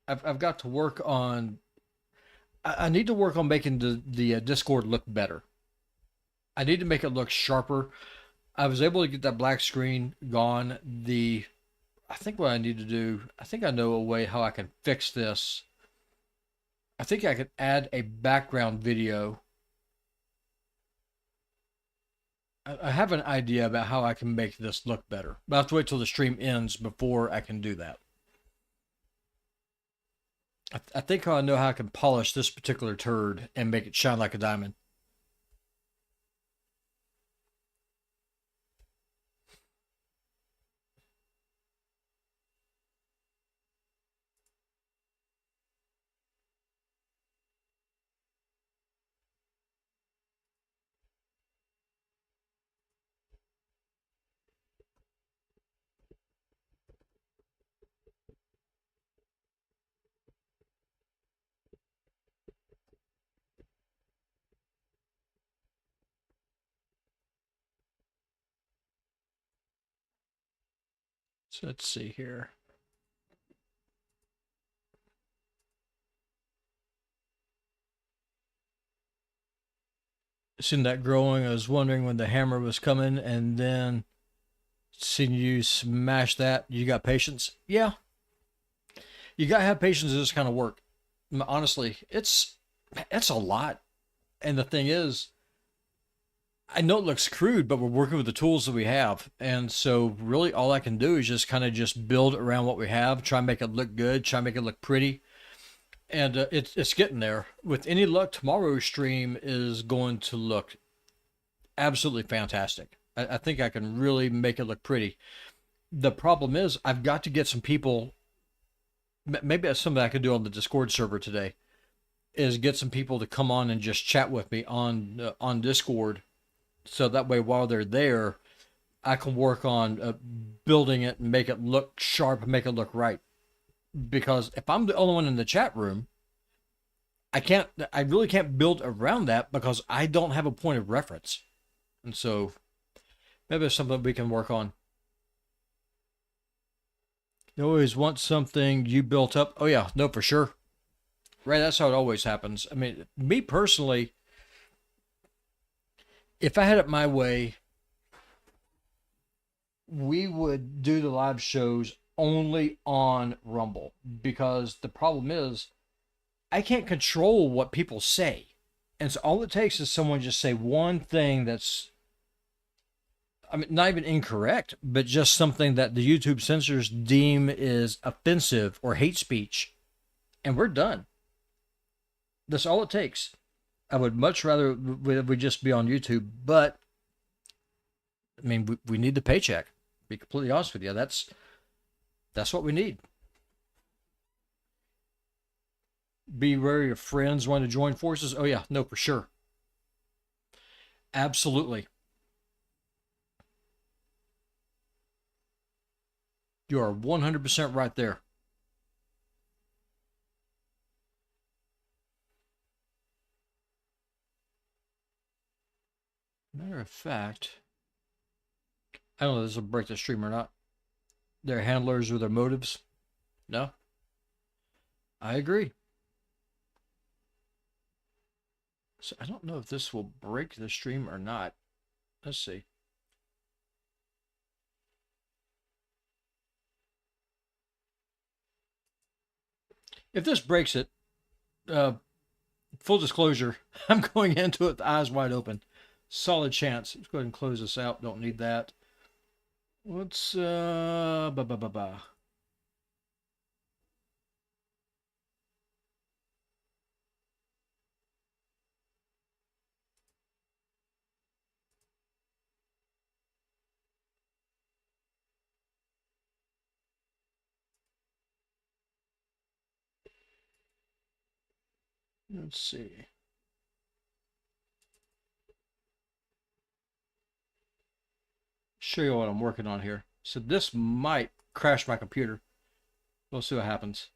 I've got to work on, I need to work on making the Discord look better. I need to make it look sharper. I was able to get that black screen gone. I think what I need to do, I think I know a way how I can fix this. I think I could add a background video. I have an idea about how I can make this look better. But I have to wait till the stream ends before I can do that. I think I know how I can polish this particular turd and make it shine like a diamond. So let's see here. Seen that growing. I was wondering when the hammer was coming, and then seeing you smash that. You got patience? Yeah, you gotta have patience in this kind of work. Honestly, it's a lot. And the thing is, I know it looks crude, but we're working with the tools that we have, and so really all I can do is just kind of just build around what we have, try and make it look good, try and make it look pretty, and it's getting there. With any luck, tomorrow's stream is going to look absolutely fantastic. I think I can really make it look pretty. The problem is I've got to get some people. Maybe that's something I could do on the Discord server today. Is get some people to come on and just chat with me on Discord, so that way while they're there, I can work on building it and make it look sharp and make it look right. Because if I'm the only one in the chat room, I really can't build around that because I don't have a point of reference. And so maybe it's something we can work on. You always want something you built up. Oh yeah, no, for sure. Right, that's how it always happens. I mean, me personally, if I had it my way, we would do the live shows only on Rumble, because the problem is I can't control what people say. And so all it takes is someone just say one thing that's, I mean, not even incorrect, but just something that the YouTube censors deem is offensive or hate speech, and we're done. That's all it takes. I would much rather we just be on YouTube, but I mean, we need the paycheck. To be completely honest with you, that's what we need. Be wary of friends wanting to join forces. Oh yeah, no, for sure. Absolutely. You are 100% right there. Matter of fact, I don't know if this will break the stream or not. Their handlers or their motives. No? I agree. So I don't know if this will break the stream or not. Let's see. If this breaks it, full disclosure, I'm going into it with eyes wide open. Solid chance. Let's go ahead and close this out. Don't need that. Let's let's see. Show you what I'm working on here. So this might crash my computer. We'll see what happens.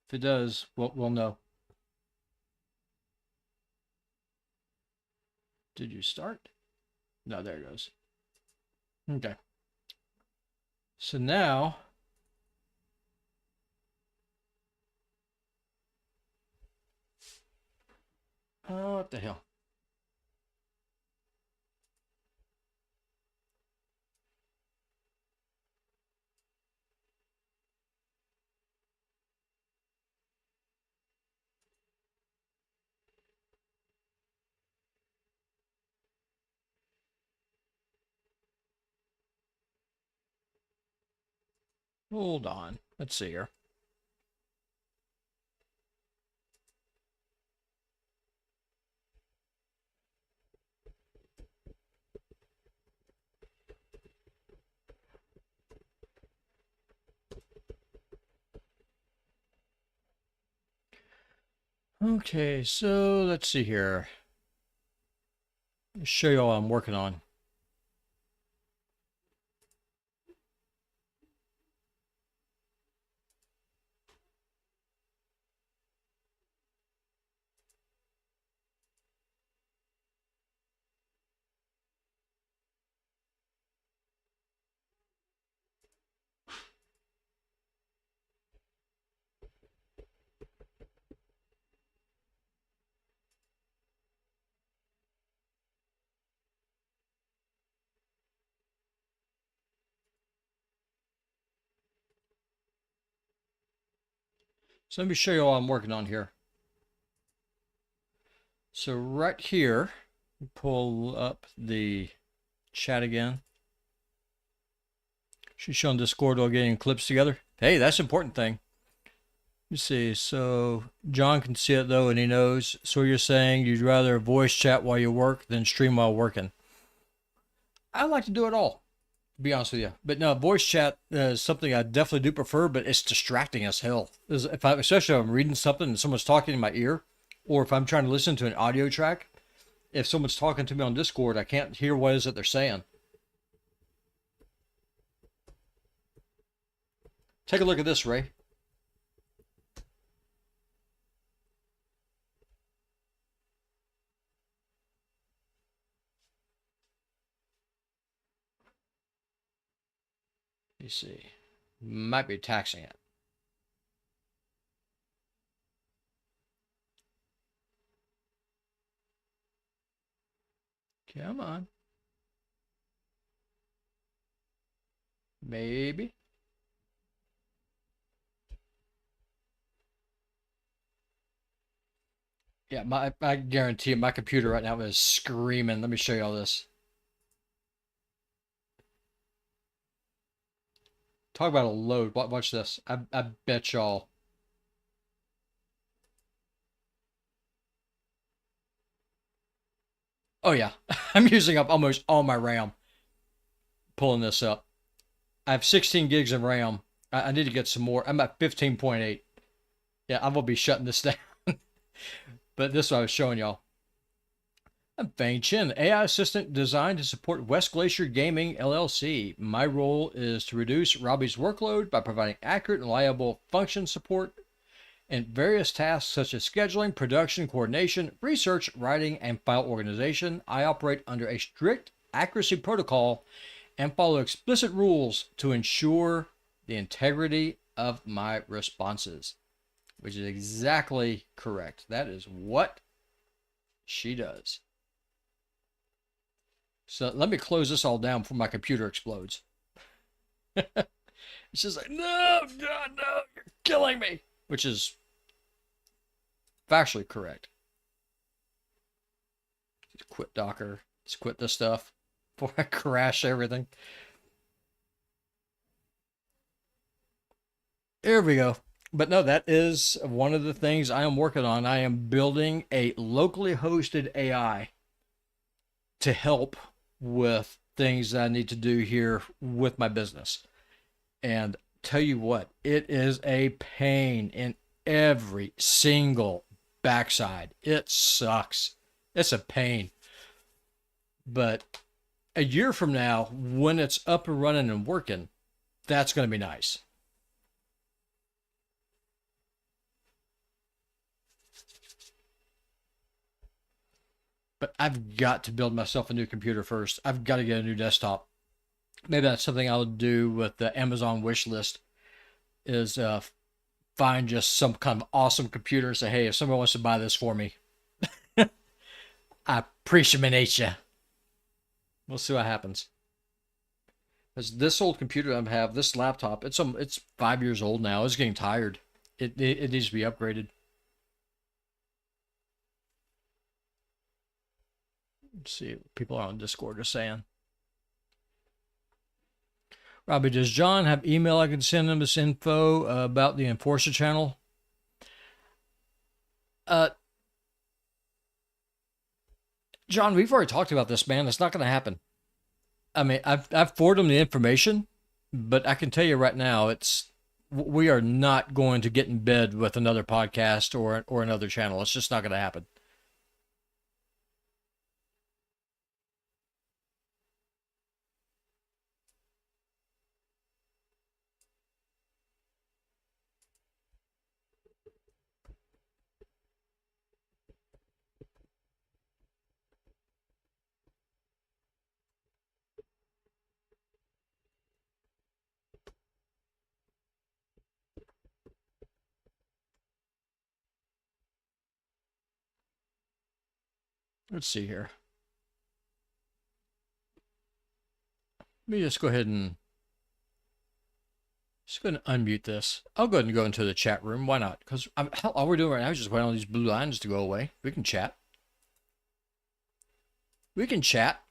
If it does, we'll know. Did you start? No, there it goes. Okay. So now, what the hell? Hold on. Let's see here. Okay, so let's see here. Show you all I'm working on. So let me show you what I'm working on here. So right here, pull up the chat again. She's showing Discord while getting clips together. Hey, that's an important thing. Let me see. So John can see it though, and he knows. So you're saying you'd rather voice chat while you work than stream while working? I like to do it all, to be honest with you. But no, voice chat is something I definitely do prefer, but it's distracting as hell. Especially if I'm reading something and someone's talking in my ear, or if I'm trying to listen to an audio track. If someone's talking to me on Discord, I can't hear what it is that they're saying. Take a look at this, Ray. You see, might be taxing it. Come on. Maybe. Yeah, I guarantee you, my computer right now is screaming. Let me show you all this. Talk about a load. Watch this. I bet y'all. Oh yeah, I'm using up almost all my RAM pulling this up. I have 16 gigs of RAM. I need to get some more. I'm at 15.8. Yeah, I'm gonna be shutting this down. But this is what I was showing y'all. I'm Fang Chen, AI assistant designed to support West Glacier Gaming LLC. My role is to reduce Robbie's workload by providing accurate and reliable function support in various tasks such as scheduling, production, coordination, research, writing, and file organization. I operate under a strict accuracy protocol and follow explicit rules to ensure the integrity of my responses, which is exactly correct. That is what she does. So let me close this all down before my computer explodes. It's just like, no, God, no, you're killing me, which is factually correct. Just quit Docker. Let's quit this stuff before I crash everything. There we go. But no, that is one of the things I am working on. I am building a locally hosted AI to help with things that I need to do here with my business. And tell you what, it is a pain in every single backside. It sucks. It's a pain. But a year from now, when it's up and running and working, that's going to be nice. But I've got to build myself a new computer first. I've got to get a new desktop. Maybe that's something I'll do with the Amazon wish list, is find just some kind of awesome computer and say, hey, if somebody wants to buy this for me, I appreciate you. We'll see what happens. Because this old computer I have, this laptop, it's 5 years old now. It's getting tired. It needs to be upgraded. Let's see what people on Discord are saying. Robbie, does John have email I can send him this info about the Enforcer channel? John, we've already talked about this, man. It's not going to happen. I mean, I've forwarded him the information, but I can tell you right now, we are not going to get in bed with another podcast or another channel. It's just not going to happen. Let's see here. Let me just go ahead and Just going to unmute this. I'll go ahead and go into the chat room. Why not? Because all we're doing right now is just waiting on these blue lines to go away. We can chat. We can chat.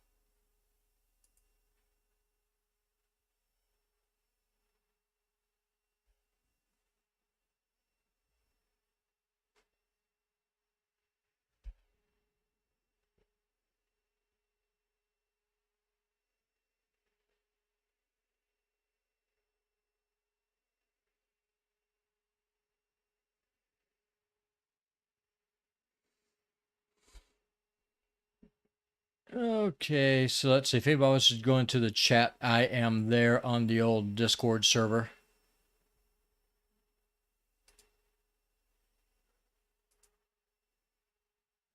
Okay, so let's see. If anybody wants to go into the chat, I am there on the old Discord server.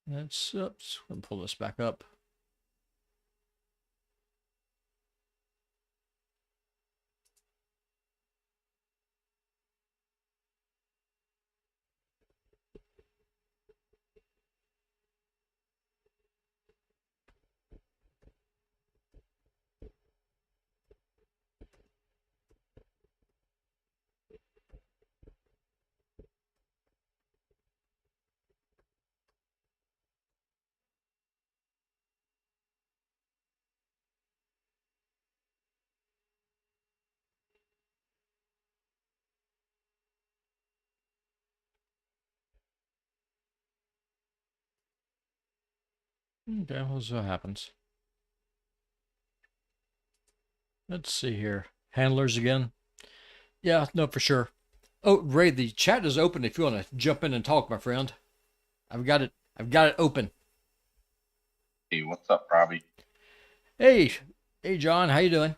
Let's oops, I'm gonna pull this back up. Okay, we'll see what happens. Let's see here. Handlers again. Yeah, no, for sure. Oh, Ray, the chat is open if you want to jump in and talk, my friend. I've got it open. Hey, what's up, Robbie? Hey, John, how you doing?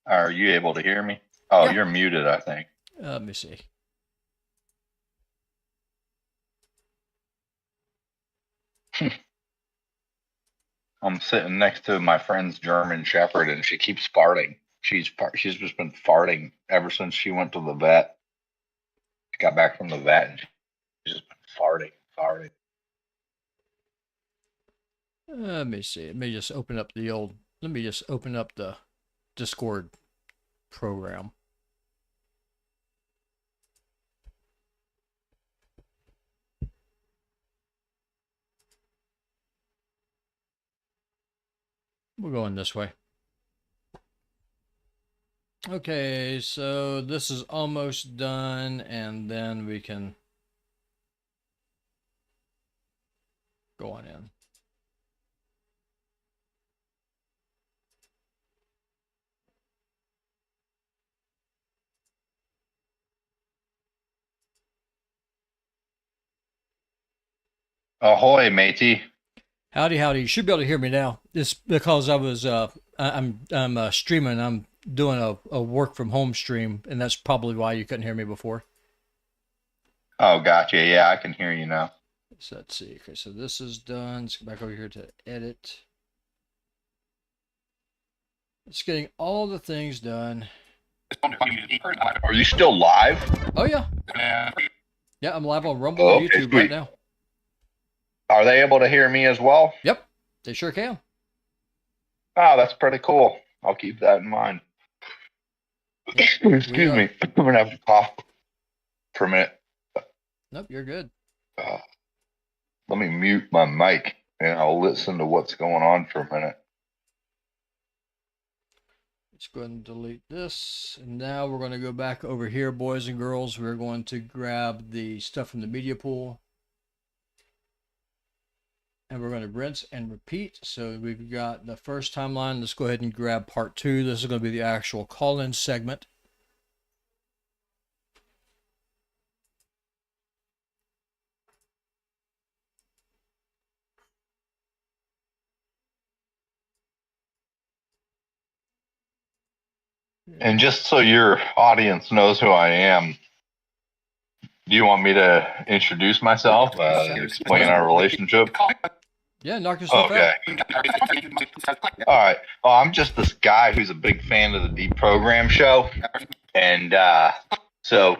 Are you able to hear me? Oh, Yeah. you're muted, I think. Let me see. I'm sitting next to my friend's German Shepherd, and she keeps farting. She's just been farting ever since she went to the vet. She got back from the vet, and she's just been farting. Let me see. Let me just open up the Discord program. We're going this way. Okay, so this is almost done, and then we can go on in. Ahoy, matey. Howdy, howdy. You should be able to hear me now. It's because I was I'm streaming. I'm doing a work from home stream, and that's probably why you couldn't hear me before. Oh, gotcha. Yeah, I can hear you now. So let's see. Okay, so this is done. Let's go back over here to edit. It's getting all the things done. Are you still live? Oh yeah, yeah. I'm live on Rumble Oh, and okay, YouTube right sweet. now. Are they able to hear me as well? Yep, they sure can. Oh, that's pretty cool. I'll keep that in mind. Excuse me. I'm going to have to cough for a minute. Nope, you're good. Let me mute my mic and I'll listen to what's going on for a minute. Let's go ahead and delete this. And now we're going to go back over here, boys and girls. We're going to grab the stuff from the media pool. And we're going to rinse and repeat. So we've got the first timeline. Let's go ahead and grab part 2. This is going to be the actual call-in segment. And just so your audience knows who I am, do you want me to introduce myself, explain our relationship? Yeah, knock yourself Okay. out. All right. Well, I'm just this guy who's a big fan of the Deprogram show. And so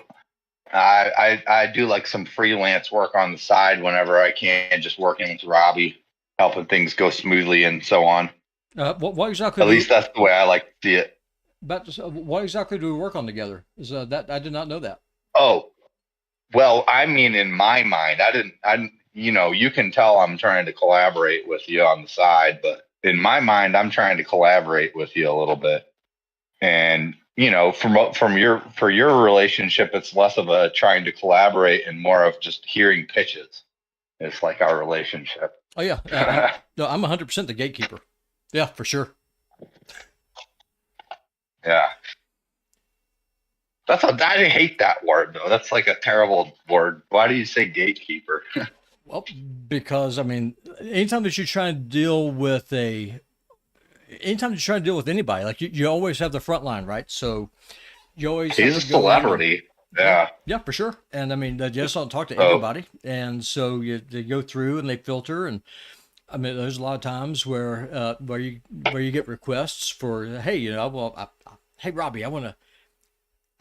I do like some freelance work on the side whenever I can, just working with Robbie, helping things go smoothly and so on. What exactly At least that's the way I like to see it. what exactly do we work on together? Is that I did not know that. Oh, well, I mean, in my mind, you can tell I'm trying to collaborate with you on the side, but in my mind, I'm trying to collaborate with you a little bit. And, for your relationship, it's less of a trying to collaborate and more of just hearing pitches. It's like our relationship. Oh yeah, no, I'm 100% the gatekeeper. Yeah, for sure. Yeah. I hate that word though. That's like a terrible word. Why do you say gatekeeper? Well, because I mean, anytime that you try and deal with anytime you try to deal with anybody, like you always have the front line, right? So you always He's have a to go in and, celebrity. Yeah. yeah, for sure. And I mean, they just don't talk to Oh, everybody, and so they go through and they filter. And I mean, there's a lot of times where you get requests for, hey, hey Robbie, I want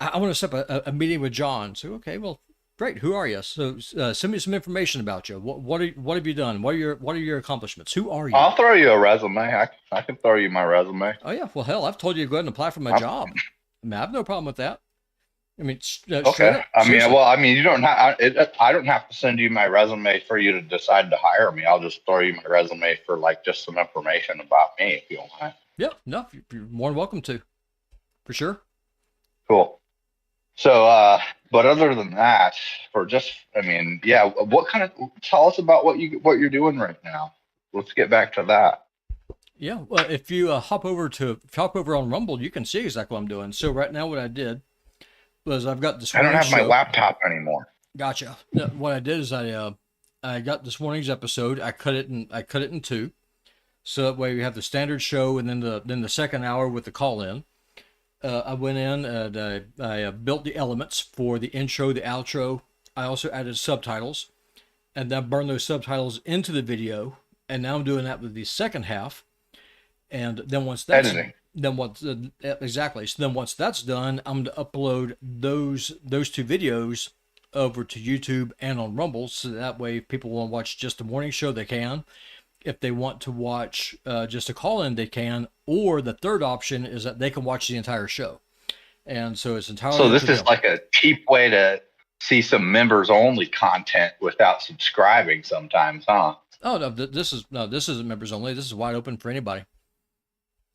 to set up a meeting with John. So okay, well, great. Who are you? So send me some information about you. What have you done? What are your accomplishments? Who are you? I'll throw you a resume. I can throw you my resume. Oh yeah, well hell, I've told you to go ahead and apply for my job. I mean, I have no problem with that. I mean, straight Okay. up, I mean, seriously. well, I mean, you don't have. I don't have to send you my resume for you to decide to hire me. I'll just throw you my resume for like just some information about me if you want. Yeah, no, you're more than welcome to, for sure. Cool. So, but other than that, I mean, yeah. Tell us about what you're doing right now. Let's get back to that. Yeah, well, if you hop over on Rumble, you can see exactly what I'm doing. So right now, what I did was I've got this I don't morning's have my show. laptop anymore. Gotcha. What I did is I got this morning's episode. I cut it in two, so that way we have the standard show and then the second hour with the call in. I went in and I built the elements for the intro, the outro. I also added subtitles, and then burned those subtitles into the video. And now I'm doing that with the second half. And then once that's Editing. then what exactly? So then once that's done, I'm going to upload those two videos over to YouTube and on Rumble, so that way if people want to watch just the morning show, they can. If they want to watch just a call in, they can. Or the third option is that they can watch the entire show. And so it's entirely So up this to is them. like a cheap way to see some members only content without subscribing sometimes, huh? Oh no, this isn't members only. This is wide open for anybody.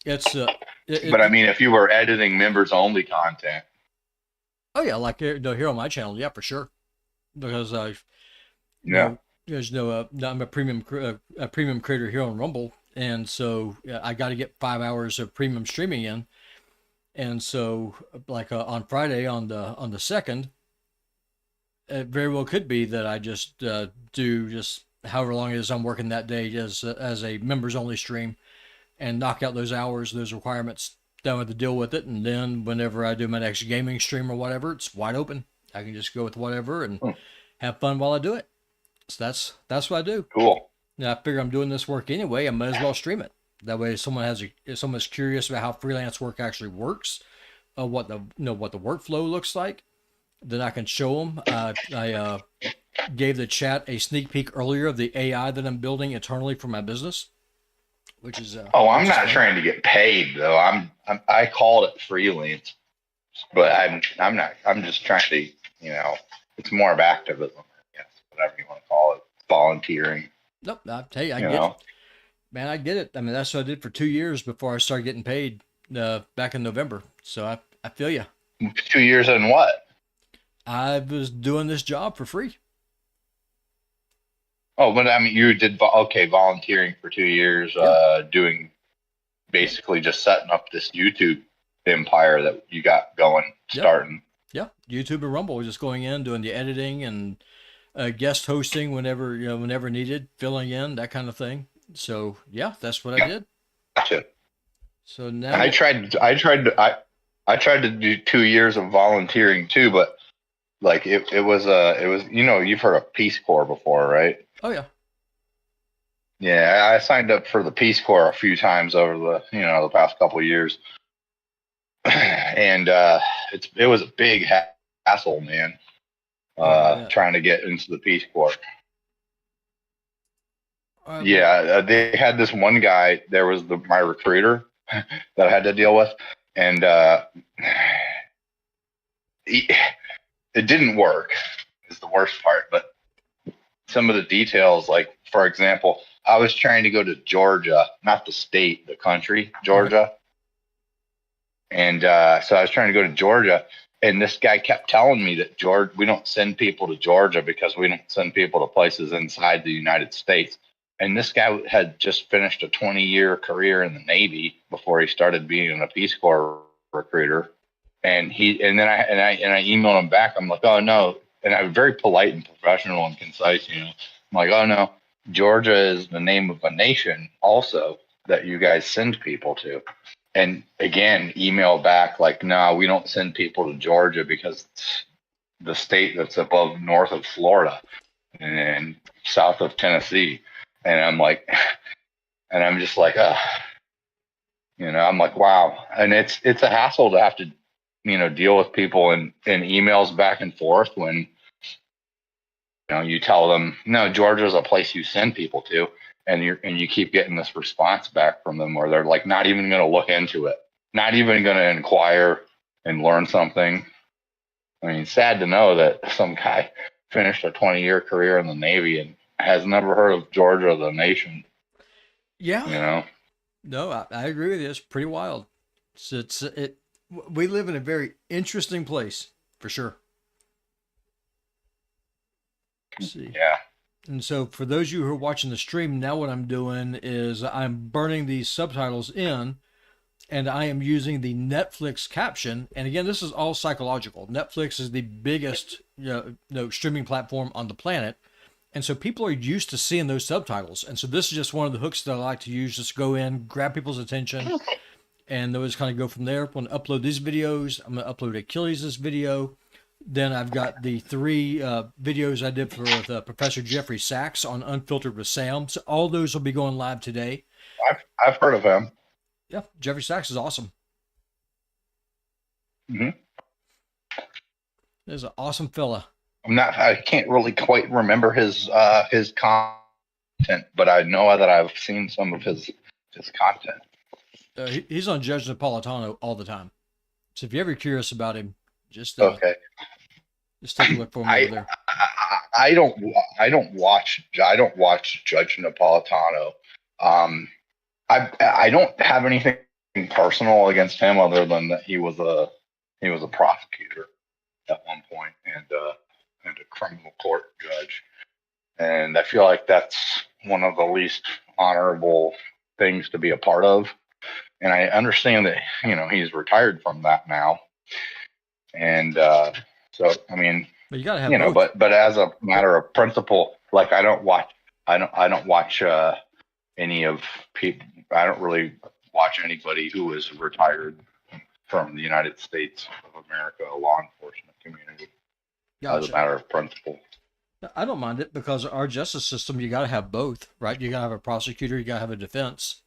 It's But I mean, if you were editing members only content, oh yeah, like here on my channel, yeah, for sure, because yeah. I'm a premium creator here on Rumble, and so I got to get 5 hours of premium streaming in, and so like on Friday on the second, it very well could be that I just do just however long it is I'm working that day as a members only stream, and knock out those hours, those requirements, don't have to deal with it, and then whenever I do my next gaming stream or whatever, it's wide open. I can just go with whatever and have fun while I do it. So that's what I do. Cool. Now I figure I'm doing this work anyway. I might as well stream it. That way, if someone's curious about how freelance work actually works, what the workflow looks like, then I can show them. I gave the chat a sneak peek earlier of the AI that I'm building internally for my business, which is I'm not trying to get paid though. I called it freelance, but I'm not. I'm just trying to, it's more of activism, I guess, whatever you want to call it, volunteering. Nope, I tell you, I get it. Man, I get it. I mean, that's what I did for 2 years before I started getting paid back in November. So I feel you. 2 years in what? I was doing this job for free. Oh, but I mean, you did volunteering for 2 years, doing basically just setting up this YouTube empire that you got going, starting. Yeah, YouTube and Rumble, just going in, doing the editing and guest hosting whenever needed, filling in, that kind of thing. So yeah, that's what I did. Gotcha. So now I tried to do 2 years of volunteering too, but like it was you've heard of Peace Corps before, right? Oh yeah. Yeah, I signed up for the Peace Corps a few times over the past couple of years, and it was a big hassle, man. Trying to get into the Peace Corps. Yeah, they had this one guy. There was my recruiter that I had to deal with, and it didn't work. Is the worst part. But some of the details, like for example, I was trying to go to Georgia, not the state, the country, Georgia, and so I was trying to go to Georgia, and this guy kept telling me that we don't send people to Georgia because we don't send people to places inside the United States. And this guy had just finished a 20-year career in the Navy before he started being a Peace Corps recruiter. And I emailed him back. I'm like, oh no. And I'm very polite and professional and concise, I'm like, oh no, Georgia is the name of a nation also that you guys send people to. And again, email back like, no, we don't send people to Georgia because it's the state that's above north of Florida and south of Tennessee. And I'm like, and I'm just like, I'm like, wow. And it's a hassle to have to, deal with people in emails back and forth when, you tell them, no, Georgia's a place you send people to. And you keep getting this response back from them where they're like not even going to look into it, not even going to inquire and learn something. I mean, sad to know that some guy finished a 20-year career in the Navy and has never heard of Georgia, the nation. Yeah. No, I agree with you. It's pretty wild. We live in a very interesting place for sure. Let's see. Yeah. And so for those of you who are watching the stream, now what I'm doing is I'm burning these subtitles in and I am using the Netflix caption. And again, this is all psychological. Netflix is the biggest streaming platform on the planet. And so people are used to seeing those subtitles. And so this is just one of the hooks that I like to use. Just go in, grab people's attention, and those kind of go from there. I'm going to upload these videos. I'm going to upload Achilles' video. Then I've got the 3 videos I did for Professor Jeffrey Sachs on Unfiltered with Sam. So all those will be going live today. I've heard of him. Yeah, Jeffrey Sachs is awesome. Mm-hmm. He's an awesome fella. I can't really quite remember his content, but I know that I've seen some of his content. He's on Judge Napolitano all the time. So if you're ever curious about him, just okay. Just take a look for him over there. I don't watch Judge Napolitano. I don't have anything personal against him other than that he was a prosecutor at one point and a criminal court judge, and I feel like that's one of the least honorable things to be a part of. And I understand that he's retired from that now, and so I mean, but you gotta have both. but as a matter of principle, like I don't watch any of people. I don't really watch anybody who is retired from the United States of America law enforcement community. Gotcha. As a matter of principle. I don't mind it because our justice system, you got to have both, right? You got to have a prosecutor, you got to have a defense.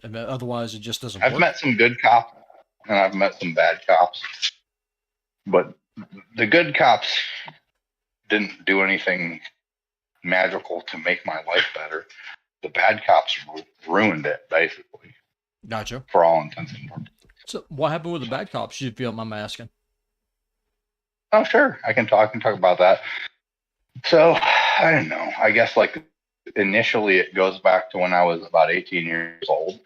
And otherwise, it just doesn't work. I've met some good cops and I've met some bad cops. But the good cops didn't do anything magical to make my life better. The bad cops ruined it, basically. Gotcha. For all intents and purposes. So what happened with the bad cops, you feel I'm asking? Oh, sure. I can talk about that. So, I don't know. I guess like initially it goes back to when I was about 18 years old.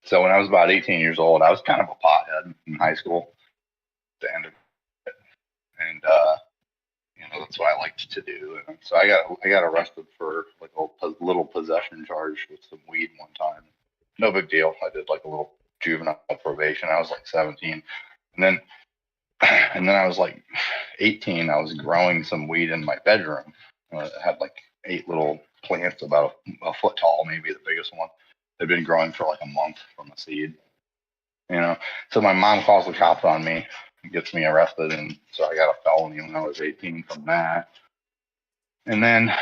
So when I was about 18 years old, I was kind of a pothead in high school. At the end of it. And, that's what I liked to do. And so I got arrested for like a little possession charge with some weed one time. No big deal. I did like a little juvenile probation. I was like 17. And then I was like 18. I was growing some weed in my bedroom. It had like 8 little plants about a foot tall, maybe the biggest one. They'd been growing for like a month from a seed. So my mom calls the cops on me, gets me arrested, and so I got a felony when I was 18 from that. And then,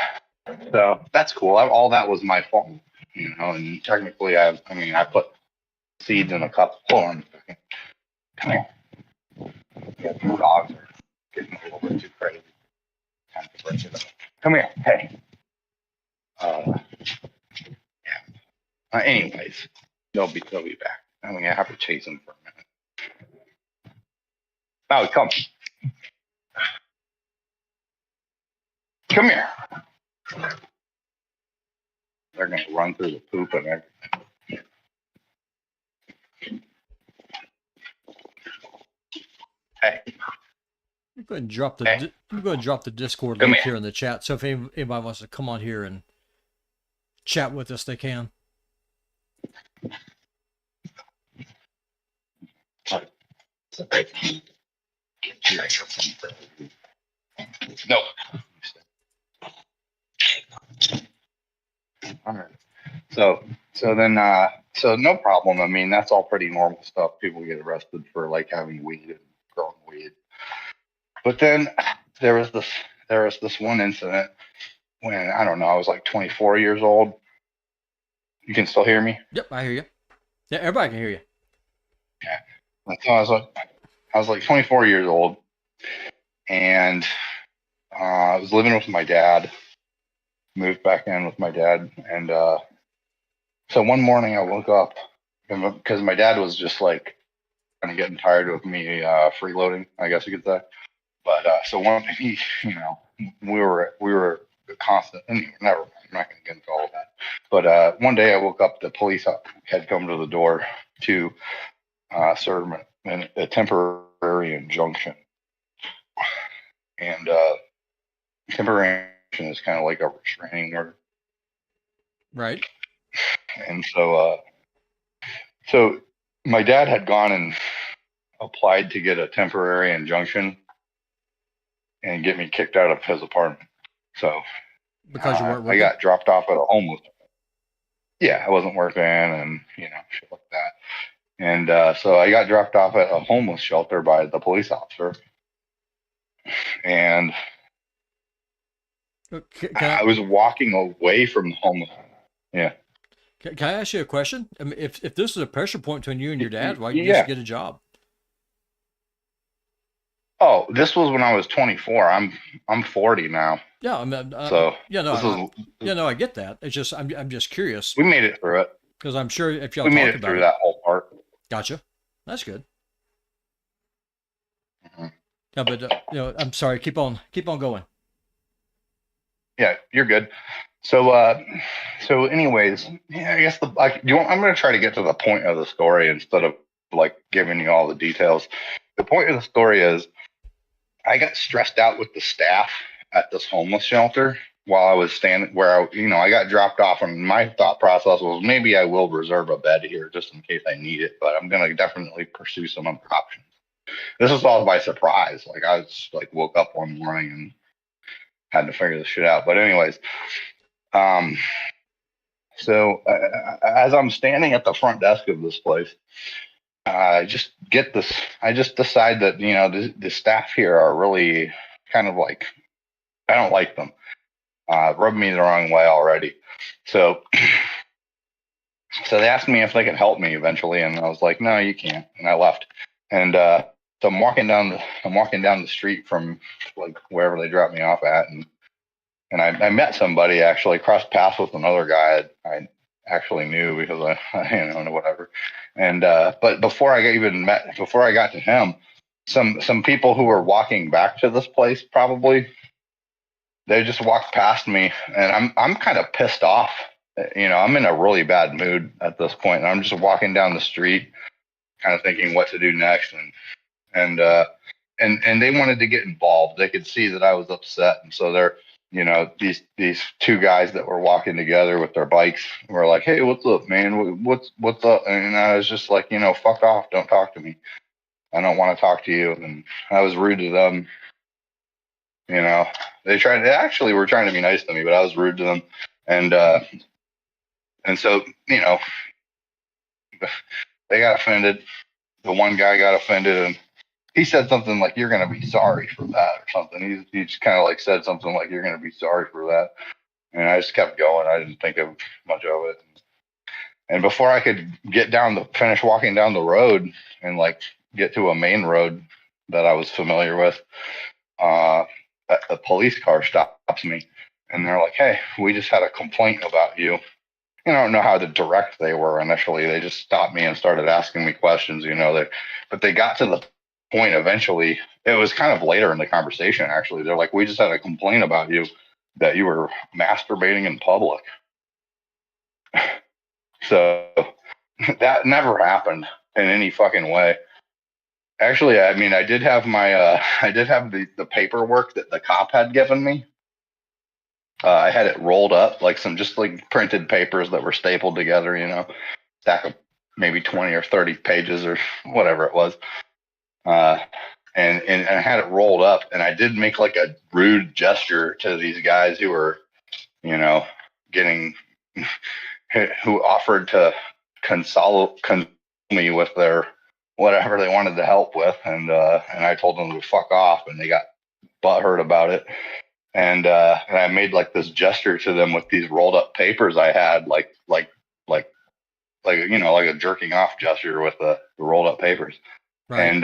so that's cool. All that was my fault, and technically I put seeds in a cup full and come here. Yeah, the dogs are getting a little bit too crazy. Time to bring it up. Come here. Hey. Yeah. Anyways, they'll be back. I mean, I have to chase them for a minute. Oh, come here. They're gonna run through the poop and everything. Hey, I'm going to drop the Hey. I'm going to drop the Discord Come link here. here in the chat. So if anybody wants to come on here and chat with us, they can. No. All right. So so no problem. I mean, that's all pretty normal stuff. People get arrested for like having weed and growing weed. But then there was this one incident when I don't know, I was like 24 years old. You can still hear me? Yep, I hear you. Yeah, everybody can hear you. Yeah. So I was like 24 years old, and I was living with my dad. Moved back in with my dad, and so one morning I woke up because my dad was just like kind of getting tired of me freeloading, I guess you could say. But so one he, we were constant. Never, I'm not going to get into all of that. But one day I woke up. The police had come to the door to serve a temporary injunction, and temporary injunction is kind of like a restraining order. Right. And so my dad had gone and applied to get a temporary injunction and get me kicked out of his apartment. So Because you weren't I working? got dropped off at a homeless. Yeah, I wasn't working and shit like that. And so I got dropped off at a homeless shelter by the police officer. And I was walking away from the homeless. Yeah. Can I ask you a question? I mean, if this is a pressure point between you and your dad, why don't you Yeah. just get a job? Oh, this was when I was 24. I'm 40 now. Yeah, I mean, So I get that. It's just I'm just curious we made it through it. because I'm sure if y'all We made talked it about through it. that whole part. Gotcha. That's good. Mm-hmm. Yeah, but I'm sorry. Keep on going. Yeah, you're good. So anyways, yeah, I guess I'm going to try to get to the point of the story instead of like giving you all the details. The point of the story is I got stressed out with the staff at this homeless shelter while I was standing where I got dropped off, and my thought process was maybe I will reserve a bed here just in case I need it, but I'm going to definitely pursue some other options. This was all by surprise. Like I was like woke up one morning and had to figure this shit out. But anyways, so as I'm standing at the front desk of this place, I just decide that the staff here are really kind of like, I don't like them. Rubbed me the wrong way already. So they asked me if they could help me eventually, and I was like, no, you can't, and I left. And so I'm walking down the street from like wherever they dropped me off at, and I met somebody, actually crossed paths with another guy I actually knew because I whatever. And but before I got to him, some people who were walking back to this place, probably they just walked past me, and I'm kind of pissed off. I'm in a really bad mood at this point, and I'm just walking down the street kind of thinking what to do next, and they wanted to get involved. They could see that I was upset, and so they're these two guys that were walking together with their bikes were like, hey, what's up, man? What's up? And I was just like, fuck off, don't talk to me, I don't want to talk to you. And I was rude to them. They actually were trying to be nice to me, but I was rude to them. And so they got offended. The one guy got offended, and he said something like, you're going to be sorry for that or something. He just kind of like said something like, you're going to be sorry for that. And I just kept going. I didn't think of much of it. And before I could finish walking down the road and like get to a main road that I was familiar with, a police car stops me. and they're like, "Hey, we just had a complaint about you." I don't know how direct they were initially. They just stopped me and started asking me questions, but they got to the point eventually. It was kind of later in the conversation, actually. They're like, "We just had a complaint about you that you were masturbating in public." So that never happened in any fucking way. Actually, I mean, I did have the paperwork that the cop had given me. I had it rolled up, like some just like printed papers that were stapled together, stack of maybe 20 or 30 pages or whatever it was. And I had it rolled up, and I did make like a rude gesture to these guys who were, getting, who offered to console me with their whatever they wanted to help with, and I told them to fuck off, and they got butthurt about it. And I made like this gesture to them with these rolled up papers I had, like a jerking off gesture with the rolled up papers. Right. And